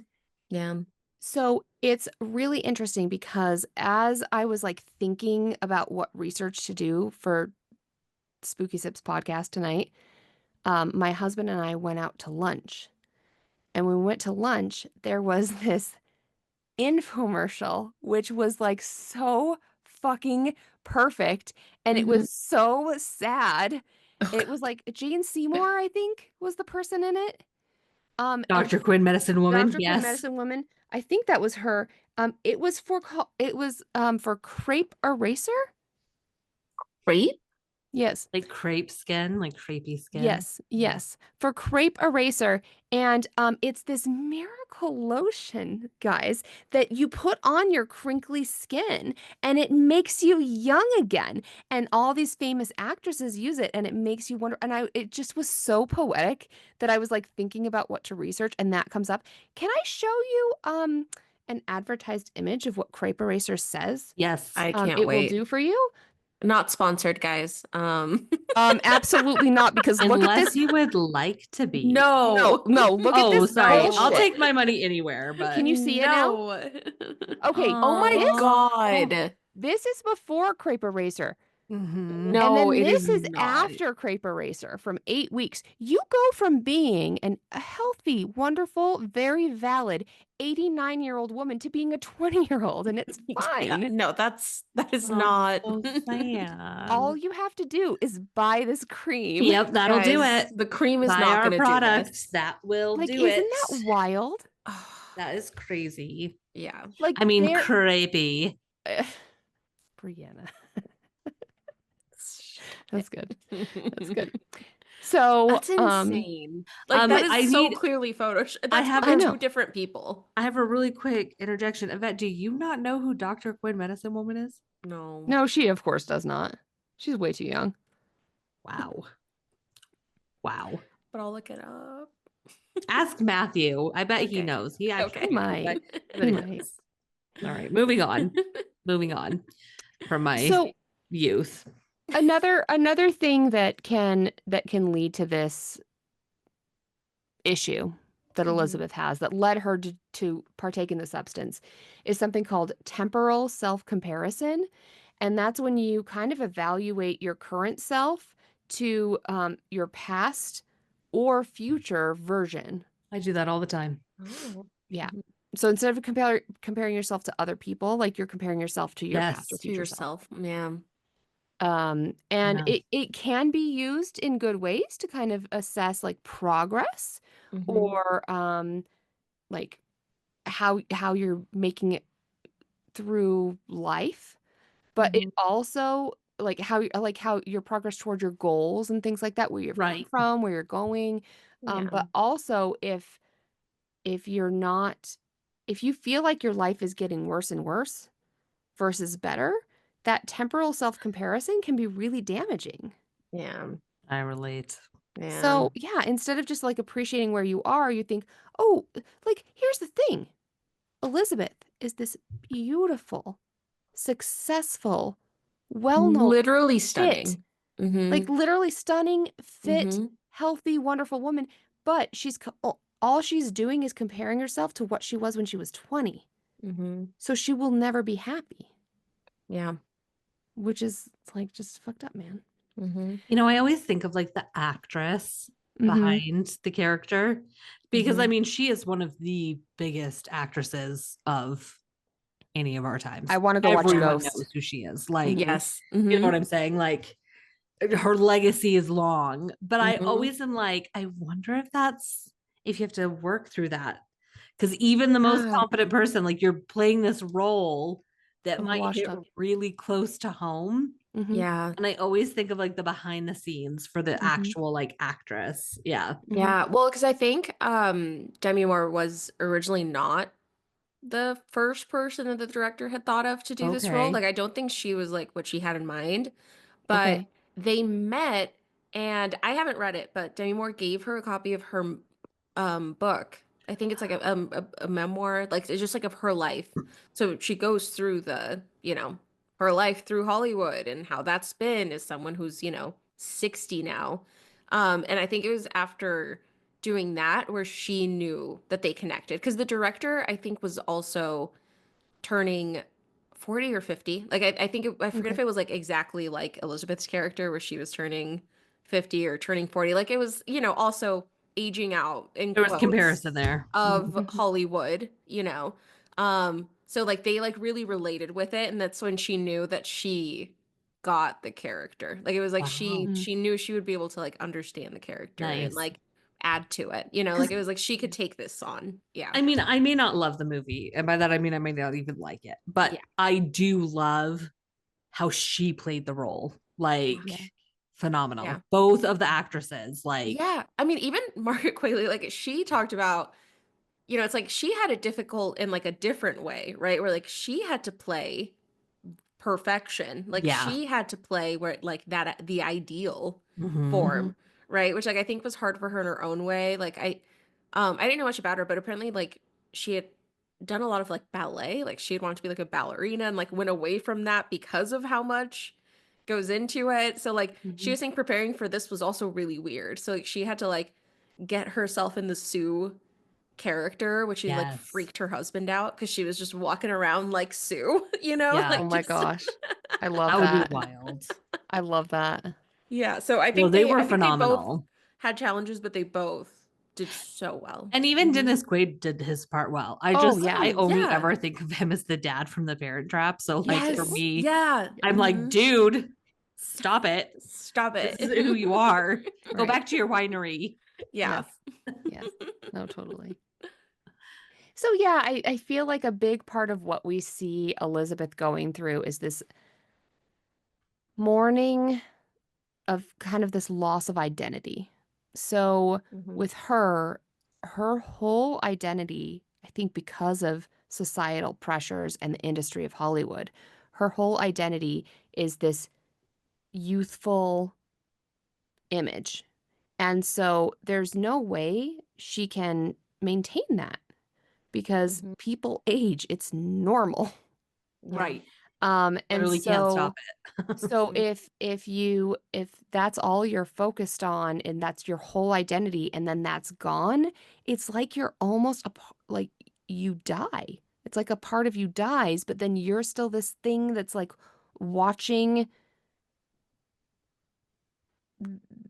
Yeah. So it's really interesting because as I was like thinking about what research to do for Spooky Sips podcast tonight, my husband and I went out to lunch. And when we went to lunch, there was this infomercial, which was like so fucking perfect. And it Mm-hmm. was so sad. Oh, It was like Jane Seymour, I think, was the person in it. And Dr. Quinn, medicine woman. Dr. Quinn, Yes. medicine woman. I think that was her. It was for crepe eraser. great. Yes. Like crepe skin, like crepey skin. Yes, Yeah. yes, for crepe eraser. And it's this miracle lotion, guys, that you put on your crinkly skin and it makes you young again. And all these famous actresses use it and it makes you wonder. And it just was so poetic that I was like thinking about what to research and that comes up. Can I show you an advertised image of what crepe eraser says Yes. I can't it will wait. do for you? Not sponsored, guys. Absolutely not, because look at Unless this. you would like to be. No, No. no, look at Oh, this sorry. I'll bullshit. take my money anywhere, but Can you see it now? No. Okay, Oh my this God. this is before crepe eraser. Mhm. And No, then it is this is not. after crepe eraser from 8 weeks. You go from being a healthy, wonderful, very valid 89-year-old woman to being a 20-year-old, and it's Yeah, fine. no, that is Oh, not. so sad. All you have to do is buy this cream. Yep, that'll do Guys, it. the cream is Buy not our going to do product. this. That will Like, do isn't it. that wild? That is crazy. Yeah. Like, I mean, crepey. Brianna. That's good. That's good. So, That's insane. Like that is I so need. clearly Photoshop. I That's have probably I a. know. two different people. I have a really quick interjection. Yvette, do you not know who Dr. Quinn, medicine woman is? No. No, she of course does not. She's way too young. Wow. Wow. But I'll look it up. Ask Matthew. I bet he Okay. knows. He actually He might. I bet He he might. knows. All right, moving on. Moving on from my So youth. another thing that can lead to this issue that Mhm. Elizabeth has that led her to partake in the substance is something called temporal self-comparison. And that's when you kind of evaluate your current self to your past or future version. I do that all the time. Oh. Yeah. Mhm. So instead of comparing yourself to other people, like you're comparing yourself to your past or Yes. To future self. yourself. Yeah. And Yeah. it can be used in good ways to kind of assess like progress Mhm. or like how you're making it through life. But it Mhm. also like how your progress toward your goals and things like that, where you've come Right. from, where you're going. Yeah. But also if you're not if you feel like your life is getting worse and worse versus better, that temporal self-comparison can be really damaging. Yeah. I relate. Yeah. So, yeah, instead of just like appreciating where you are, you think, oh, like, here's the thing. Elizabeth is this beautiful, successful, well-known, Literally fit, stunning. Mhm. like literally stunning, fit, Mhm. healthy, wonderful woman. but all she's doing is comparing herself to what she was when she was 20. Mm-hmm. So she will never be happy, Yeah. which is like just fucked up, man. Mm-hmm. You know, I always think of like the actress Mm-hmm. behind the character because I Mm-hmm. mean, she is one of the biggest actresses of any of our times. I want to go watch Everyone Ghost. knows who she is. Like, Mm-hmm. Yes. you know Mm-hmm. what I'm saying? Like, her legacy is long, but I Mm-hmm. always am like, I wonder if you have to work through that. Because even the most Yeah, confident person, like, you're playing this role that of might washed hit up. really close to home. Mm-hmm. Yeah. And I always think of like the behind the scenes for the Mm-hmm. actual like actress. Yeah. Mm-hmm. Yeah. Well, because I think Demi Moore was originally not the first person that the director had thought of to do this role. Okay. Like, I don't think she was like what she had in mind, but Okay. they met, and I haven't read it, but Demi Moore gave her a copy of her book. I think it's like a memoir, like it's just like of her life. So she goes through her life through Hollywood and how that's been as someone who's, 60 now. And I think it was after doing that where she knew that they connected because the director I think was also turning 40 or 50. Like I think I forget if Okay. it was like exactly like Elizabeth's character where she was turning 50 or turning 40. Like it was, also aging out in There was quotes comparison there. of Mm-hmm. Hollywood. So like they like really related with it, and that's when she knew that she got the character. Like it was like she Wow. Mm-hmm. she knew she would be able to like understand the character and Nice. like add to it. Like Because it was like she could take this on. Yeah. I mean, I may not love the movie, and by that I mean I may not even like it, but Yeah. I do love how she played the role. Like, Yeah. Yeah. phenomenal. Both of the actresses, like, Yeah. I mean, even Margaret Qualley, like she talked about, it's like she had it difficult in like a different way, right? Where like she had to play perfection. Like yeah. she had to play where like that the ideal Mm-hmm. Mm-hmm. form, right? Which like I think was hard for her in her own way. Like I didn't know much about her, but apparently like she had done a lot of like ballet. Like she had wanted to be like a ballerina and like went away from that because of how much goes into it. So like she Mm-hmm. was saying preparing for this was also really weird. So like she had to like get herself in the Sue character, which she like Yes. freaked her husband out because she was just walking around like Sue, Yeah. Oh like my just gosh. I love That would be that. wild. I love that. yeah. So I Well, think they they were I think they both phenomenal. had challenges, but they both did so well. And even Mm-hmm. Dennis Quaid did his part well. Oh I yeah. Oh only yeah. ever think of him as the dad from The Parent Trap. So, like, for Mm-hmm. Yes. me, Yeah. I'm like, Hmm. dude, stop it. Stop This it. is who you are. Go Right. back to your winery. Yeah. Yes. Yes. No, totally. So yeah, I feel like a big part of what we see Elizabeth going through is this mourning of kind of this loss of identity. So Hmm. with her whole identity, I think because of societal pressures and the industry of Hollywood, her whole identity is this youthful image. And so there's no way she can maintain that because Hmm. people age, it's normal. Yeah. Right. And Literally can't stop so it. so Yeah. if that's all you're focused on and that's your whole identity and then that's gone, it's like you're almost like you die. It's like a part of you dies, but then you're still this thing that's like watching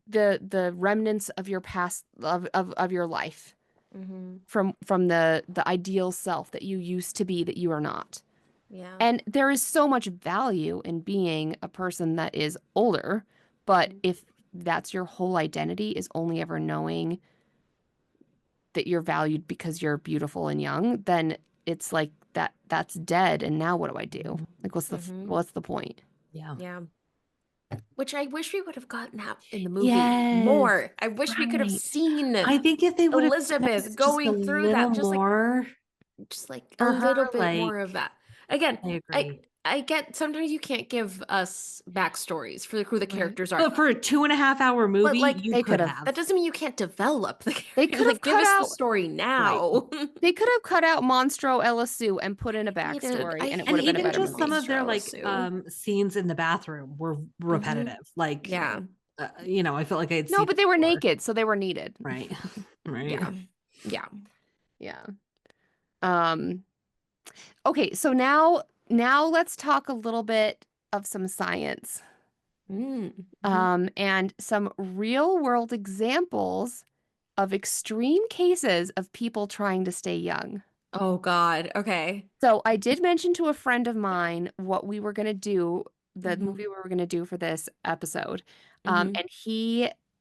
the remnants of your past of your life Hmm. from the ideal self that you used to be that you are not. Yeah. And there is so much value in being a person that is older, but Mhm. if that's your whole identity is only ever knowing that you're valued because you're beautiful and young, then it's like that's dead and now what do I do? Like Mhm. what's the point? Yeah. Yeah. Which I wish we would have gotten that in the movie Yes. more. I wish we could have Right. seen I think if they would have given Elizabeth us just a going through little that, more just like a for her, little bit like, more of that. Again, I I agree. I get sometimes you can't give us backstories for who the Right. characters are, But for a 2.5 hour but movie, like you They could could have. have. that doesn't mean you can't develop the They character. could have Like give cut us the out story Right. now. they could have cut out Monstro Elasu and put in a backstory I and it And would have been a even hated better just some movie. of their Monstro like Sue. scenes in the bathroom were Hmm. repetitive. Like, Yeah. Right. I felt like I had No, seen but it they were before. naked, so they were needed. Right. Right. Yeah. Yeah. Yeah. Um, okay, so now let's talk a little bit of some science. Mm-hmm. And some real world examples of extreme cases of people trying to stay young. Oh God. Okay. So I did mention to a friend of mine what we were going to do, the Mm-hmm. movie we were going to do for this episode. Mm-hmm. And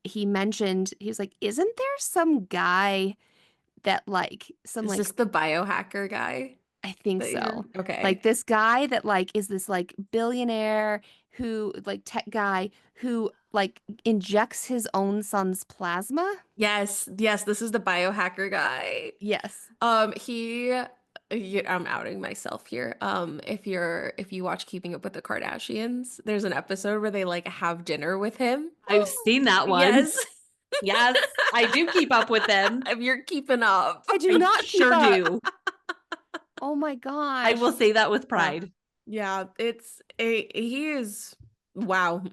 he mentioned, he was like, isn't there some guy that like some Is like this the biohacker guy I think that you're so. Like okay? this guy that like is this like billionaire who like tech guy who like injects his own son's plasma? Yes, yes, this is the biohacker guy. Yes. He I'm outing myself here. If you watch Keeping Up with the Kardashians, there's an episode where they like have dinner with him. I've seen that one. Yes. Yes, I do keep up with them. If you're keeping up. I do I not keep sure up. do. Oh my I gosh. will say that with pride. Yeah, he is wow.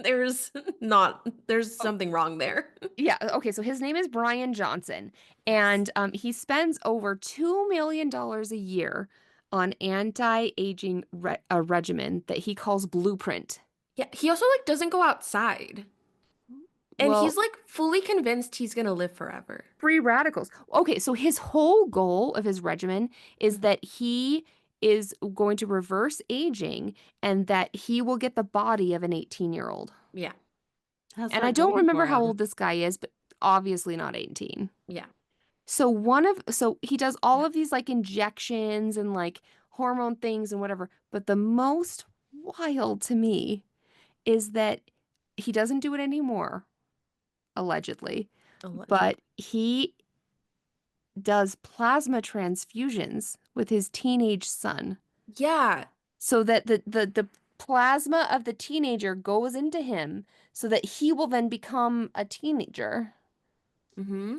There's Oh, something wrong there. yeah. Okay. So his name is Brian Johnson, and he spends over $2 million a year on anti-aging a regimen that he calls Blueprint. Yeah, he also like doesn't go outside. And Well, he's like fully convinced he's gonna live forever. free radicals. Okay, so his whole goal of his regimen is Mhm. that he is going to reverse aging and that he will get the body of an 18-year-old. Yeah, How's And I that don't going remember for how him? old this guy is, but obviously not 18. yeah. So he does all of these like injections and like hormone things and whatever, but the most wild to me is that he doesn't do it anymore, allegedly, Allegedly. but he does plasma transfusions with his teenage son Yeah. so that the plasma of the teenager goes into him so that he will then become a teenager. Mm-hmm.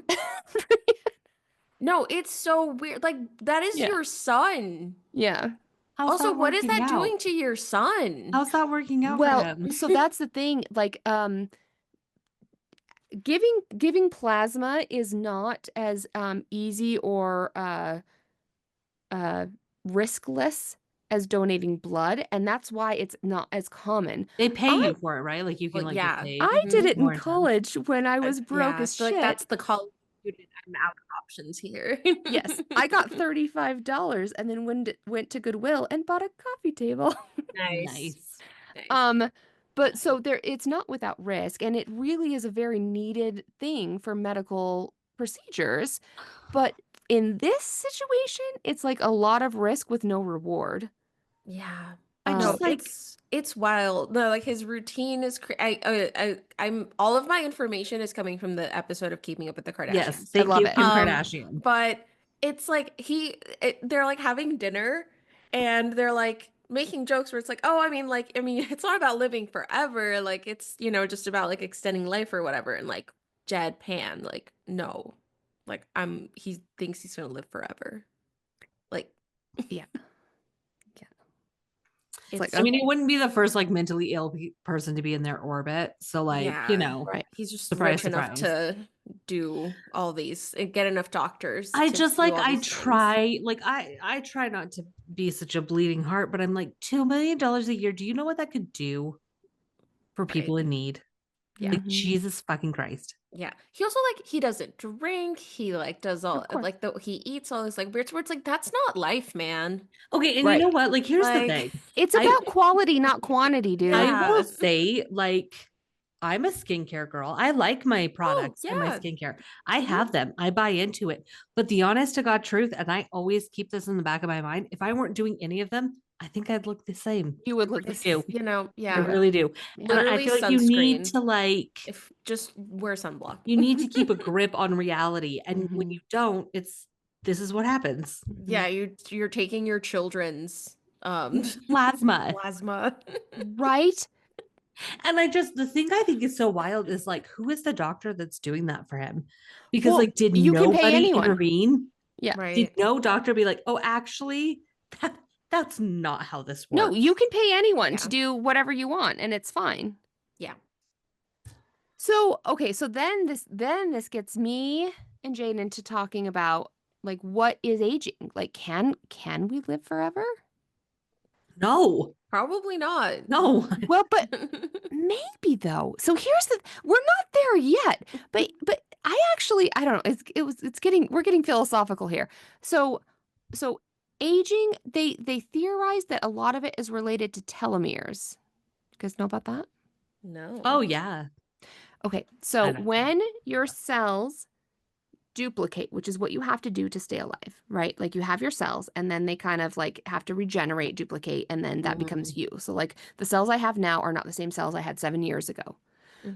No, it's so weird. Like that is Yeah. your son. Yeah. How's Also, that what is working that out? doing to your son? How's that working out for Well, him? so that's the thing. Like, giving plasma is not as easy or uh riskless as donating blood, and that's why it's not as common. They pay I you for it, right? Like you can Well, like get yeah. paid. I did Mm-hmm. it in More intense. college when I was broke Yeah, I as feel like that's shit. the college student. I'm out of options here. Yes, I got $35 and then went to Goodwill and bought a coffee table. Nice. Nice. Nice. Um, but so there, it's not without risk, and it really is a very needed thing for medical procedures. But in this situation, it's like a lot of risk with no reward. Yeah. I No, just like it's wild. No, like his routine is I'm all of my information is coming from the episode of Keeping Up with the yes, Kardashians. I thank love you, it. Kim Kardashian. But it's like they're like having dinner and they're like making jokes where it's like, "Oh, I mean, it's not about living forever. Like it's, just about like extending life or whatever." And like Jed Pan, like, "No. Like he thinks he's going to live forever." Like Yeah. Yeah. It's like, it's I mean, he okay, wouldn't be the first like mentally ill person to be in their orbit. So like, yeah. right. He's just surprise, rich enough surprise. to do all these and get enough doctors I to just do like all I these things. try like I try not to be such a bleeding heart, but I'm like $2 million a year. Do you know what that could do for Right. people in need? Yeah. Like Mhm. Jesus fucking Christ. Yeah. He also like he doesn't drink. He like does Of all course. like he eats all this like weird words like that's not life, man. Okay, and you know Right. what? Like here's the Like thing. It's I about quality, not quantity, I dude. will yeah. say like I'm a skincare girl. I like my Oh, products and my yeah. skincare. I Mhm. have them. I buy into it. But the honest to God truth, and I always keep this in the back of my mind, if I weren't doing any of them, I think I'd look the same. You would I look really this. do. I You Yeah. would. really do. Yeah. And I Literally feel like you need sunscreen. to like If just wear sunblock. you need to keep a grip on reality. And when Mhm. you don't, it's this is what happens. Yeah, Mhm. you're taking your children's Plasma. plasma. Right? And I just the thing I think is so wild is like, who is the doctor that's doing that for him? Because Well, like, did you can pay nobody anyone. intervene? Yeah. Did Right. no doctor be like, oh, actually, that's not how this No, works? you can pay anyone to Yeah. do whatever you want, and it's fine. Yeah. So, okay, so then this gets me and Jane into talking about like what is aging? Like can we live forever? No, Probably not. no. Well, but maybe though. So here's the we're not there yet. But I don't know. We're getting philosophical here. So so aging, they theorize that a lot of it is related to telomeres. You guys know about that? No. Oh yeah. Okay. I So don't when your cells duplicate, which is what you have to do to stay alive, right? Like you have your cells and then they kind of like have to regenerate, duplicate, and then that becomes you. So like the cells I have now are not the same cells I had 7 years ago.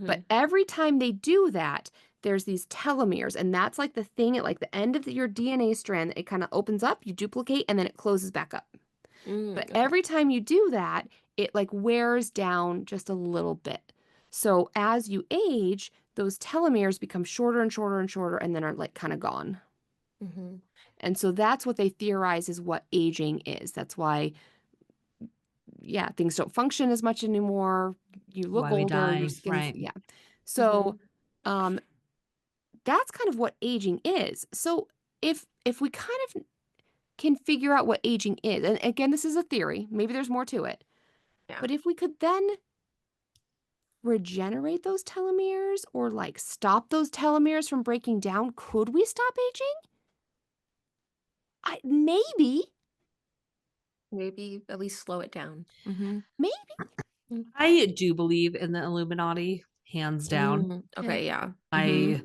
But every time they do that, there's these telomeres, and that's like the thing at like the end of your DNA strand. It kind of opens up, you duplicate, and then it closes back up. But Okay. every time you do that, it like wears down just a little bit. So as you age, those telomeres become shorter and shorter and shorter and then are like kind of gone. Mhm. And so that's what they theorize is what aging is. That's why, yeah, things don't function as much anymore. You look why we older, your die, skin's, right? yeah. So, um, that's kind of what aging is. So if we kind of can figure out what aging is, and again, this is a theory, maybe there's more to it, Yeah. but if we could then regenerate those telomeres or like stop those telomeres from breaking down, could we stop aging? Maybe. Maybe at least slow it down. Maybe. I do believe in the Illuminati, hands down. Okay, yeah. I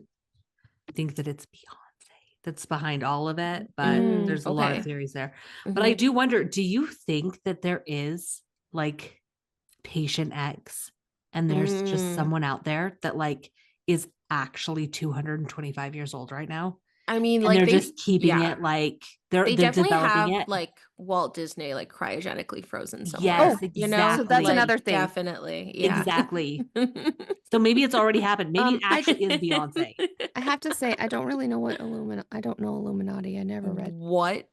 think that it's Beyonce that's behind all of it, but there's a lot of Okay. theories there. But I do wonder, do you think that there is like patient X and there's just someone out there that like is actually 225 years old right now? I mean, And like they're they, just keeping yeah, it like they they're definitely developing have it. like Walt Disney like cryogenically frozen somewhere. Oh, Yes, You know, so that's exactly. like another thing. definitely, yeah. Exactly. So maybe it's already happened. Maybe it actually is Beyonce. I have to say, I don't really know what I don't know Illuminati. I never read. What?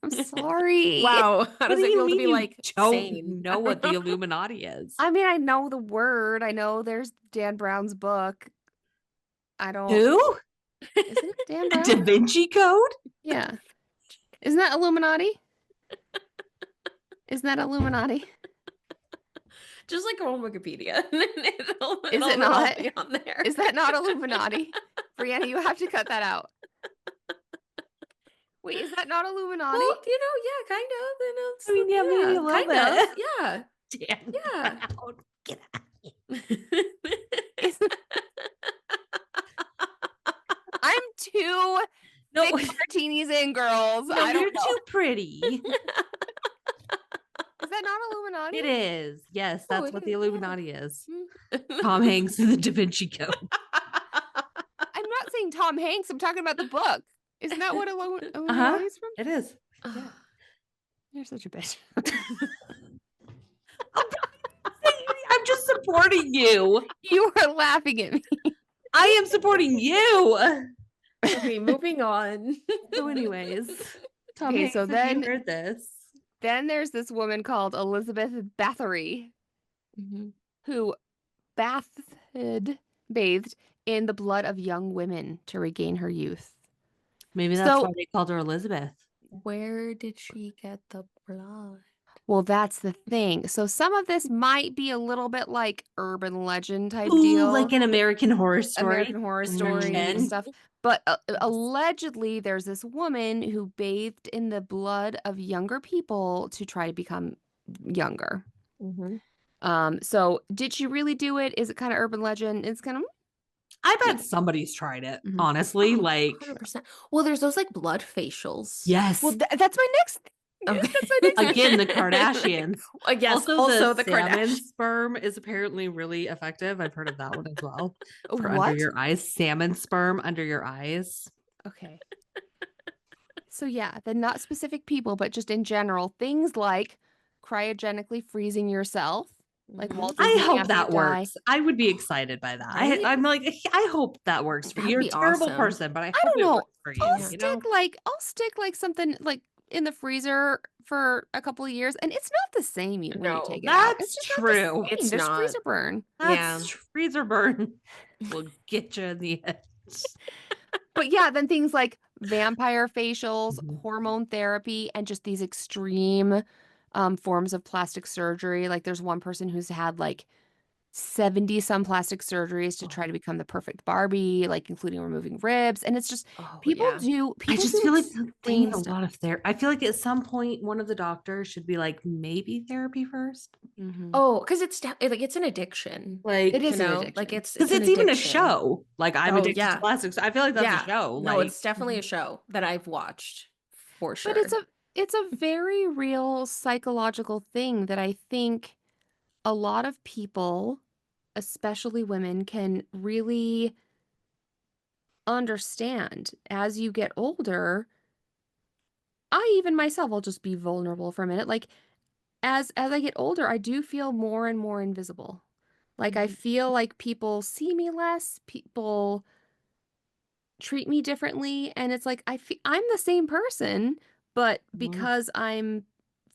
I'm sorry. Wow. How What does do it you feel to mean be you like don't sane? know what the Illuminati is? I mean, I know the word. I know there's Dan Brown's book. I don't. Who? Isn't it Dan The Brown? Da Vinci Code? Yeah. Isn't that Illuminati? Isn't that Illuminati? Just like go on Wikipedia. Is it It'll all not? be on there. Is that not Illuminati? Brianna, you have to cut that out. Wait, is that not Illuminati? Well, yeah, kind of. You know, I mean, yeah, maybe a little kind bit. of. Yeah. Dan Yeah. Brown. Get out of here. I'm too No, thick martinis in, girls. no, I you're don't know. too pretty. Is that not Illuminati? It is. Yes, Oh, that's it what is, the yeah. Illuminati is. Tom Hanks and the Da Vinci Code. I'm not saying Tom Hanks. I'm talking about the book. Isn't that what Illuminati is from? It is. Yeah. You're such a bitch. I'm just supporting you. You were laughing at me. I am supporting you. Okay, moving on. So, anyways, Tom Okay, Hanks, so if then- you heard this, Then there's this woman called Elizabeth Bathory who bathed in the blood of young women to regain her youth. maybe that's So- why they called her Elizabeth. Where did she get the blood? Well, that's the thing. So some of this might be a little bit like urban legend type Ooh, deal. like an American Horror Story. American Horror Story Mhm. stuff. But allegedly, there's this woman who bathed in the blood of younger people to try to become younger. So did she really do it? Is it kind of urban legend? It's kind of I bet somebody's tried it. Mhm. Honestly, Oh, like 100%. Well, there's those like blood facials. yes. well. That's my next. Okay. That's my next. Again, the Kardashians. Yes, Also, the Kardashians. salmon sperm is apparently really effective. I've heard of that one as well. For What? under your eyes, salmon sperm under your eyes. Okay. So yeah, then not specific people, but just in general, things like cryogenically freezing yourself, like Walt I Disney hope after that you die. works. I would be excited by that. Right? I'm like, I hope that works for you. That'd You're a be terrible awesome. person, but I hope don't it know. works for you. I'll you stick know? I'll stick like something like in the freezer for a couple of years, and it's not the same when you No, take it out. It's That's just not the true. same. it's There's not. freezer burn. Yeah. That's freezer burn. Will get you in the end. But yeah, then things like vampire facials, Mhm. hormone therapy, and just these extreme forms of plastic surgery. Like there's one person who's had like 70 some plastic surgeries to try Oh. to become the perfect Barbie, like including removing ribs. And it's just Oh people yeah. do I people just do feel like they extreme need a stuff. lot of therapy. I feel like at some point, one of the doctors should be like, maybe therapy first. Mhm. Oh, because like it's an addiction. It Like, is an Like addiction. because it's an it's even a addiction. show. Like, I'm Oh addicted to yeah. plastics. I feel like that's a Yeah. show. No, Like, it's definitely a Mhm. show that I've watched for But sure. it's a very real psychological thing that I think a lot of people, especially women, can really understand as you get older. I even myself will just be vulnerable for a minute. Like as I get older, I do feel more and more invisible. Like I Mhm. feel like people see me less, people treat me differently, and it's like I'm the same person, but mhm, because I'm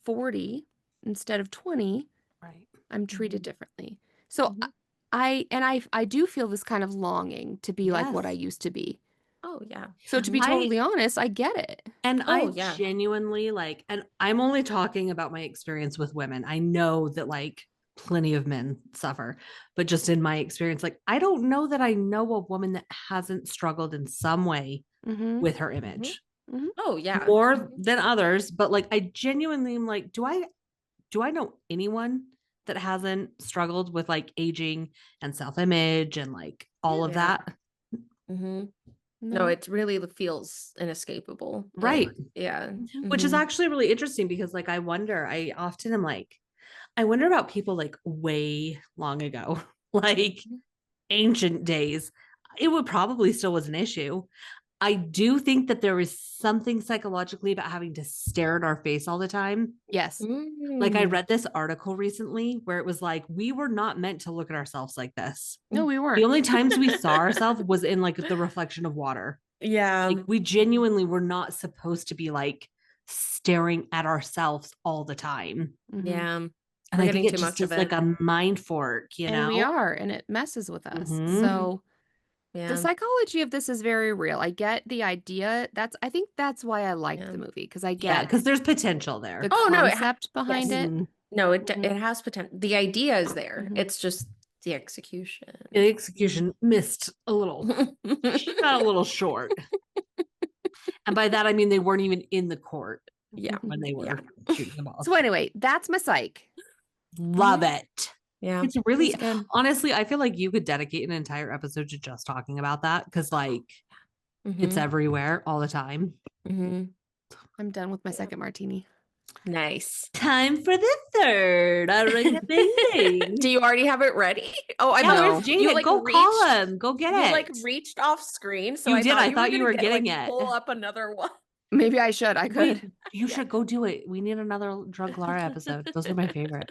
40 instead of 20, right. I'm treated Mhm. differently. So Mhm. I do feel this kind of longing to be like what I Yes. used to be. Oh yeah. So to be Mhm. I totally honest, I get it. And Oh I yeah. genuinely like, and I'm only talking about my experience with women. I know that like plenty of men suffer, but just in my experience, like, I don't know that I know a woman that hasn't struggled in some way Mm-hmm. with her Mhm. image Mm-hmm. Oh yeah. more Mhm. than others. But like, I genuinely am like, do I know anyone that hasn't struggled with like aging and self image and like all of Yeah. that? hmm No, No. it really feels inescapable. Like Right. yeah. Which is hmm actually really interesting because like I often am like, I wonder about people like way long ago, like ancient days. It would probably still was an issue. I do think that there is something psychologically about having to stare at our face all the time. Yes. Like, I Mm. read this article recently where it was like, we were not meant to look at ourselves like this. No, we The weren't. only times we saw ourselves was in like the reflection of water. Yeah. Like, we genuinely were not supposed to be like staring at ourselves all the time. Mm-hmm. Yeah. And We're I think getting it too just much of is like it. a mind fork, you And we know? are, and it messes with us. Hmm. hmm So the Yeah. psychology of this is very real. I get the idea. I think that's why I liked Yeah. the movie, because I Yeah, get because there's potential the there. Oh no, concept behind yes. it. Mhm. No, Mhm. it has potential. The idea is there. Mhm. It's just the execution. The execution missed a little, got a little short. And by that, I mean they weren't even in the court Yeah. when they Yeah. were shooting them off. So anyway, that's my psych. Love Mhm. it. Yeah. It's It was really, good. honestly, I feel like you could dedicate an entire episode to just talking about that because, like, it's hmm everywhere all the time. hmm I'm done with my Yeah. second martini. Nice. Time for the third recommending. Do you already have it ready? Oh, I Yeah, thought where's No. you Jaden? like Go call reached him. Go get you like it. reached off screen, so You I did. thought I you were thought you gonna were get getting like it. pull up another one. Maybe I should. I Wait, could. you Yeah. should go do it. We need another Drunk Lara episode. Those are my favorite.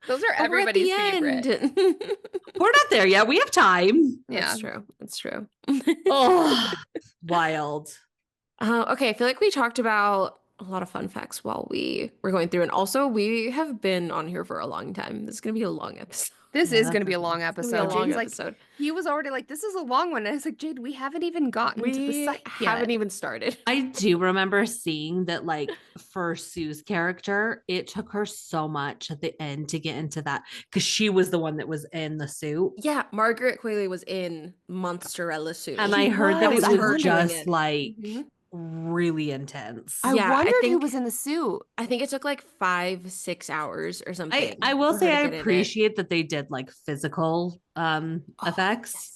Those are But we're at the everybody's end. favorite. We're not there yet. We have time. Yeah. That's true. That's true. Oh, wild. Okay, I feel like we talked about a lot of fun facts while we were going through, and also we have been on here for a long time. This is gonna be a long episode. This Yeah, is that's going to be a okay. long It's gonna be a episode. long Jaden's like, episode. he was already like, this is a long one. And I was like, Jade, we haven't even gotten to the We psych haven't yet. even started. I do remember seeing that, like, for Sue's character, it took her so much at the end to get into that because she was the one that was in the suit. Yeah, Margaret Qualley was in Monsterella suit. And She I heard that was. it was I was her doing wondered. just it. like Mhm. really intense. I Yeah, wondered who was in the suit. I think it took like 5, 6 hours or I something will for her say to I get in it. appreciate that they did like physical Oh, effects. yes.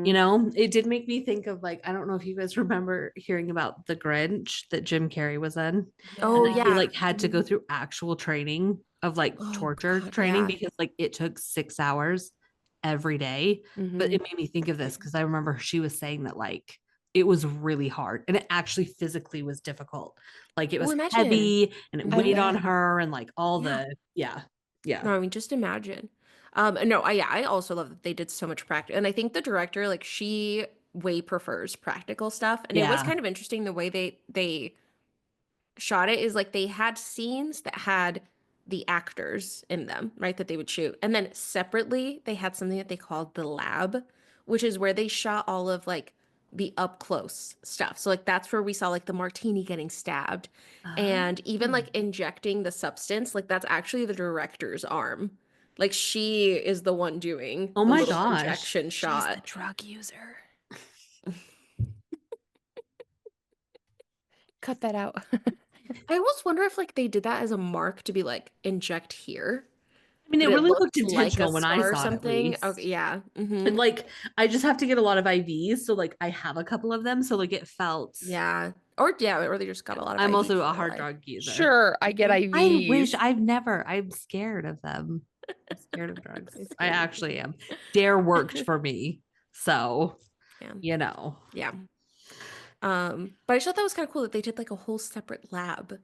You know, it did make me think of like, I don't know if you guys remember hearing about the Grinch that Jim Carrey was in. Oh, And that he Yeah. yeah. like had to go Mhm. through actual training of like Oh, torture God, training yeah. because like it took 6 hours every day. But Hmm. it made me think of this because I remember she was saying that like it was really hard and it actually physically was difficult. Like it Well, was imagine. heavy and it I weighed Mhm. on bet. her and like all Yeah. the, yeah, yeah, No, I mean, just imagine. No, I also love that they did so much practice. And I think the director, like, she way prefers practical stuff. And it was yeah. kind of interesting the way they shot it is like they had scenes that had the actors in them, right, that they would shoot. And then separately, they had something that they called the lab, which is where they shot all of like the up close stuff. So like that's where we saw like the martini getting stabbed and even Oh. like injecting the substance, like that's actually the director's arm. Like she is the one doing Oh the my little gosh. injection She's the shot. drug user. Cut that out. I almost wonder if like they did that as a mark to be like inject here, I mean, but it it really looked looked like a intentional when I scar or saw it, at something. least. Okay, yeah. And like, I just have to get a lot of IVs. So, like, I have a couple of them. So, like, it felt. Yeah. Or they just got a lot of I'm also IVs a in their hard life. drug user. Sure, I get Mhm. I wish IVs. I'm scared of them. I'm scared of drugs. It's I scary. actually am. Dare worked for me. So, Yeah. you know. Yeah. But I thought that was kind of cool that they did like a whole separate lab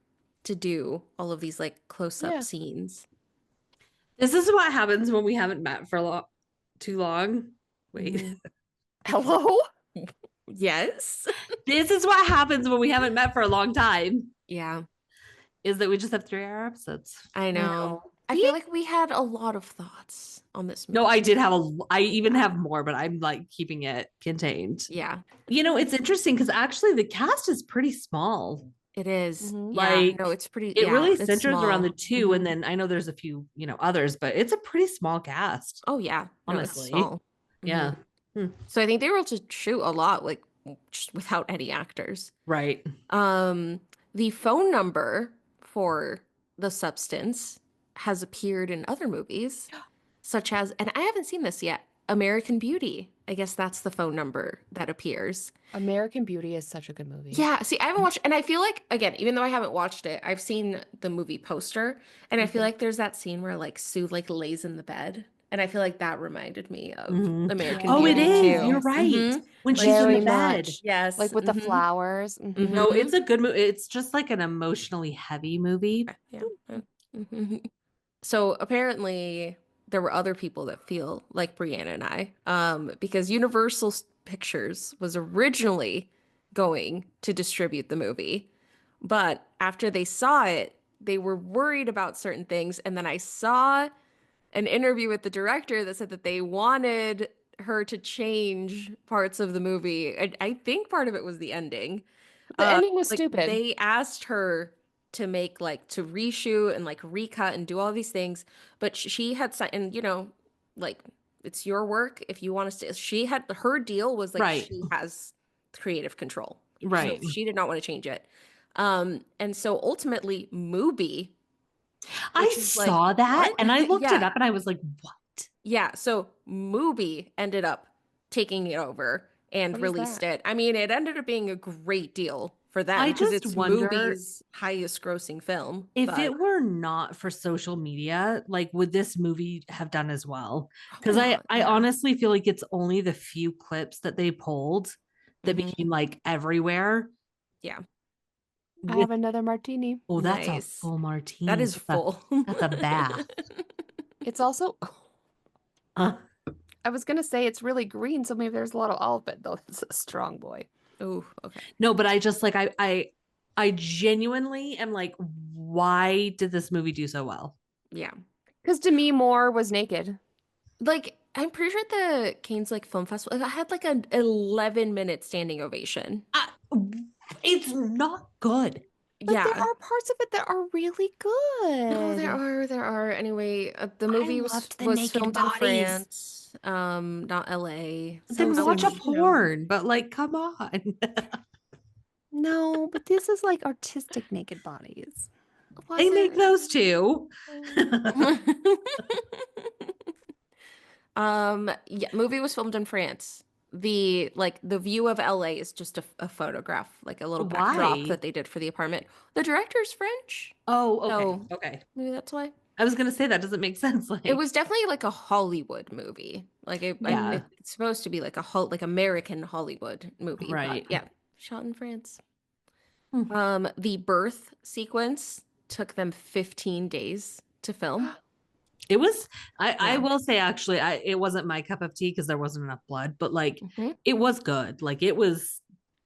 to do all of these like close-up Yeah. scenes. This is what happens when we haven't met for too long. Wait. Mhm. Hello? Yes. This is what happens when we haven't met for a long time. Yeah, Is that we just have 3 hour episodes. I I know. know. I feel like we had a lot of thoughts on this No, movie. I did have I even have more, but I'm like keeping it contained. Yeah, You know, it's interesting because actually the cast is pretty small. it is. Mhm. Yeah, Like no, it's pretty, it yeah, really it's centers around the small. two. And then I know there's a few, others, but it's a pretty small cast, Oh yeah, no, it's honestly. small. Yeah. Hmm. So I think they were able to shoot a lot like just without any actors. Right. Um, the phone number for the substance has appeared in other movies, such as, and I haven't seen this yet, American Beauty. I guess that's the phone number that appears. American Beauty is such a good movie. Yeah, see, I haven't watched, and I feel like, again, even though I haven't watched it, I've seen the movie poster, and I feel Mhm. like there's that scene where like Sue like lays in the bed, and I feel like that reminded me of Mhm. American Oh, it Beauty is. You're too. Yes. right. When Like she's in Very the she, bed. much. yes, Like with the flowers. No, Mhm. it's a good movie. It's just like an emotionally heavy movie. yeah. Mhm. So apparently there were other people that feel like Brianna and I, because Universal Pictures was originally going to distribute the movie, but after they saw it, they were worried about certain things, and then I saw an interview with the director that said that they wanted her to change parts of the movie. I think part of it was the ending. The ending was Like stupid. they asked her to make like to reshoot and like recut and do all these things, but she had signed, and like it's your work if you want us to. She had her deal was like Right. she has creative control, so Right. she did not want to change it. And so ultimately, Mubi, I which is like saw that what? and I looked it Yeah, up and I was like, what? yeah. So Mubi ended up taking it over and What is released that? it. I mean, it ended up being a great deal for them I because just it's wonder Mubi's highest grossing film. if But it were not for social media, like would this movie have done as well? oh Because I, no, I yeah. honestly feel like it's only the few clips that they pulled that Hmm. became like everywhere. Yeah. I With have another martini. oh, that's a Nice. full That martini. is full. That's a bath. It's also, Huh? I was gonna say it's really green, so maybe there's a lot of olive, but though it's a strong boy. Oh, okay. No, but I just like I genuinely am like, why did this movie do so well? Yeah. Because Demi Moore was naked. Like, I'm pretty sure the Cannes like film festival, I had like an 11-minute standing ovation. I, it's not good. But there Yeah. are parts of it that are really No, good. there are. Anyway, the I movie was loved the was naked filmed in bodies. France, not LA. Then So watch a you know. porn, but like, come on. No, but this is like artistic naked bodies. Was They make it? those too. Yeah, movie was filmed in France. The view of LA is just a photograph, like a little backdrop Why? that they did for the apartment. The director's French, Oh, okay. so Okay. maybe that's why. I was gonna say that doesn't make sense. It Like, was definitely like a Hollywood movie. Like yeah, it's supposed to be like like American Hollywood movie, but right. yeah, shot in France. Hmm. The birth sequence took them 15 days to film. It was, I Yeah. will say actually, it wasn't my cup of tea because there wasn't enough blood, but like Hmm. it was good. Like it was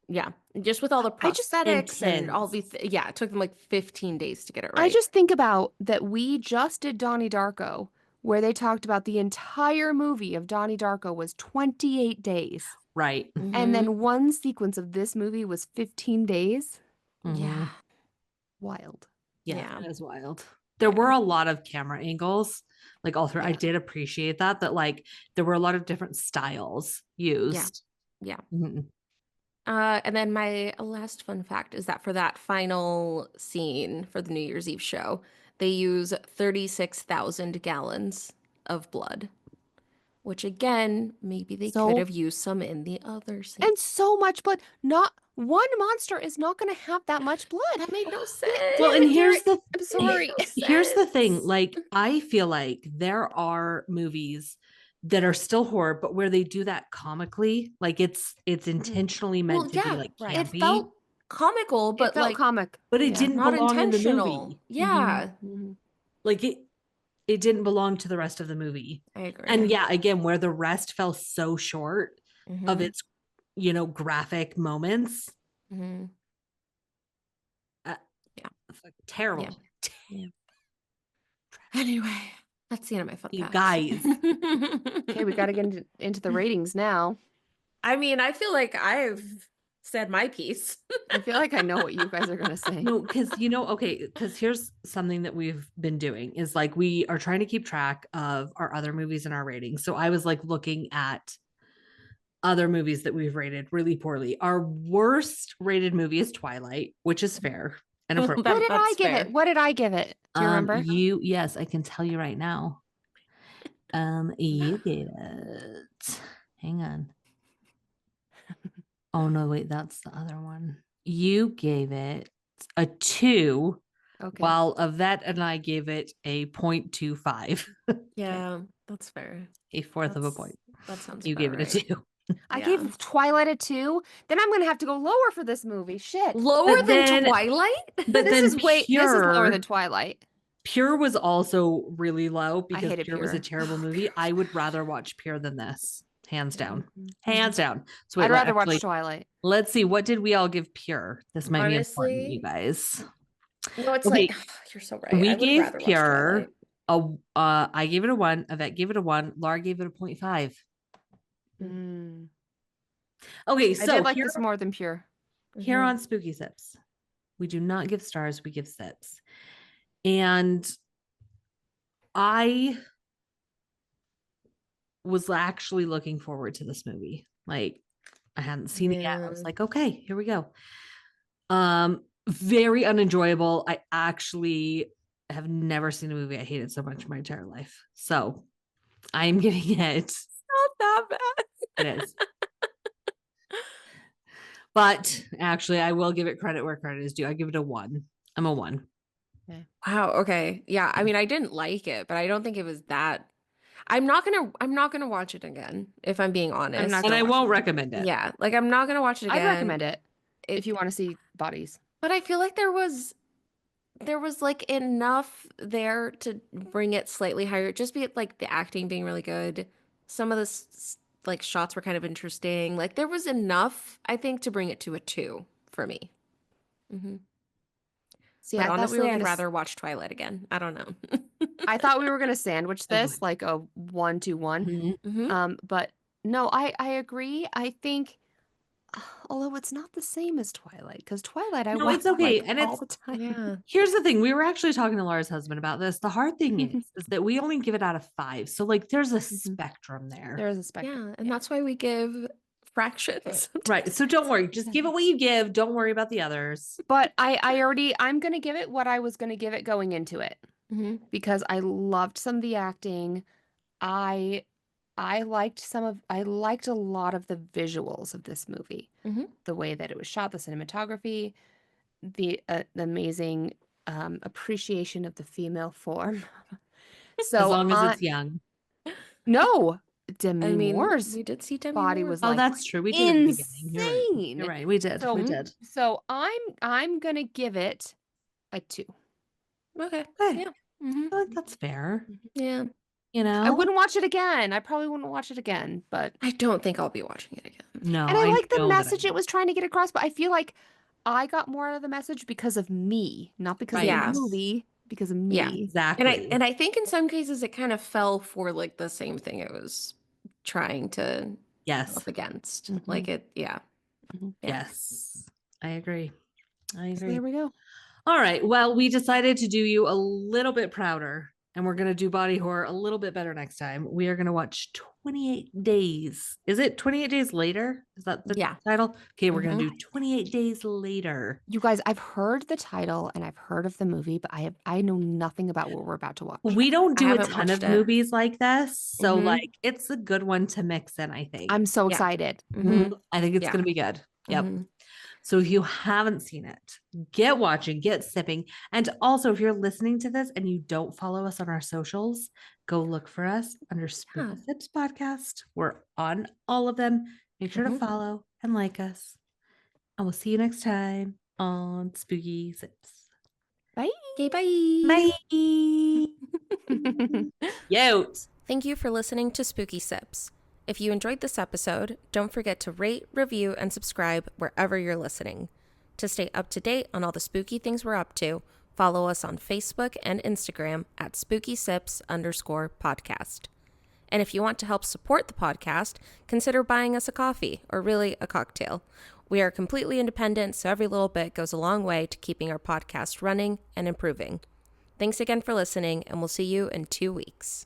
Yeah, just with all the I just prosthetics and all intense. these, yeah, it took them like 15 days to get it I right. just think about that we just did Donnie Darko, where they talked about the entire movie of Donnie Darko was 28 days. Right. And Mhm. then one sequence of this movie was 15 days. Yeah, Wild. Yeah, yeah, that is wild. There were a lot of camera angles, like all through. I yeah, did appreciate that like there were a lot of different styles yeah, used. yeah. Mhm. And then my last fun fact is that for that final scene for the New Year's Eve show, they use 36,000 gallons of blood, which again, maybe they could So, have used some in the other scene. and so much blood. Not one monster is not going to have that much blood. That made no sense. Well, and Gary, here's the I'm It made sorry. no here's the thing. sense. Like, I feel like there are movies that are still horror, but where they do that comically, like it's intentionally Well, meant to be yeah, like Right. it campy, felt comical, It but felt like comic. but it Yeah. didn't not belong in the intentional. movie. Yeah, Like it didn't belong to the rest of the movie. I agree. And yeah, again, where the rest fell so short of Hmm. its, graphic moments, Hmm. uh, Yeah, yeah. terrible. Anyway, that's the end of my fun You facts. guys. Okay, we got to get into the ratings now. I mean, I feel like I've said my piece. I feel like I know what you guys are going to say. No, because here's something that we've been doing is like we are trying to keep track of our other movies and our ratings. So I was like looking at other movies that we've rated really poorly. Our worst rated movie is Twilight, which is fair and appropriate. What did I That's give fair. it? What did I give it? Do you remember? Yes, I can tell you right now. You gave it. Hang on. Oh no, wait, that's the other one. You gave it a 2, Okay. while Yvette and I gave it a 0.25, Yeah, that's fair. a fourth of a That's- point. That sounds You about gave it a right. 2. I Yeah. gave Twilight a 2. Then I'm going to have to go lower for this movie. Shit. Lower But than then- Twilight? But This then is this is lower than Pure, Twilight. Pure was also really low because hated Pure was a Pure. terrible movie. I would rather watch Pure than this, hands down. Mhm. Hands down. So wait, I'd rather actually, watch Twilight. let's see. What did we all give Pure? This might be important, Honestly, you guys. no, it's Okay, like you're so right. we I would gave rather watch Pure Twilight. I gave it a 1, Yvette gave it a 1, Laura gave it a 0.5. Mm. Okay, I so did like here, this more than Pure. here Mhm. on Spooky Sips, we do not give stars, we give sips. And I was actually looking forward to this movie. Like I hadn't seen it yet. I was Yeah. like, okay, here we go. Very unenjoyable. I actually have never seen a movie I hated so much in my entire life. So I'm giving it. Not that bad. It is. But actually, I will give it credit where credit is due. I give it a 1. I'm a 1. Wow, okay. Yeah, I mean, I didn't like it, but I don't think it was that. I'm not gonna watch it again, if I'm being honest. not And gonna I watch won't it. recommend it. Yeah, like I'm not gonna watch it I'd again. recommend it if you want to see bodies. But I feel like there was like enough there to bring it slightly higher. Just be it like the acting being really good. Some of the like shots were kind of interesting. Like there was enough, I think, to bring it to a 2 for me. Hmm. See, But I thought we honestly, were I'd gonna. rather watch Twilight again. I don't know. I thought we were gonna sandwich I this would. like a 1-2-1. Mhm. Hmm. But no, I agree. I think, although it's not the same as Twilight, because Twilight I No, watch it's okay. like And all it's the time. Yeah. here's the thing. We were actually talking to Laura's husband about this. The hard thing is that we only give it out of 5. So like there's a spectrum there. There is a spectrum. Yeah, and that's why we give fractions. Right. So don't worry. Just give it what you give. Don't worry about the others. But I'm gonna give it what I was gonna give it going into it Hmm. because I loved some of the acting. I I liked a lot of the visuals of this movie. Hmm. The way that it was shot, the cinematography, the amazing appreciation of the female form. As So long as it's young. no, I Demi mean, Moore's we did see Demi body Moore. was Oh, like that's true. We did at the beginning. You're right. insane. You're right. We did. So We did. so I'm gonna give it a 2. Okay. Okay. Yeah. Hmm. I feel like that's fair. Yeah. You know? I wouldn't watch it again. I probably wouldn't watch it again, but I don't think I'll be watching it again. No, And I I like the know that message it was trying to get across, but I feel like I got more out of the message because of me, not because of the Yeah. movie, because of Yeah. me. exactly. And I think in some cases it kind of fell for like the same thing it was trying to go Yes. up against. Mhm. Like it, yeah. Mhm. Yeah. Yes. I agree. I So agree. there we go. All right. Well, we decided to do you a little bit prouder, and we're going to do body horror a little bit better next time. We are going to watch 28 Days. Is it 28 Days Later? Is that the Yeah. title? Okay, we're going to Mhm. do 28 Days Later. You guys, I've heard the title and I've heard of the movie, but I know nothing about what we're about to watch. We don't I do a haven't ton watched of it. movies like this. So, Mhm. like, it's a good one to mix in, I think. I'm so Yeah. excited. Mhm. I think it's Yeah. going to be good. Yep. Mhm. So if you haven't seen it, get watching, get sipping. And also, if you're listening to this and you don't follow us on our socials, go look for us under Spooky Yeah. Sips Podcast. We're on all of them. Make sure to Mhm. follow and like us. And we'll see you next time on Spooky Sips. Bye. Okay, bye. Bye. Yote. Thank you for listening to Spooky Sips. If you enjoyed this episode, don't forget to rate, review, and subscribe wherever you're listening. To stay up to date on all the spooky things we're up to, follow us on Facebook and Instagram at spookysips_podcast. And if you want to help support the podcast, consider buying us a coffee, or really a cocktail. We are completely independent, so every little bit goes a long way to keeping our podcast running and improving. Thanks again for listening, and we'll see you in 2 weeks.